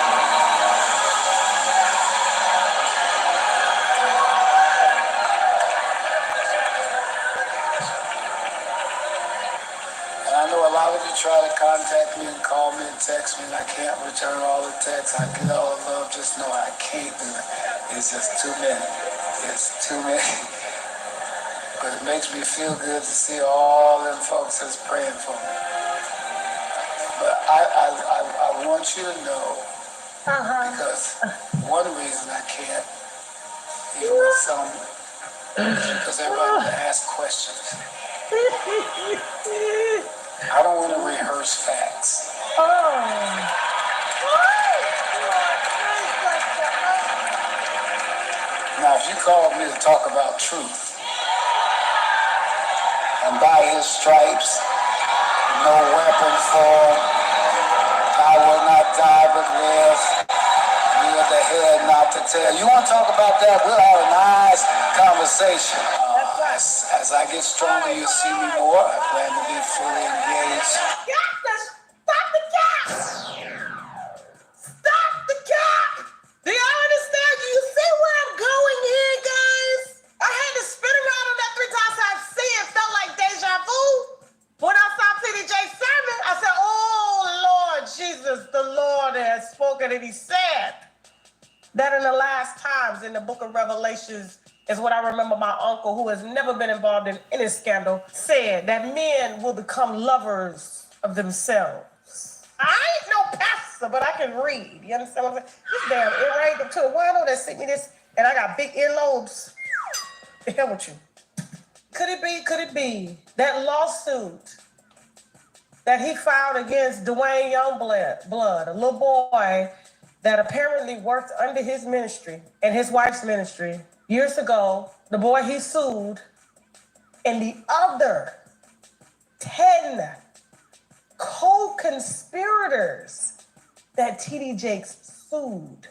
And I know a lot of you try to contact me and call me and text me, and I can't return all the texts. I get all the love, just know I can't do it. It's just too many. It's too many. But it makes me feel good to see all them folks that's praying for me. But I want you to know, because one reason I can't, even with some, is because everybody will ask questions. I don't want to rehearse facts. Now, if you called me to talk about truth, and by his stripes, no weapon formed, I will not die but live, near the head not the tail. You want to talk about that? We'll have a nice conversation. As I get stronger, you'll see me more. I plan to be fully engaged. Stop the cap! Stop the cap! Do y'all understand? Do you see where I'm going here, guys? I had to spin around on that 3 times. I see it felt like deja vu. When I saw TDJ's sermon, I said, oh, Lord Jesus, the Lord has spoken. And he said that in the last times in the book of Revelations is what I remember my uncle, who has never been involved in any scandal, said that men will become lovers of themselves. I ain't no pastor, but I can read. You understand what I'm saying? This damn earring to a wino that sent me this, and I got big earlobes. The hell with you. Could it be that lawsuit that he filed against Dwayne Youngblood, a little boy that apparently worked under his ministry and his wife's ministry years ago, the boy he sued, and the other 10 co-conspirators that TD Jakes sued?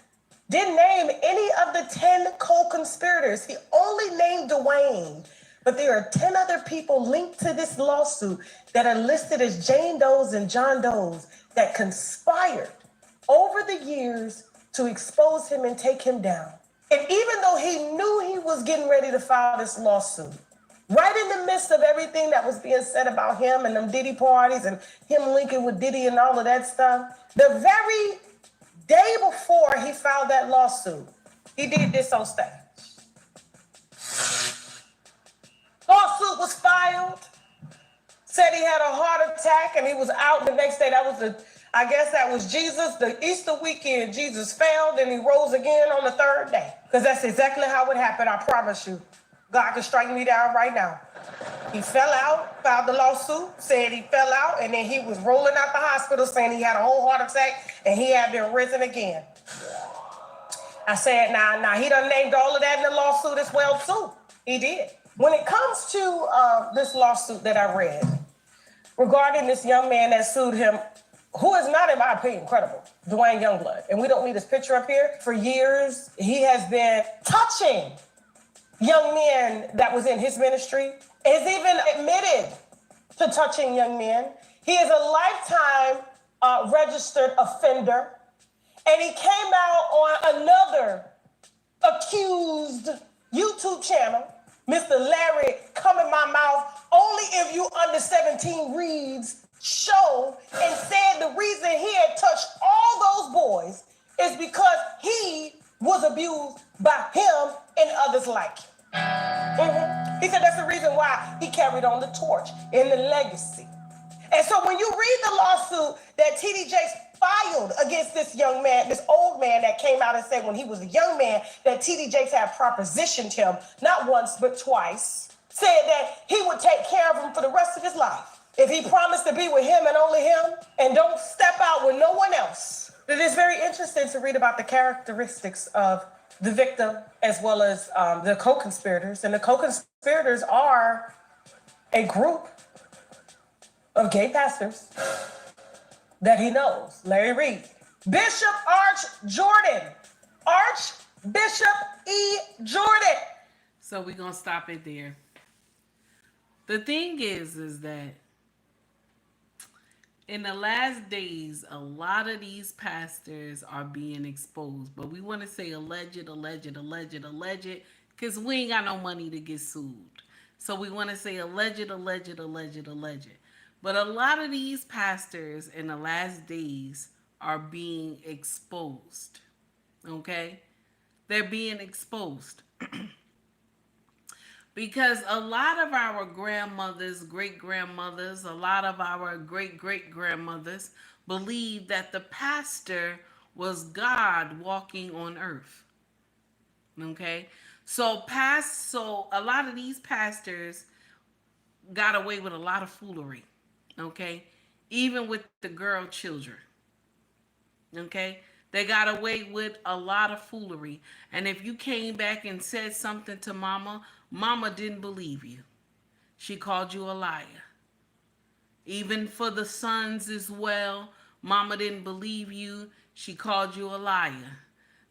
Didn't name any of the 10 co-conspirators. He only named Dwayne. But there are 10 other people linked to this lawsuit that are listed as Jane Does and John Does that conspired over the years to expose him and take him down. And even though he knew he was getting ready to file this lawsuit, right in the midst of everything that was being said about him and them Diddy parties and him linking with Diddy and all of that stuff, the very day before he filed that lawsuit, he did this on stage. Lawsuit was filed, said he had a heart attack and he was out the next day. I guess that was Jesus, the Easter weekend. Jesus fell and he rose again on the 3rd day. Because that's exactly how it happened, I promise you. God can strike me down right now. He fell out, filed the lawsuit, said he fell out, and then he was rolling out the hospital saying he had a whole heart attack and he had been risen again. I said, nah, he done named all of that in the lawsuit as well, too. He did. When it comes to this lawsuit that I read regarding this young man that sued him, who is not, in my opinion, credible, Dwayne Youngblood, and we don't need his picture up here. For years, he has been touching young men that was in his ministry, has even admitted to touching young men. He is a lifetime registered offender, and he came out on another accused YouTube channel, Mr. Larry Come in My Mouth, Only If You Under 17 Reads show, and said the reason he had touched all those boys is because he was abused by him and others like him. He said that's the reason why he carried on the torch and the legacy. And so when you read the lawsuit that TD Jakes filed against this young man, this old man that came out and said when he was a young man that TD Jakes had propositioned him, not once but twice, said that he would take care of him for the rest of his life if he promised to be with him and only him and don't step out with no one else. It is very interesting to read about the characteristics of the victim as well as the co-conspirators. And the co-conspirators are a group of gay pastors that he knows. Larry Reed. Bishop Arch Jordan. Arch Bishop E. Jordan. So we're gonna stop it there. The thing is that in the last days, a lot of these pastors are being exposed. But we want to say alleged, because we ain't got no money to get sued. So we want to say alleged. But a lot of these pastors in the last days are being exposed. Okay? They're being exposed. Because a lot of our grandmothers, great grandmothers, a lot of our great great grandmothers believed that the pastor was God walking on earth. Okay? So a lot of these pastors got away with a lot of foolery. Okay? Even with the girl children. Okay? They got away with a lot of foolery. And if you came back and said something to mama, mama didn't believe you. She called you a liar. Even for the sons as well, mama didn't believe you. She called you a liar.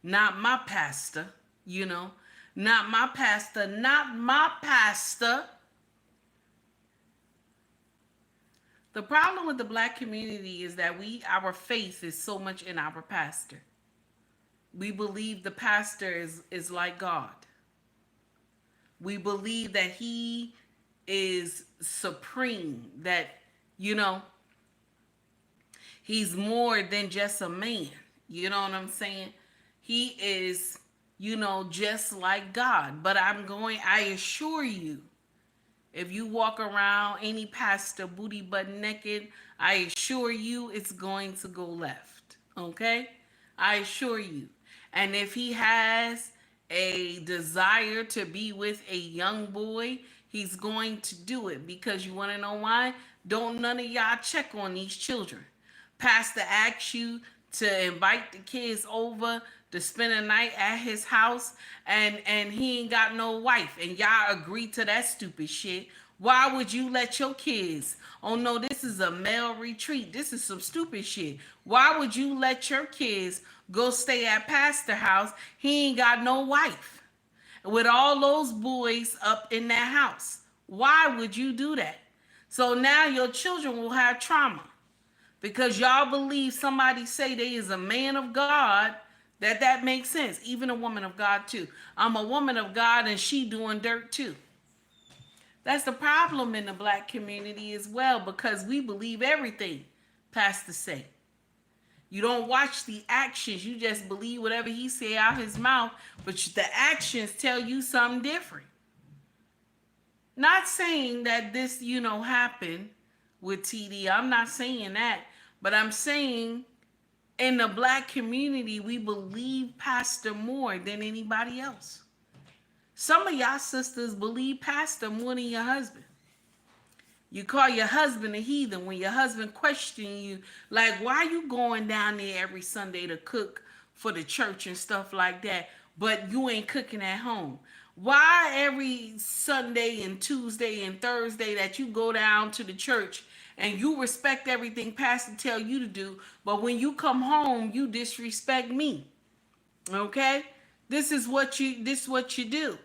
Not my pastor, you know. Not my pastor. Not my pastor. The problem with the black community is that our faith is so much in our pastor. We believe the pastor is like God. We believe that he is supreme, that, you know, he's more than just a man. You know what I'm saying? He is, you know, just like God. But I assure you, if you walk around any pastor booty butt naked, I assure you it's going to go left. Okay? I assure you. And if he has a desire to be with a young boy, he's going to do it. Because you want to know why? Don't none of y'all check on these children. Pastor asks you to invite the kids over to spend a night at his house, and he ain't got no wife, and y'all agree to that stupid shit. Why would you let your kids? Oh no, this is a male retreat. This is some stupid shit. Why would you let your kids go stay at pastor house? He ain't got no wife. With all those boys up in that house. Why would you do that? So now your children will have trauma. Because y'all believe somebody say they is a man of God, that makes sense. Even a woman of God too. I'm a woman of God and she doing dirt too. That's the problem in the black community as well, because we believe everything pastors say. You don't watch the actions, you just believe whatever he say out his mouth, but the actions tell you something different. Not saying that this, you know, happened with TD. I'm not saying that, but I'm saying in the black community, we believe pastor more than anybody else. Some of y'all sisters believe pastor more than your husband. You call your husband a heathen when your husband questions you, like, why you going down there every Sunday to cook for the church and stuff like that, but you ain't cooking at home? Why every Sunday and Tuesday and Thursday that you go down to the church and you respect everything pastor tell you to do, but when you come home, you disrespect me? Okay? This is what you do.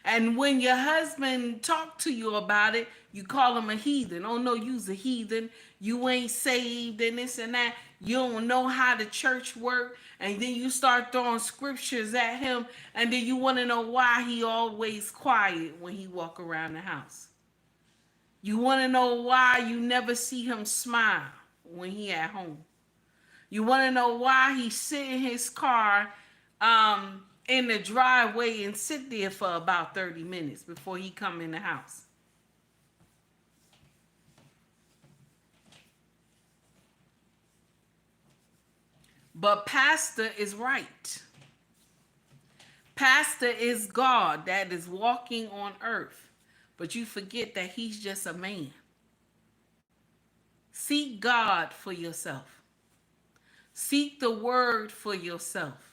And when your husband talk to you about it, you call him a heathen. Oh no, you's a heathen. You ain't saved and this and that. You don't know how the church work. And then you start throwing scriptures at him. And then you want to know why he always quiet when he walk around the house. You want to know why you never see him smile when he at home. You want to know why he sit in his car in the driveway and sit there for about 30 minutes before he come in the house. But pastor is right. Pastor is God that is walking on earth. But you forget that he's just a man. Seek God for yourself. Seek the word for yourself.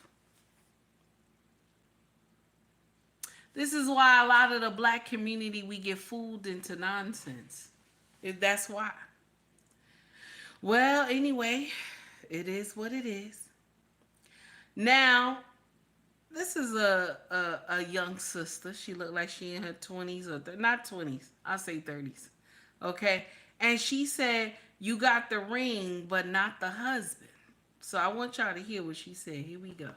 This is why a lot of the black community, we get fooled into nonsense. That's why. Well, anyway, it is what it is. Now, This is a young sister. She looked like she in her 20s or not 20s. I'll say 30s. Okay? And she said, "You got the ring, but not the husband." So I want y'all to hear what she said. Here we go.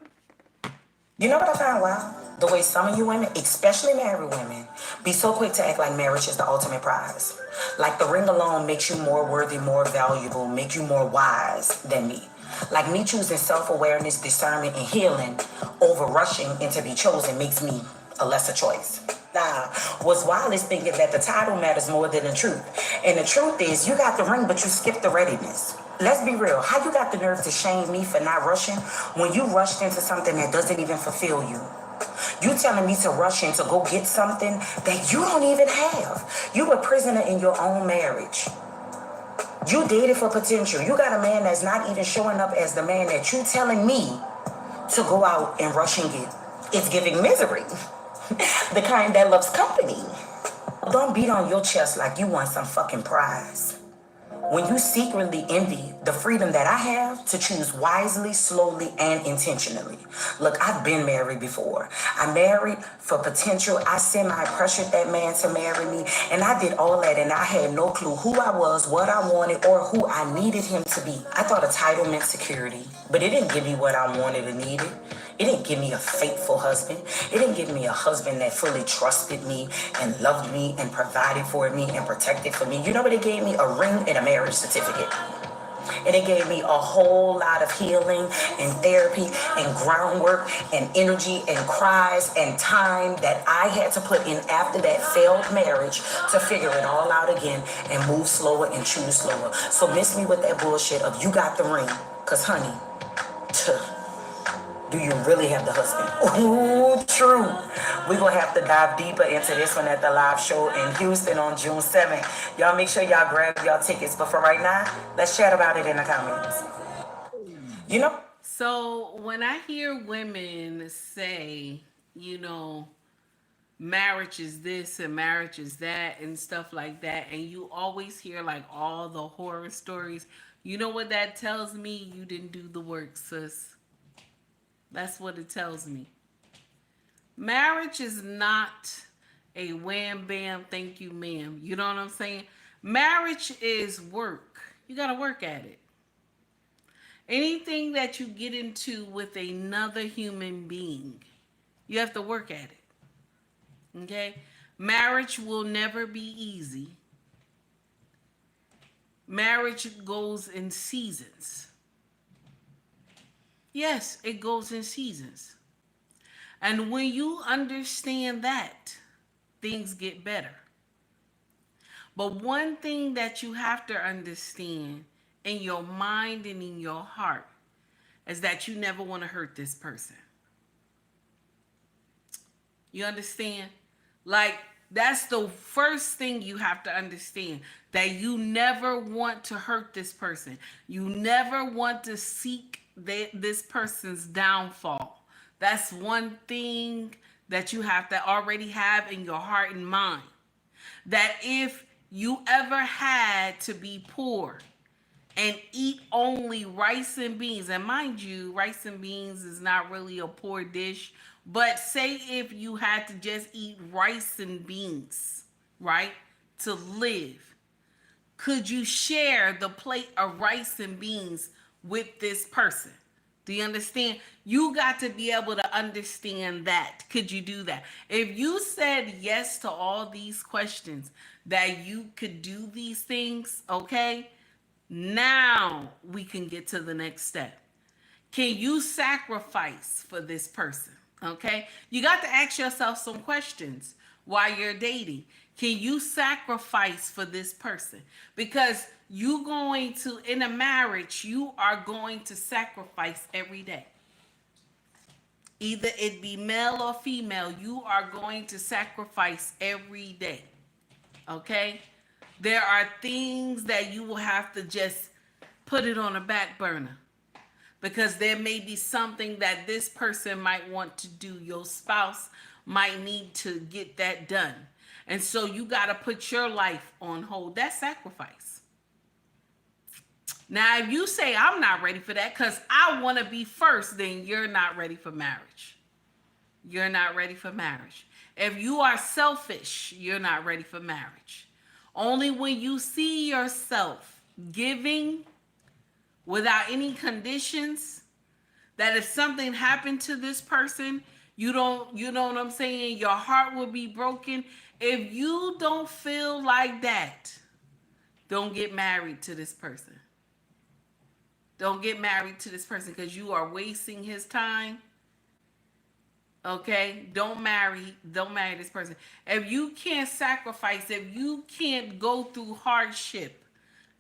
You know what I found wild? The way some of you women, especially married women, be so quick to act like marriage is the ultimate prize. Like the ring alone makes you more worthy, more valuable, make you more wise than me. Like me choosing self-awareness, discernment, and healing over rushing and to be chosen makes me a lesser choice. Nah, what's wild is thinking that the title matters more than the truth. And the truth is, you got the ring, but you skipped the readiness. Let's be real. How you got the nerve to shame me for not rushing when you rushed into something that doesn't even fulfill you? You telling me to rush in to go get something that you don't even have. You a prisoner in your own marriage. You dated for potential. You got a man that's not even showing up as the man that you telling me to go out and rush and get. It's giving misery. The kind that loves company. Don't beat on your chest like you want some fucking prize. When you secretly envy the freedom that I have to choose wisely, slowly, and intentionally. Look, I've been married before. I married for potential. I semi-pressured that man to marry me, and I did all that, and I had no clue who I was, what I wanted, or who I needed him to be. I thought a title meant security, but it didn't give me what I wanted and needed. It didn't give me a faithful husband. It didn't give me a husband that fully trusted me and loved me and provided for me and protected for me. You know what? It gave me a ring and a marriage certificate. And it gave me a whole lot of healing and therapy and groundwork and energy and cries and time that I had to put in after that failed marriage to figure it all out again and move slower and choose slower. So miss me with that bullshit of you got the ring. Because, honey, do you really have the husband? Ooh, true. We're going to have to dive deeper into this one at the live show in Houston on June 7th. Y'all make sure y'all grab y'all tickets. But for right now, let's chat about it in the comments. You know? So when I hear women say, you know, marriage is this and marriage is that and stuff like that, and you always hear like all the horror stories, you know what that tells me? You didn't do the work, sis. That's what it tells me. Marriage is not a wham bam thank you ma'am. You know what I'm saying? Marriage is work. You got to work at it. Anything that you get into with another human being, you have to work at it. Okay? Marriage will never be easy. Marriage goes in seasons. Yes, it goes in seasons. And when you understand that, things get better. But one thing that you have to understand in your mind and in your heart is that you never want to hurt this person. You understand? Like, that's the first thing you have to understand, that you never want to hurt this person. You never want to seek this person's downfall. That's one thing that you have to already have in your heart and mind. That if you ever had to be poor and eat only rice and beans, and mind you, rice and beans is not really a poor dish, but say if you had to just eat rice and beans, right, to live, could you share the plate of rice and beans with this person? Do you understand? You got to be able to understand that. Could you do that? If you said yes to all these questions, that you could do these things, okay? Now we can get to the next step. Can you sacrifice for this person? Okay? You got to ask yourself some questions while you're dating. Can you sacrifice for this person? Because you going to, in a marriage, you are going to sacrifice every day. Either it be male or female, you are going to sacrifice every day. Okay? There are things that you will have to just put it on a back burner. Because there may be something that this person might want to do. Your spouse might need to get that done. And so you got to put your life on hold. That's sacrifice. Now, if you say, I'm not ready for that because I want to be first, then you're not ready for marriage. you're not ready for marriage. If you are selfish, you're not ready for marriage. Only when you see yourself giving without any conditions, that if something happened to this person, you know what I'm saying, your heart will be broken. If you don't feel like that, don't get married to this person. Don't get married to this person because you are wasting his time. Okay? Don't marry this person. If you can't sacrifice, if you can't go through hardship,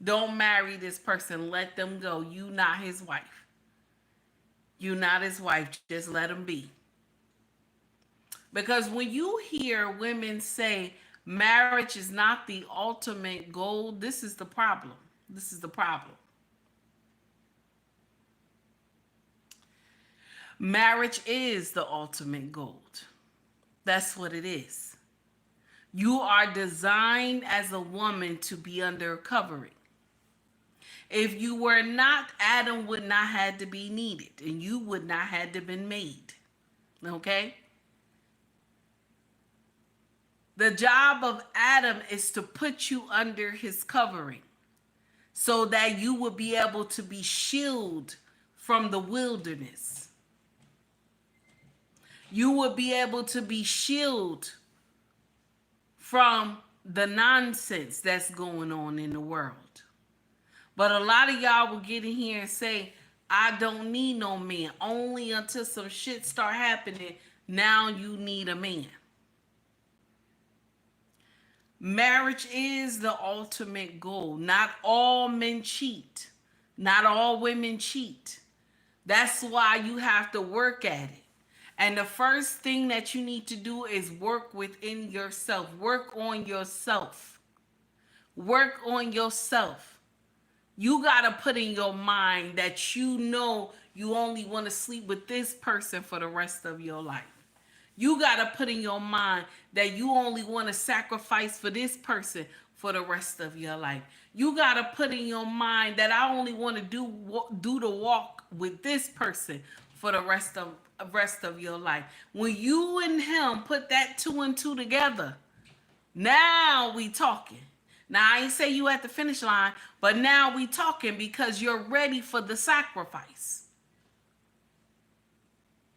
don't marry this person. Let them go. You not his wife. You not his wife. Just let him be. Because when you hear women say marriage is not the ultimate goal, this is the problem. This is the problem. Marriage is the ultimate goal. That's what it is. You are designed as a woman to be under covering. If you were not, Adam would not have to be needed, and you would not have to been made. Okay? The job of Adam is to put you under his covering so that you would be able to be shielded from the wilderness. You would be able to be shielded from the nonsense that's going on in the world. But a lot of y'all will get in here and say, I don't need no man. Only until some shit start happening, now you need a man. Marriage is the ultimate goal. Not all men cheat. Not all women cheat. That's why you have to work at it. And the first thing that you need to do is work within yourself. Work on yourself. Work on yourself. You got to put in your mind that you know you only want to sleep with this person for the rest of your life. You got to put in your mind that you only want to sacrifice for this person for the rest of your life. You got to put in your mind that I only want to do the walk with this person for the rest of your life. When you and him put that 2 and 2 together, now we talking. Now I ain't say you at the finish line, but now we talking because you're ready for the sacrifice.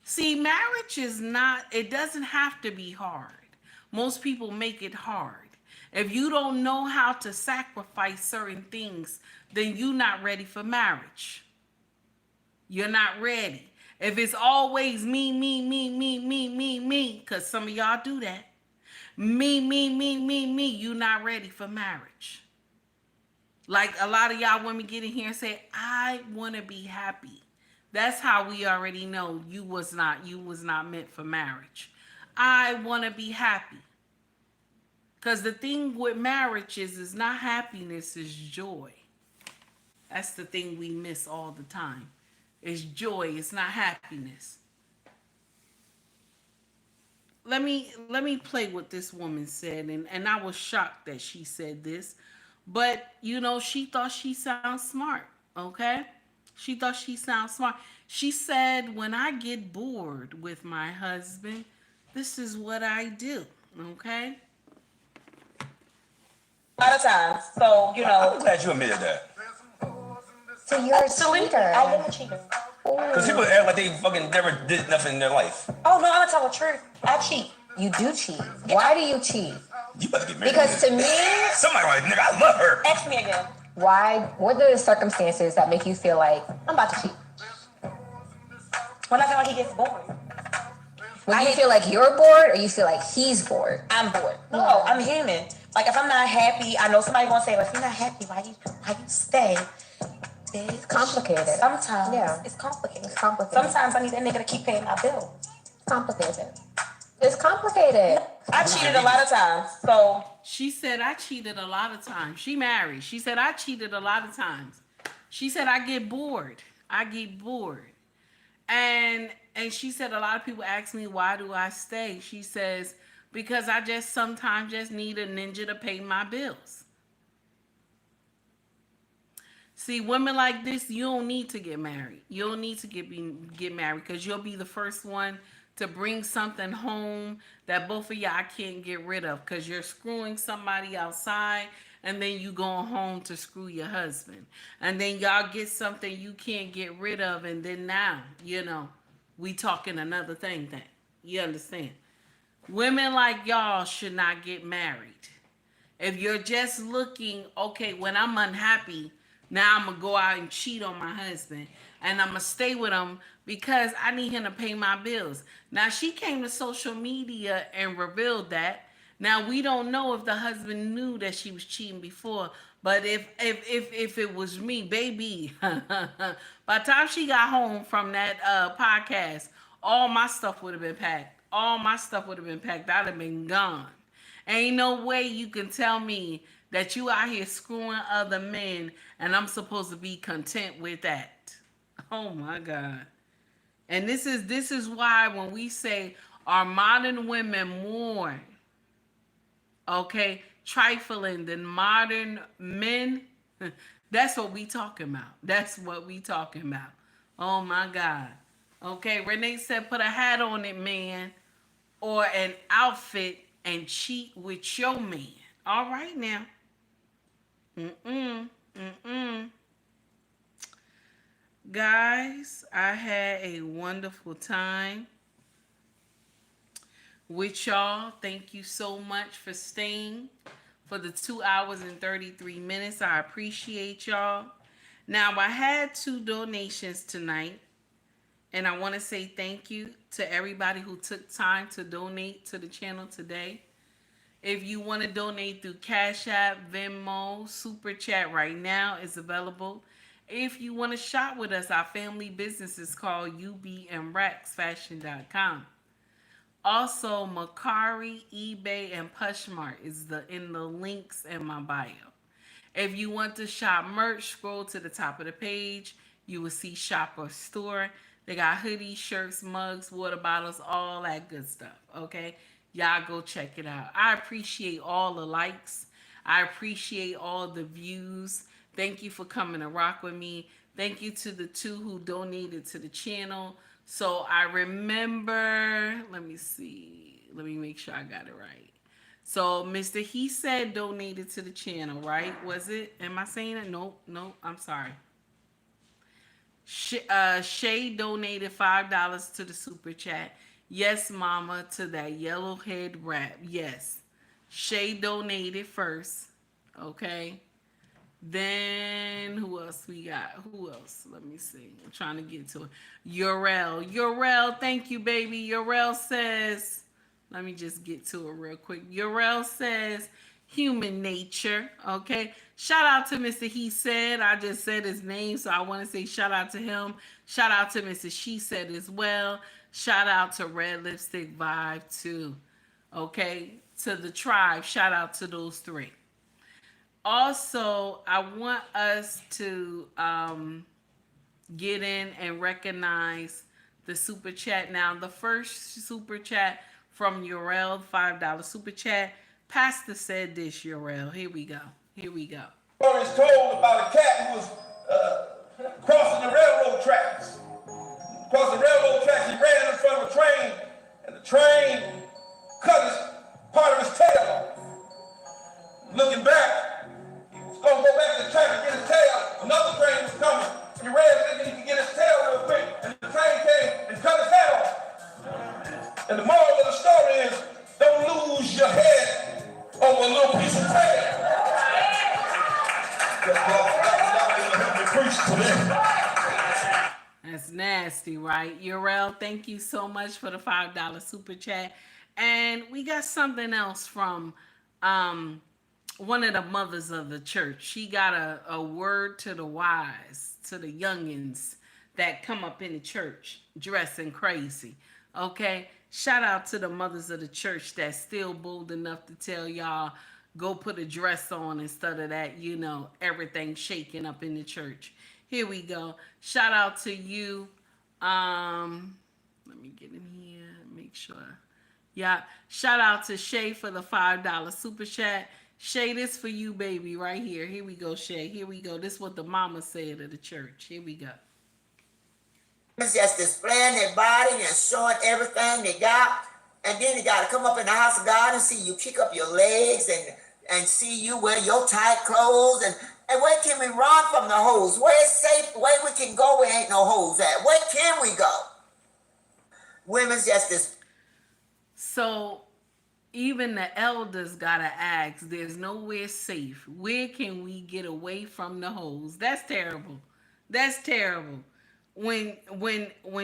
See, marriage is not, it doesn't have to be hard. Most people make it hard. If you don't know how to sacrifice certain things, then you're not ready for marriage. You're not ready. If it's always me, because some of y'all do that. Me, you're not ready for marriage. Like a lot of y'all women get in here and say, I want to be happy. That's how we already know you was not meant for marriage. I want to be happy. Because the thing with marriage is not happiness, is joy. That's the thing we miss all the time. It's joy, it's not happiness. Let me play what this woman said, and I was shocked that she said this. But, you know, she thought she sounds smart, okay? She thought she sounds smart. She said, when I get bored with my husband, this is what I do, okay? A lot of times. So, you know. I'm glad you admitted that. So you're a cheater. I am a cheater. Because people act like they fucking never did nothing in their life. Oh, no, I'm going to tell the truth. I cheat. You do cheat. Why do you cheat? You better get married. Because to me, somebody like, nigga, I love her. Ask me again. Why? What are the circumstances that make you feel like I'm about to cheat? When I feel like he gets bored. When you feel like you're bored, or you feel like he's bored? I'm bored. No, I'm human. Like if I'm not happy, I know somebody gonna say, well, if you're not happy, why you stay? It's complicated. Sometimes, yeah, it's complicated. It's complicated. Sometimes I need that nigga to keep paying my bill. Complicated. It's complicated. I cheated a lot of times. So she said I cheated a lot of times. She married. She said I cheated a lot of times. She said I get bored. I get bored. And she said a lot of people ask me, why do I stay? She says, because I just sometimes just need a ninja to pay my bills. See, women like this, you don't need to get married. You don't need to get married because you'll be the first one to bring something home that both of y'all can't get rid of because you're screwing somebody outside and then you going home to screw your husband. And then y'all get something you can't get rid of and then now, we talking another thing then. You understand? Women like y'all should not get married. If you're just looking, okay, when I'm unhappy, now I'm going to go out and cheat on my husband. And I'm going to stay with him because I need him to pay my bills. Now, she came to social media and revealed that. Now, we don't know if the husband knew that she was cheating before. But if it was me, baby, by the time she got home from that podcast, all my stuff would have been packed. All my stuff would have been packed. I'd have been gone. Ain't no way you can tell me that you out here screwing other men and I'm supposed to be content with that. Oh my God. And this is why when we say are modern women more, okay, trifling than modern men, that's what we talking about. That's what we talking about. Oh my God. Okay, Renee said put a hat on it, man, or an outfit and cheat with your man. All right now. Guys, I had a wonderful time with y'all. Thank you so much for staying for the 2 hours and 33 minutes. I appreciate y'all. Now, I had 2 donations tonight, and I want to say thank you to everybody who took time to donate to the channel today. If you want to donate through Cash App, Venmo, Super Chat right now is available. If you want to shop with us, our family business is called ubmrexfashion.com. Also, Mercari, eBay, and POSHMARK is in the links in my bio. If you want to shop merch, scroll to the top of the page. You will see Shop or Store. They got hoodies, shirts, mugs, water bottles, all that good stuff, okay? Y'all go check it out. I appreciate all the likes. I appreciate all the views. Thank you for coming to rock with me. Thank you to the 2 who donated to the channel. So I remember, let me see. Let me make sure I got it right. So Mr. He Said donated to the channel, right? Was it? Am I saying it? Nope, I'm sorry. Shay donated $5 to the super chat. Yes, mama, to that yellowhead rap. Yes. Shay donated first. Okay. Then who else we got? Who else? Let me see. I'm trying to get to it. Urel, thank you, baby. Urel says, let me just get to it real quick. Urel says, human nature. Okay. Shout out to Mr. He Said. I just said his name, so I want to say shout out to him. Shout out to Mrs. She Said as well. Shout out to Red Lipstick Vibe too. Okay. To the tribe. Shout out to those 3. Also, I want us to get in and recognize the super chat. Now, the first super chat from Urel, $5 super chat. Pastor said this, Urel. Here we go. Story is told about a cat who was crossing the railroad tracks. Across the railroad tracks, he ran in front of a train, and the train cut part of his tail off. Looking back, he was going to go back to the track and get his tail. Another train was coming. He ran thinking he could get his tail real quick, and the train came and cut his head off. And the moral of the story is, don't lose your head over a little piece of tail. That's nasty, right? Urel, thank you so much for the $5 super chat. And we got something else from one of the mothers of the church. She got a word to the wise, to the youngins that come up in the church dressing crazy. Okay? Shout out to the mothers of the church that's still bold enough to tell y'all, go put a dress on instead of that, everything shaking up in the church. Here we go. Shout out to you. Let me get in here and make sure. Yeah. Shout out to Shay for the $5 super chat. Shay, this for you, baby, right here. Here we go, Shay. Here we go. This is what the mama said of the church. Here we go. It's just displaying their body and showing everything they got. And then you got to come up in the house of God and see you kick up your legs and see you wear your tight clothes. And where can we run from the hoes? Where's safe? Where we can go where ain't no hoes at? Where can we go? Women's just this. So even the elders gotta ask, there's nowhere safe. Where can we get away from the hoes? That's terrible. That's terrible. When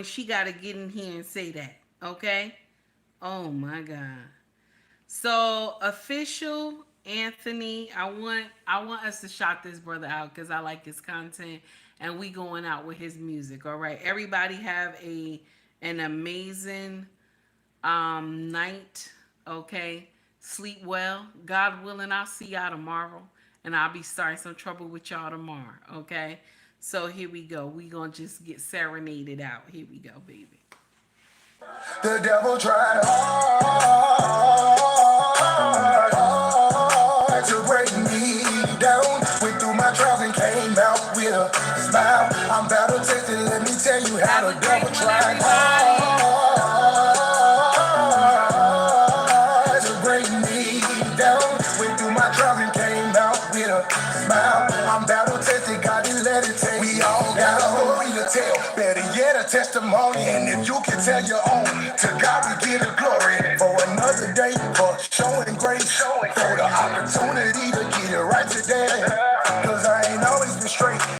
she gotta get in here and say that. Okay? Oh my God. So official Anthony, I want us to shout this brother out because I like his content and we going out with his music. All right. Everybody have an amazing night. Okay. Sleep well. God willing, I'll see y'all tomorrow. And I'll be starting some trouble with y'all tomorrow. Okay. So here we go. We gonna just get serenaded out. Here we go, baby. The devil tried hard to break me down. Went through my trials and came out with a smile. I'm battle tested, let me tell you how the devil tried hard to break me down. Went through my trials and came out with a smile. I'm battle tested, God didn't let it take. We all got a story to tell, better yet a testimony. And if you can tell your own, to God we give the glory for another day, for showing grace, for the opportunity to get it right today. Cause I ain't always been straight.